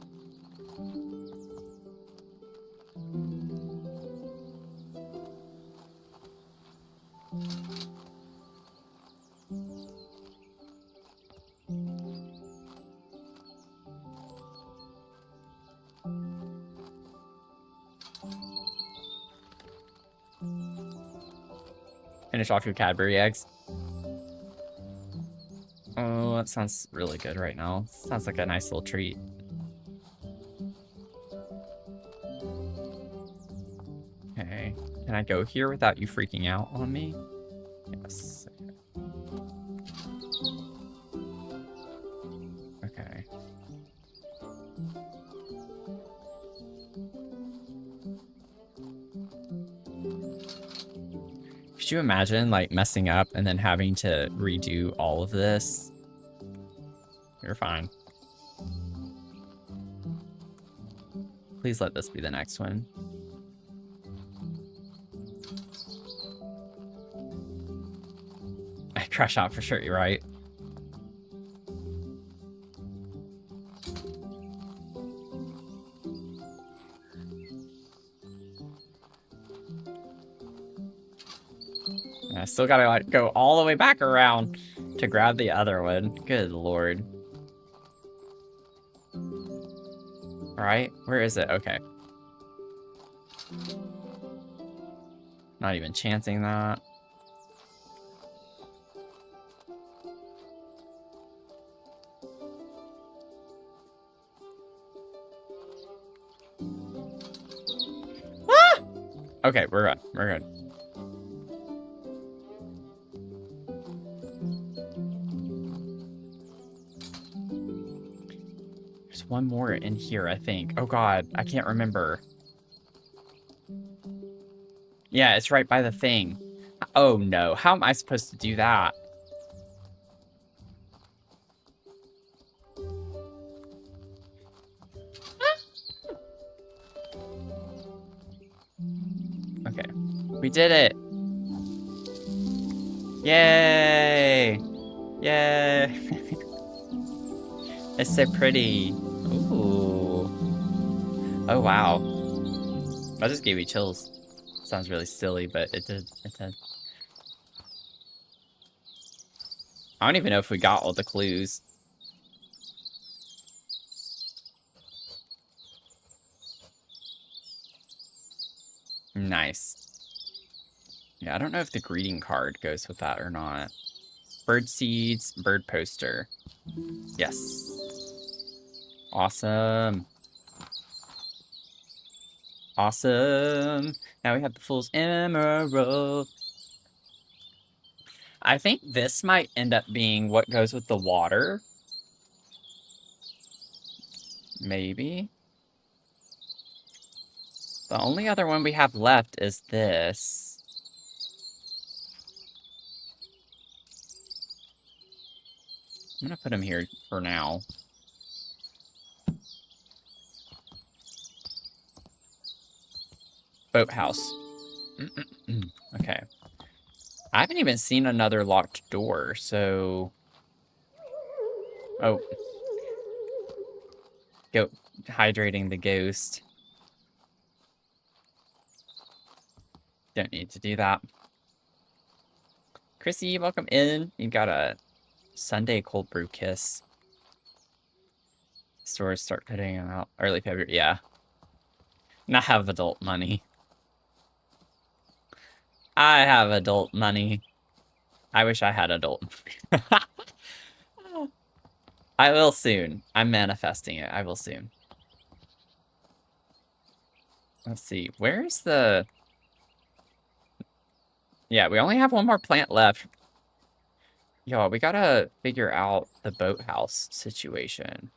Finish off your Cadbury eggs. Oh, that sounds really good right now. Sounds like a nice little treat. Okay. Can I go here without you freaking out on me? Yes. Okay. Could you imagine, like, messing up and then having to redo all of this? You're fine. Please let this be the next one. I crash out for sure, you're right. I still gotta, like, go all the way back around to grab the other one. Good lord. Alright, where is it? Okay. Not even chancing that. Ah! Okay, we're good. We're good. There's one more in here, I think. Oh god, I can't remember. Yeah, it's right by the thing. Oh no, how am I supposed to do that? Okay, we did it. Yay! Yay! It's so pretty. Ooh. Oh wow. That just gave me chills. Sounds really silly, but it did. It did. I don't even know if we got all the clues. Nice. Yeah, I don't know if the greeting card goes with that or not. Bird seeds, bird poster. Yes. Awesome. Awesome. Now we have the Fool's Emerald. I think this might end up being what goes with the water. Maybe. The only other one we have left is this. I'm gonna put him here for now. Boathouse. Okay. I haven't even seen another locked door, so... Oh. Go hydrating the ghost. Don't need to do that. Chrissy, welcome in. You got a Sunday cold brew kiss. Stores start putting them out early February. Yeah. Not have adult money. I have adult money. I wish I had adult money. I will soon. I'm manifesting it. I will soon. Let's see. Where's the... Yeah, we only have one more plant left. Yo, we gotta figure out the boathouse situation.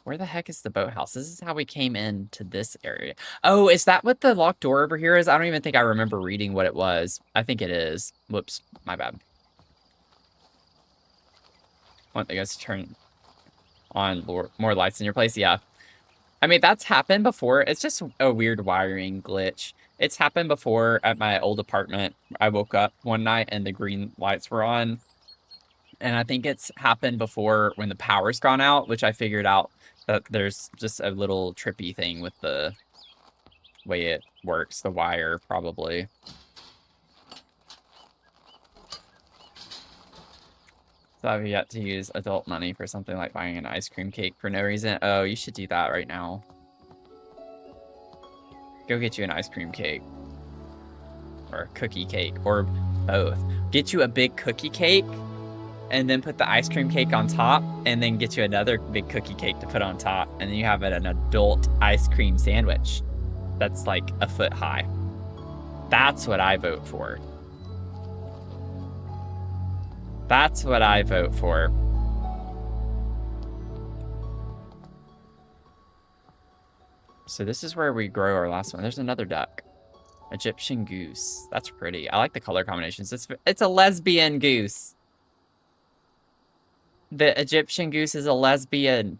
Where the heck is the boathouse? This is how we came into this area. Oh, is that what the locked door over here is? I don't even think I remember reading what it was. I think it is. Whoops, my bad. Want the guys to turn on more lights in your place? Yeah. I mean, that's happened before. It's just a weird wiring glitch. It's happened before at my old apartment. I woke up one night and the green lights were on. And I think it's happened before when the power's gone out, which I figured out that there's just a little trippy thing with the way it works, the wire, probably. So I've yet to use adult money for something like buying an ice cream cake for no reason. Oh, you should do that right now. Go get you an ice cream cake. Or a cookie cake, or both. Get you a big cookie cake, and then put the ice cream cake on top, and then get you another big cookie cake to put on top, and then you have an adult ice cream sandwich that's like a foot high. That's what I vote for. That's what I vote for. So this is where we grow our last one. There's another duck. Egyptian goose. That's pretty. I like the color combinations. It's a lesbian goose. The Egyptian goose is a lesbian.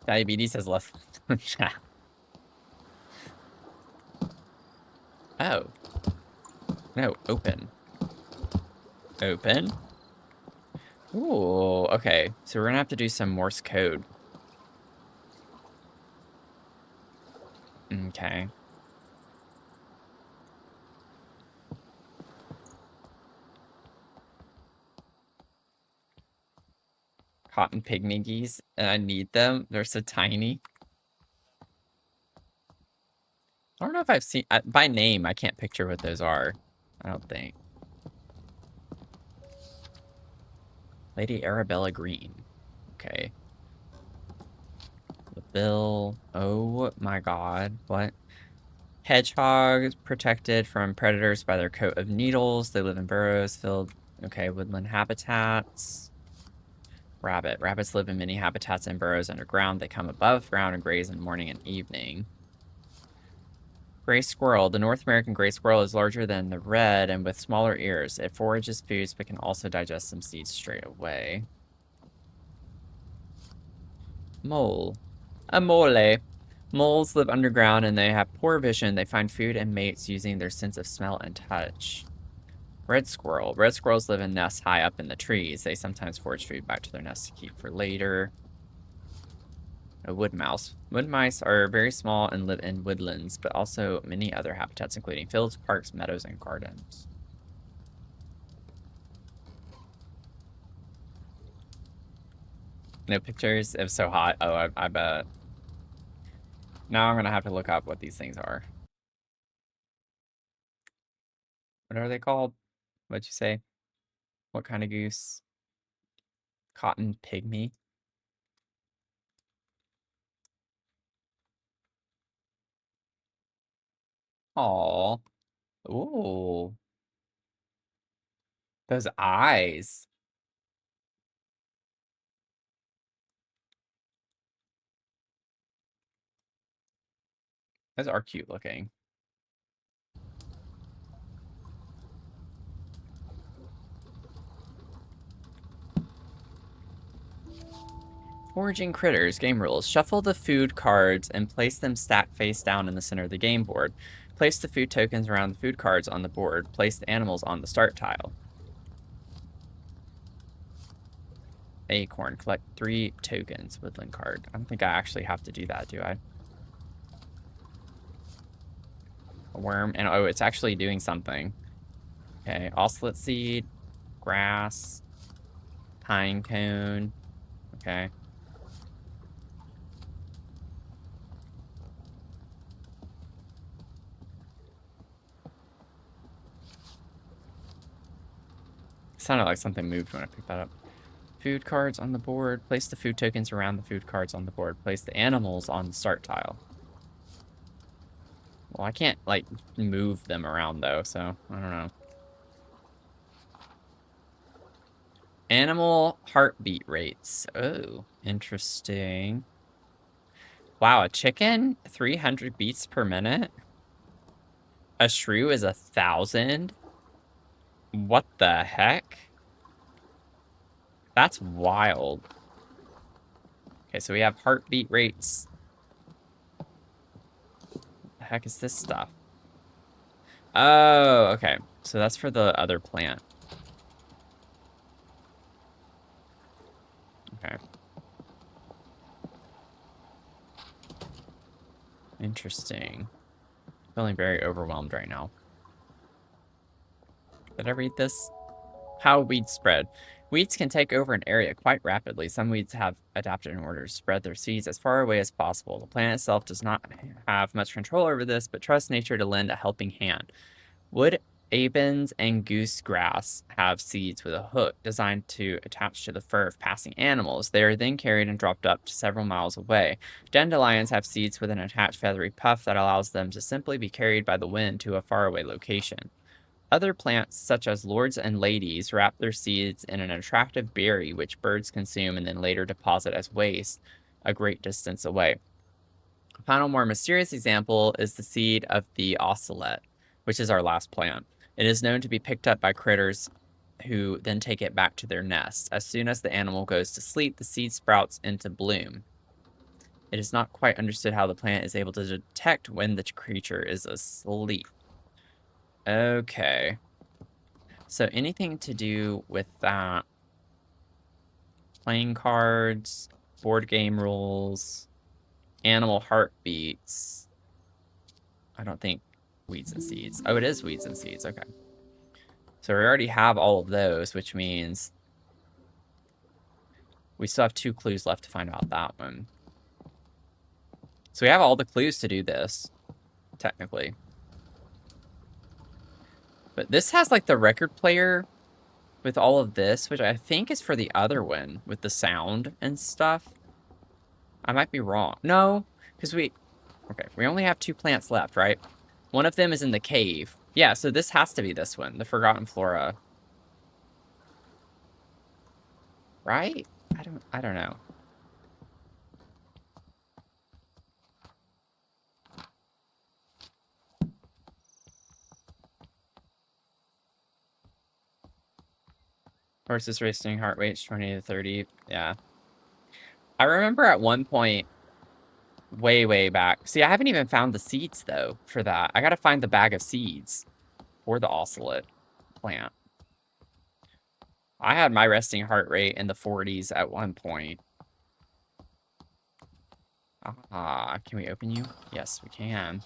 Diabetes has left. Oh. No, open. Open. Ooh, okay. So we're gonna have to do some Morse code. Okay. Cotton pygmy geese, and I need them. They're so tiny. I don't know if I've seen... by name, I can't picture what those are. I don't think. Lady Arabella Green. Okay. The bill. Oh my god. What? Hedgehogs protected from predators by their coat of needles. They live in burrows filled... Okay, woodland habitats. Rabbit. Rabbits live in many habitats and burrows underground. They come above ground and graze in morning and evening. Gray squirrel. The North American gray squirrel is larger than the red and with smaller ears. It forages foods but can also digest some seeds straight away. Mole. A mole. Moles live underground and they have poor vision. They find food and mates using their sense of smell and touch. Red squirrel. Red squirrels live in nests high up in the trees. They sometimes forage food back to their nests to keep for later. A wood mouse. Wood mice are very small and live in woodlands, but also many other habitats, including fields, parks, meadows, and gardens. No pictures? It was so hot. Oh, I bet. Now I'm going to have to look up what these things are. What are they called? What'd you say? What kind of goose? Cotton pygmy? Aw. Ooh. Those eyes. Those are cute looking. Foraging critters, game rules. Shuffle the food cards and place them stacked face down in the center of the game board. Place the food tokens around the food cards on the board. Place the animals on the start tile. Acorn. Collect 3 tokens. Woodland card. I don't think I actually have to do that, do I? A worm. And oh, it's actually doing something. Okay. Oslet seed. Grass. Pine cone. Okay. Sounded like something moved when I picked that up. Food cards on the board. Place the food tokens around the food cards on the board. Place the animals on the start tile. Well, I can't, like, move them around, though, so I don't know. Animal heartbeat rates. Oh, interesting. Wow, a chicken? 300 beats per minute? A shrew is 1,000? What the heck? That's wild. Okay, so we have heartbeat rates. What the heck is this stuff? Oh, okay. So that's for the other plant. Okay. Interesting. Feeling very overwhelmed right now. Did I read this? How weeds spread. Weeds can take over an area quite rapidly. Some weeds have adapted in order to spread their seeds as far away as possible. The plant itself does not have much control over this, but trusts nature to lend a helping hand. Wood avens and goosegrass have seeds with a hook designed to attach to the fur of passing animals. They are then carried and dropped up to several miles away. Dandelions have seeds with an attached feathery puff that allows them to simply be carried by the wind to a faraway location. Other plants, such as lords and ladies, wrap their seeds in an attractive berry which birds consume and then later deposit as waste a great distance away. A final, more mysterious example is the seed of the ocelot, which is our last plant. It is known to be picked up by critters who then take it back to their nests. As soon as the animal goes to sleep, the seed sprouts into bloom. It is not quite understood how the plant is able to detect when the creature is asleep. Okay. So anything to do with that. Playing cards, board game rules, animal heartbeats. I don't think weeds and seeds. Oh, it is weeds and seeds. Okay. So we already have all of those, which means we still have 2 clues left to find out that one. So we have all the clues to do this, technically. But this has, like, the record player with all of this, which I think is for the other one with the sound and stuff. I might be wrong. No, because okay, we only have 2 plants left, right? One of them is in the cave. Yeah, so this has to be this one, the Forgotten Flora. Right? I don't know. Horses racing heart rate's 20 to 30. Yeah. I remember at one point, way back. See, I haven't even found the seeds, though, for that. I gotta find the bag of seeds for the ocelot plant. I had my resting heart rate in the 40s at one point. Ah, can we open you? Yes, we can.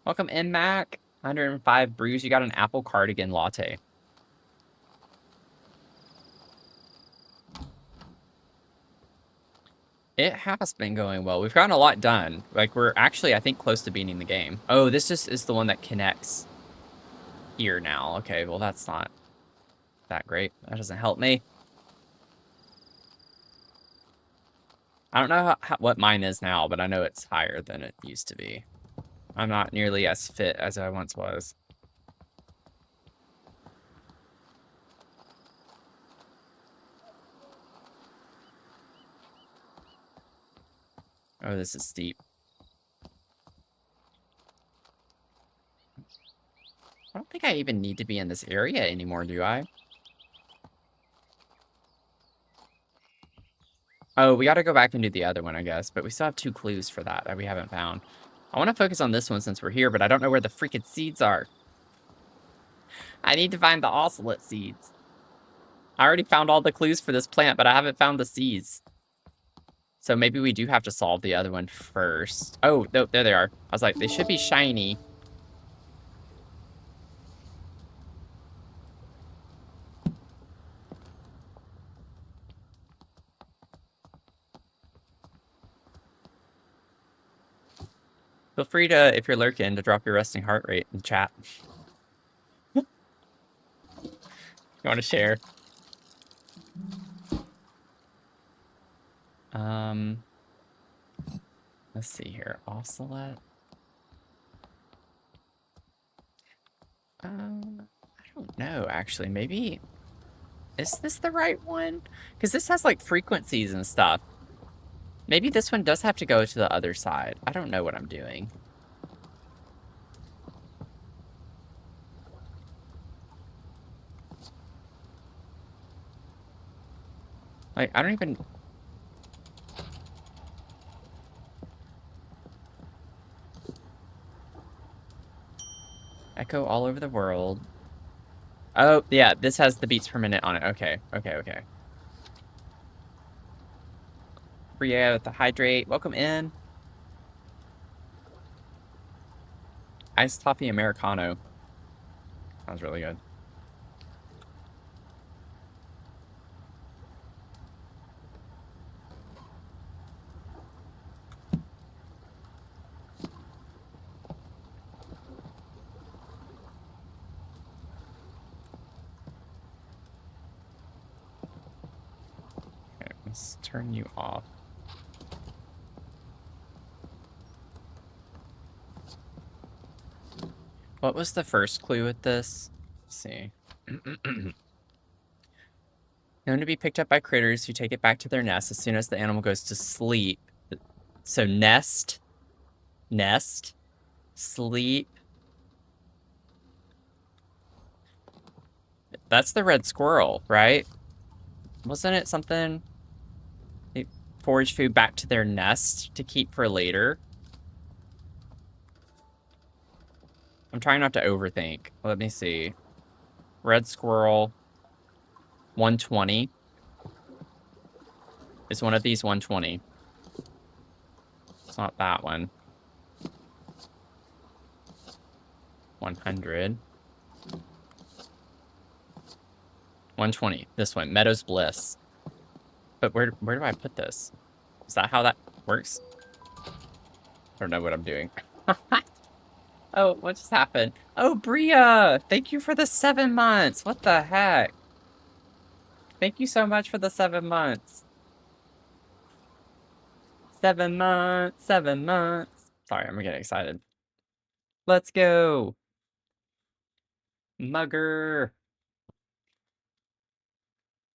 Welcome in, Mac. 105 brews. You got an apple cardigan latte. It has been going well. We've gotten a lot done. Like, we're actually, I think, close to beating the game. Oh, this just is the one that connects here now. Okay, well, that's not that great. That doesn't help me. I don't know what mine is now, but I know it's higher than it used to be. I'm not nearly as fit as I once was. Oh, this is steep. I don't think I even need to be in this area anymore, do I? Oh, we got to go back and do the other one, I guess. But we still have 2 clues for that we haven't found. I want to focus on this one since we're here, but I don't know where the freaking seeds are. I need to find the ocelot seeds. I already found all the clues for this plant, but I haven't found the seeds. So maybe we do have to solve the other one first. Oh, no, there they are. I was like, they should be shiny. Feel free to, if you're lurking, to drop your resting heart rate in chat. You want to share? Let's see here. Ocelot. I don't know, actually. Maybe... Is this the right one? Because this has, like, frequencies and stuff. Maybe this one does have to go to the other side. I don't know what I'm doing. Like, I don't even... Echo all over the world. Oh, yeah, this has the beats per minute on it. Okay. Bria with the hydrate. Welcome in. Iced toffee Americano. Sounds really good. Okay, let's turn you off. What was the first clue with this? Let's see. Known to be picked up by critters who take it back to their nest as soon as the animal goes to sleep. So nest, sleep. That's the red squirrel, right? Wasn't it something? They forage food back to their nest to keep for later. I'm trying not to overthink. Let me see. Red squirrel. 120. Is one of these 120? It's not that one. 100. 120. This one. Meadows Bliss. But where do I put this? Is that how that works? I don't know what I'm doing. Oh, what just happened? Oh, Bria! Thank you for the 7 months. What the heck? Thank you so much for the 7 months. 7 months, 7 months. Sorry, I'm getting excited. Let's go. Mugger.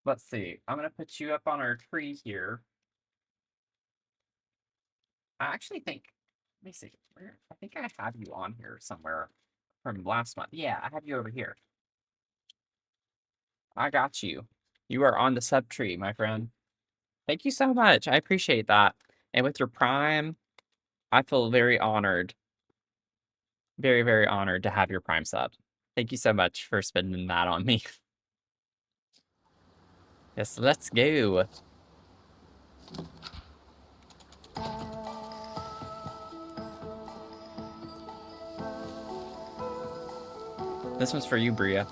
let's see. I'm gonna put you up on our tree here. I actually think, let me see. I think I have you on here somewhere from last month. Yeah, I have you over here. I got you. You are on the sub tree, my friend. Thank you so much. I appreciate that. And with your Prime, I feel very honored. Very, very honored to have your Prime sub. Thank you so much for spending that on me. Yes, let's go. This one's for you, Bria.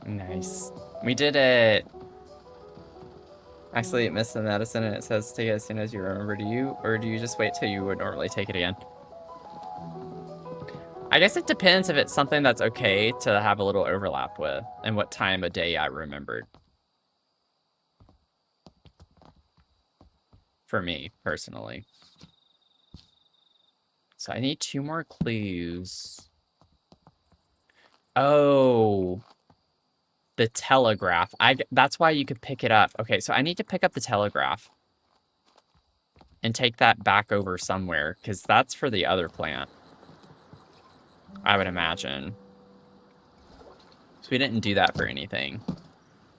Nice. We did it. Actually, it missed the medicine and it says take it as soon as you remember. Do you, or do you just wait till you would normally take it again? I guess it depends if it's something that's okay to have a little overlap with and what time of day I remembered. For me, personally. So I need 2 more clues. Oh, the telegraph. That's why you could pick it up. Okay, so I need to pick up the telegraph and take that back over somewhere because that's for the other plant, I would imagine. So we didn't do that for anything.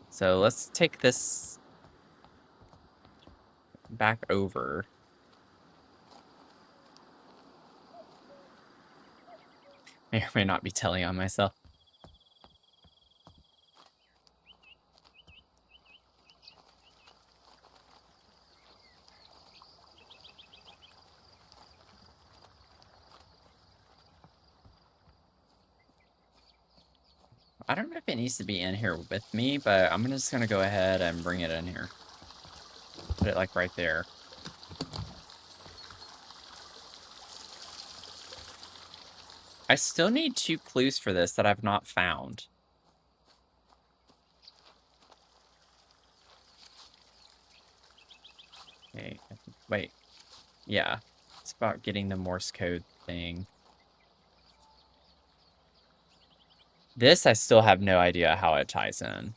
So let's take this back over. May or may not be telling on myself. I don't know if it needs to be in here with me, but I'm just gonna go ahead and bring it in here. Put it like right there. I still need 2 clues for this that I've not found. Okay, wait. Yeah, it's about getting the Morse code thing. This, I still have no idea how it ties in.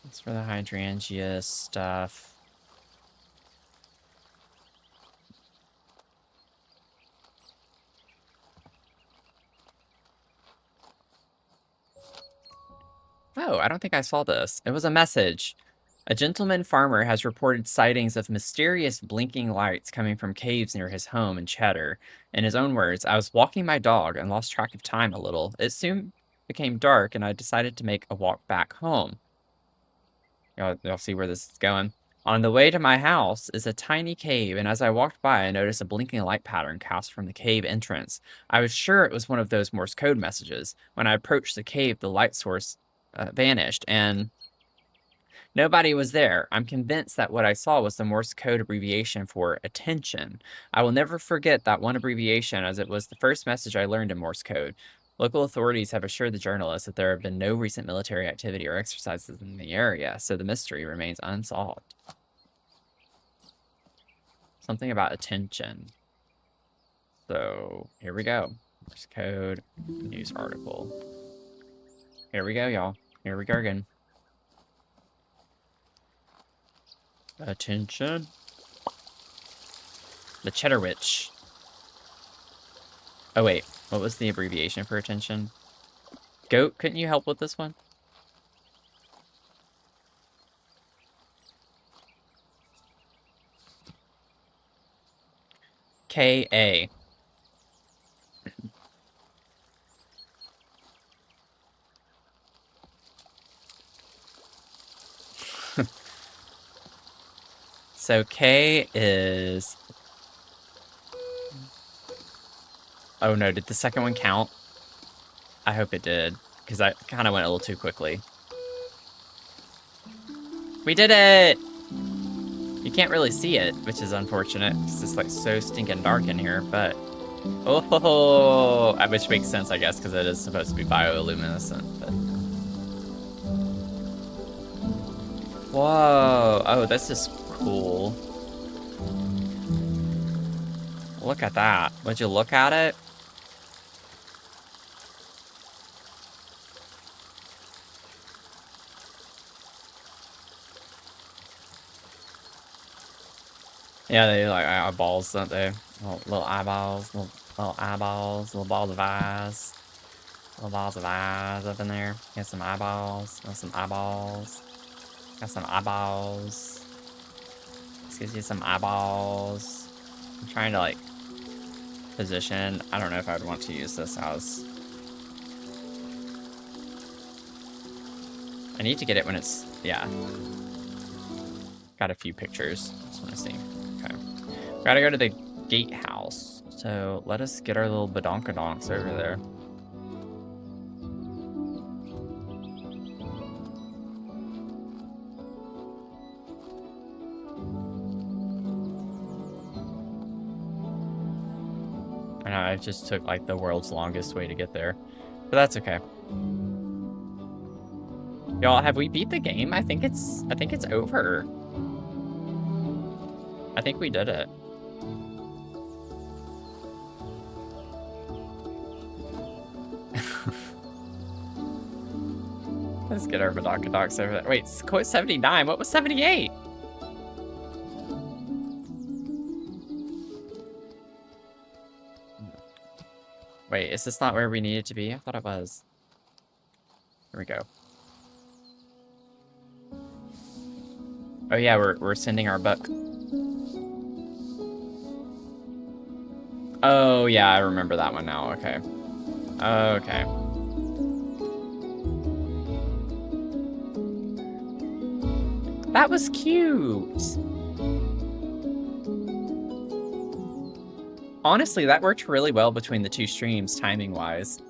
It's for the hydrangea stuff. Oh, I don't think I saw this. It was a message. A gentleman farmer has reported sightings of mysterious blinking lights coming from caves near his home in Cheddar. In his own words, I was walking my dog and lost track of time a little. It soon became dark and I decided to make a walk back home. You'll see where this is going. On the way to my house is a tiny cave, and as I walked by, I noticed a blinking light pattern cast from the cave entrance. I was sure it was one of those Morse code messages. When I approached the cave, the light source vanished, and nobody was there. I'm convinced that what I saw was the Morse code abbreviation for attention. I will never forget that one abbreviation, as it was the first message I learned in Morse code. Local authorities have assured the journalist that there have been no recent military activity or exercises in the area, so the mystery remains unsolved. Something about attention. So here we go. Morse code, news article. Here we go, y'all. Here we go again. Attention. The Cheddar Witch. Oh, wait. What was the abbreviation for attention? Goat, couldn't you help with this one? K-A. So K is Oh no, did the second one count? I hope it did, because I kind of went a little too quickly. We did it! You can't really see it, which is unfortunate, because it's like so stinking dark in here, but... Oh, which makes sense, I guess, because it is supposed to be bioluminescent, but... Whoa! Oh, this is cool. Look at that. Would you look at it? Yeah, they like eyeballs, don't they? Little eyeballs, little eyeballs, little balls of eyes. Little balls of eyes up in there. Got some eyeballs. Got some eyeballs. Got some eyeballs. Excuse you, some eyeballs. I'm trying to like position. I don't know if I'd want to use this as. I need to get it when it's, yeah. Got a few pictures. Just want to see. Okay. Gotta go to the gatehouse. So let us get our little badonkadonks over there. I know, I just took like the world's longest way to get there. But that's okay. Y'all, have we beat the game? I think it's over. I think we did it. Let's get our badonkadonks over there. Wait, quote 79. What was 78? Wait, is this not where we needed to be? I thought it was. Here we go. Oh yeah, we're sending our book. Oh yeah, I remember that one now. Okay. Okay. That was cute. Honestly, that worked really well between the two streams, timing-wise.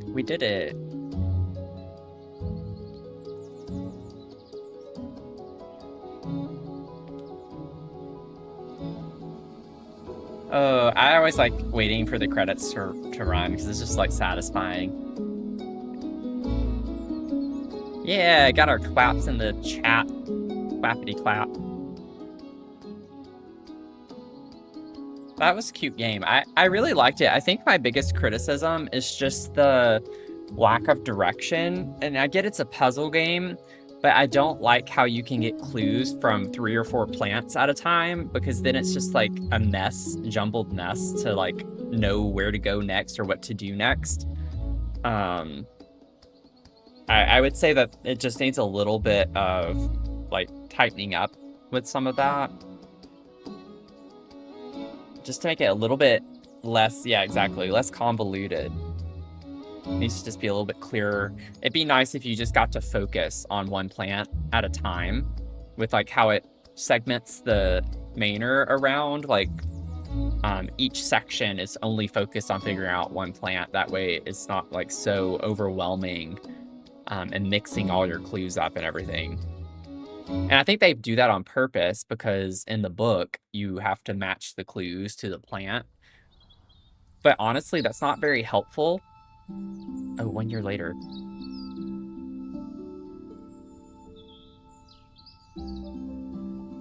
We did it. Oh, I always like waiting for the credits to run because it's just like satisfying. Yeah, got our claps in the chat. Clappity clap. That was a cute game. I really liked it. I think my biggest criticism is just the lack of direction. And I get it's a puzzle game, but I don't like how you can get clues from 3 or 4 plants at a time, because then it's just like a mess, jumbled mess to like know where to go next or what to do next. I would say that it just needs a little bit of like tightening up with some of that. Just to make it a little bit less, yeah, exactly, less convoluted. It needs to just be a little bit clearer. It'd be nice if you just got to focus on one plant at a time with like how it segments the manor around. Like each section is only focused on figuring out one plant. That way it's not like so overwhelming and mixing all your clues up and everything. And I think they do that on purpose because in the book, you have to match the clues to the plant. But honestly, that's not very helpful. Oh, 1 year later.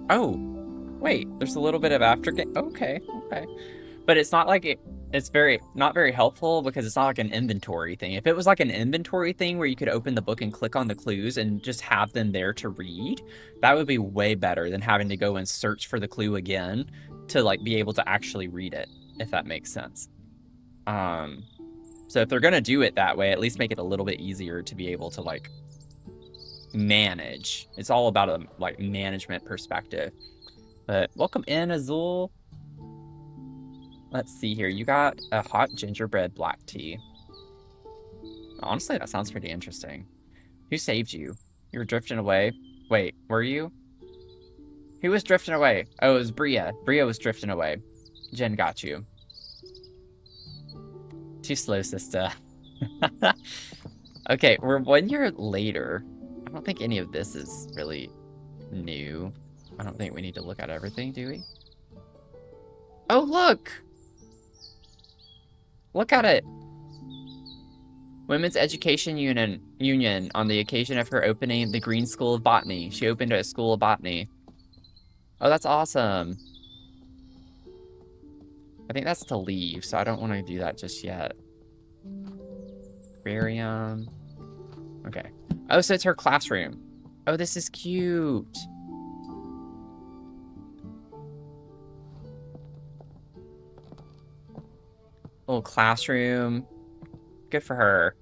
Oh, wait, there's a little bit of aftergame. Okay, okay. But it's not like it's not very helpful because it's not like an inventory thing. If it was like an inventory thing where you could open the book and click on the clues and just have them there to read, that would be way better than having to go and search for the clue again to like be able to actually read it, if that makes sense. So if they're gonna do it that way, at least make it a little bit easier to be able to like manage. It's all about a like management perspective. But welcome in, Azul. Let's see here. You got a hot gingerbread black tea. Honestly, that sounds pretty interesting. Who saved you? You were drifting away. Wait, were you? Who was drifting away? Oh, it was Bria. Bria was drifting away. Jen got you. Too slow, sister. Okay, we're 1 year later. I don't think any of this is really new. I don't think we need to look at everything, do we? Oh, look! Look at it! Women's Education Union on the occasion of her opening the Green School of Botany. She opened a school of botany. Oh, that's awesome. I think that's to leave, so I don't want to do that just yet. Aquarium. Okay. Oh, so it's her classroom. Oh, this is cute. Little classroom. Good for her.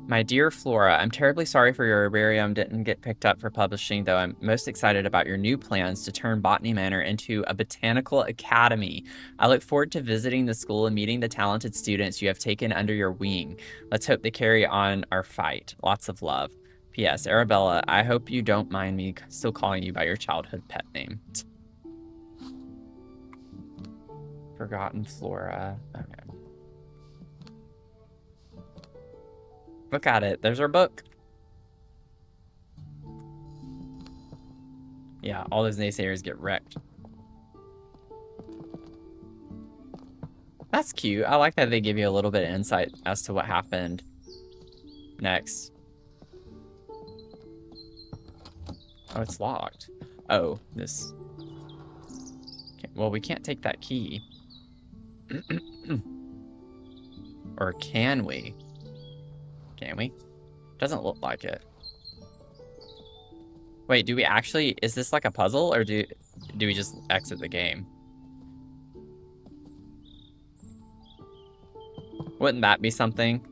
My dear Flora, I'm terribly sorry for your herbarium didn't get picked up for publishing, though I'm most excited about your new plans to turn Botany Manor into a botanical academy. I look forward to visiting the school and meeting the talented students you have taken under your wing. Let's hope they carry on our fight. Lots of love. P.S. Arabella, I hope you don't mind me still calling you by your childhood pet name. Forgotten Flora. Okay. Look at it. There's our book. Yeah, all those naysayers get wrecked. That's cute. I like that they give you a little bit of insight as to what happened next. Oh, it's locked. Oh, this... Okay, well, we can't take that key. Or can we? Can we? Doesn't look like it. Wait, do we actually... Is this like a puzzle, or do we just exit the game? Wouldn't that be something?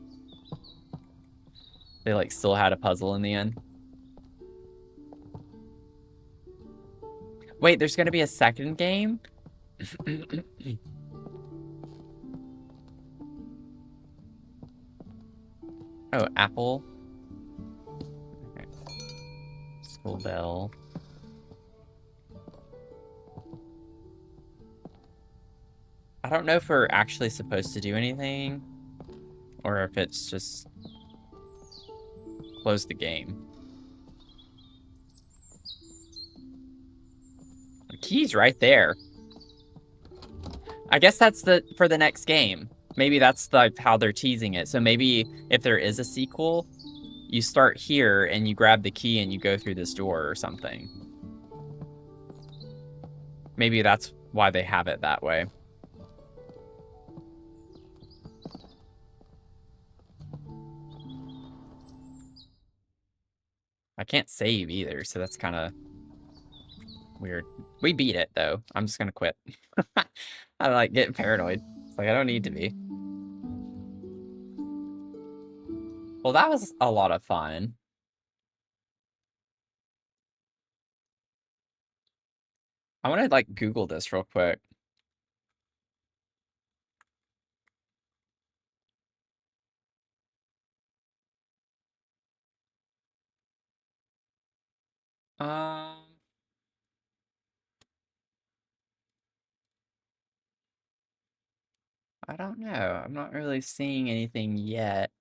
They, like, still had a puzzle in the end. Wait, there's gonna be a second game? Oh, apple. Okay. School bell. I don't know if we're actually supposed to do anything, or if it's just close the game. The key's right there. I guess that's for the next game. Maybe that's like how they're teasing it. So maybe if there is a sequel, you start here and you grab the key and you go through this door or something. Maybe that's why they have it that way. I can't save either, so that's kind of weird. We beat it, though. I'm just gonna quit. I like getting paranoid. It's like, I don't need to be. Well, that was a lot of fun. I want to, like, Google this real quick. Um, I don't know. I'm not really seeing anything yet.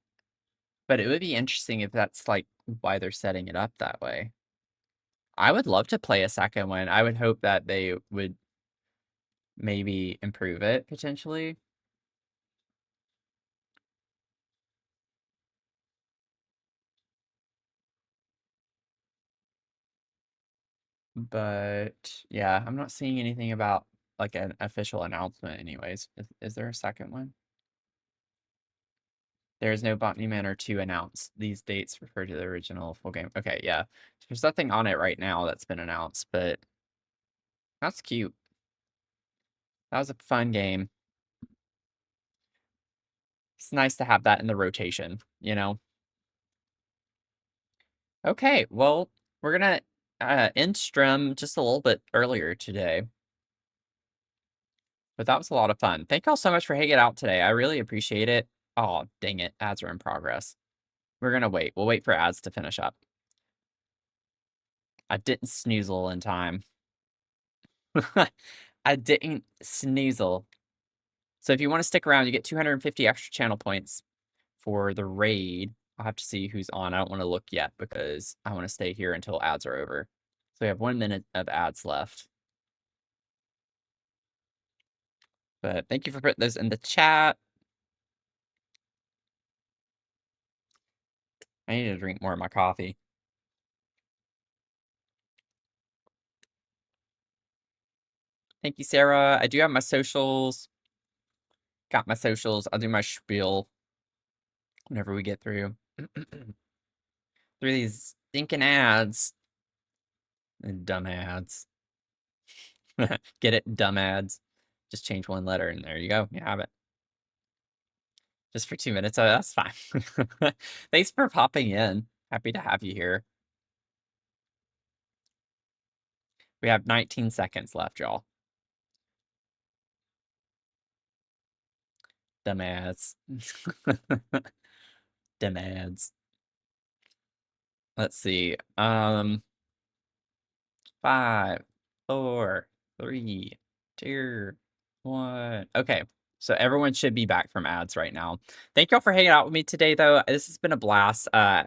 But it would be interesting if that's, like, why they're setting it up that way. I would love to play a second one. I would hope that they would maybe improve it, potentially. But, yeah, I'm not seeing anything about, like, an official announcement anyways. Is there a second one? There is no Botany Manor to announce. These dates refer to the original full game. Okay, yeah. There's nothing on it right now that's been announced, but that's cute. That was a fun game. It's nice to have that in the rotation, you know? Okay, well, we're gonna end stream just a little bit earlier today. But that was a lot of fun. Thank y'all so much for hanging out today. I really appreciate it. Oh, dang it. Ads are in progress. We're gonna wait. We'll wait for ads to finish up. I didn't snoozle in time. I didn't snoozle. So if you want to stick around, you get 250 extra channel points for the raid. I'll have to see who's on. I don't want to look yet because I want to stay here until ads are over. So we have 1 minute of ads left. But thank you for putting those in the chat. I need to drink more of my coffee. Thank you, Sarah. I do have my socials. Got my socials. I'll do my spiel whenever we get through. Through these stinking ads. Dumb ads. Get it? Dumb ads. Just change one letter and there you go. You have it. Just for 2 minutes. Oh, that's fine. Thanks for popping in. Happy to have you here. We have 19 seconds left, y'all. Dumb ads. Dumb ads. Let's see. 5, 4, 3, 2, 1. Okay. So everyone should be back from ads right now. Thank y'all for hanging out with me today, though. This has been a blast. I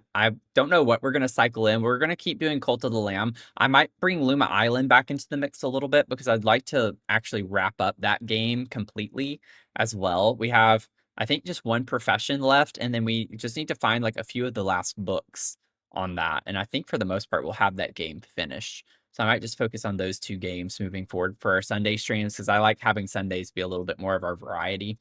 don't know what we're gonna cycle in. We're gonna keep doing Cult of the Lamb. I might bring Luma Island back into the mix a little bit because I'd like to actually wrap up that game completely as well. We have, I think, just one profession left, and then we just need to find like a few of the last books on that. And I think for the most part, we'll have that game finished. So I might just focus on those 2 games moving forward for our Sunday streams because I like having Sundays be a little bit more of our variety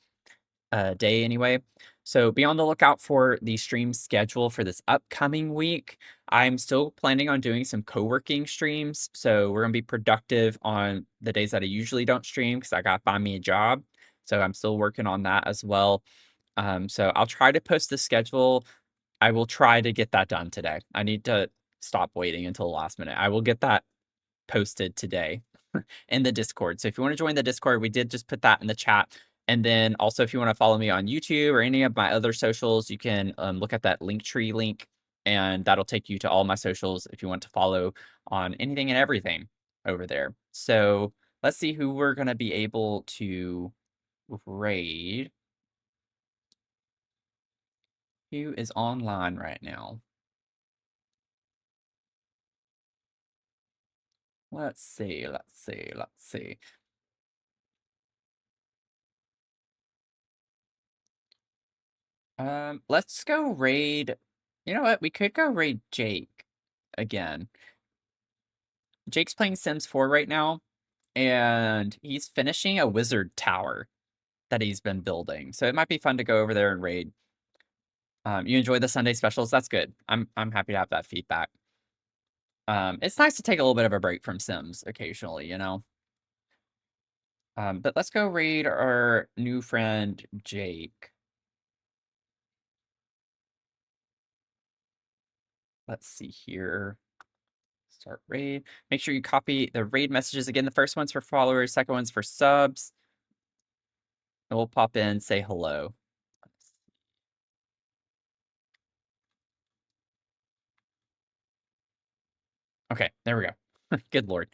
day anyway. So be on the lookout for the stream schedule for this upcoming week. I'm still planning on doing some co-working streams. So we're going to be productive on the days that I usually don't stream because I got to find me a job. So I'm still working on that as well. So I'll try to post the schedule. I will try to get that done today. I need to stop waiting until the last minute. I will get that posted today in the Discord. So if you want to join the Discord, we did just put that in the chat. And then also, if you want to follow me on YouTube or any of my other socials, you can look at that Linktree link, and that'll take you to all my socials if you want to follow on anything and everything over there. So let's see who we're going to be able to raid. Who is online right now? Let's see. Let's go raid. You know what? We could go raid Jake again. Jake's playing Sims 4 right now, and he's finishing a wizard tower that he's been building. So it might be fun to go over there and raid. You enjoy the Sunday specials? That's good. I'm happy to have that feedback. It's nice to take a little bit of a break from Sims occasionally, you know? But let's go raid our new friend, Jake. Let's see here. Start raid. Make sure you copy the raid messages. Again, the first one's for followers, second one's for subs. And we'll pop in, say hello. Okay, there we go. Good Lord.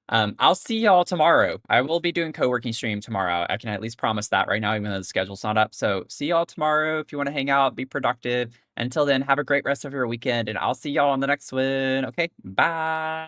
I'll see y'all tomorrow. I will be doing co-working stream tomorrow. I can at least promise that right now, even though the schedule's not up. So see y'all tomorrow if you want to hang out, be productive. Until then, have a great rest of your weekend, and I'll see y'all on the next one. Okay, bye.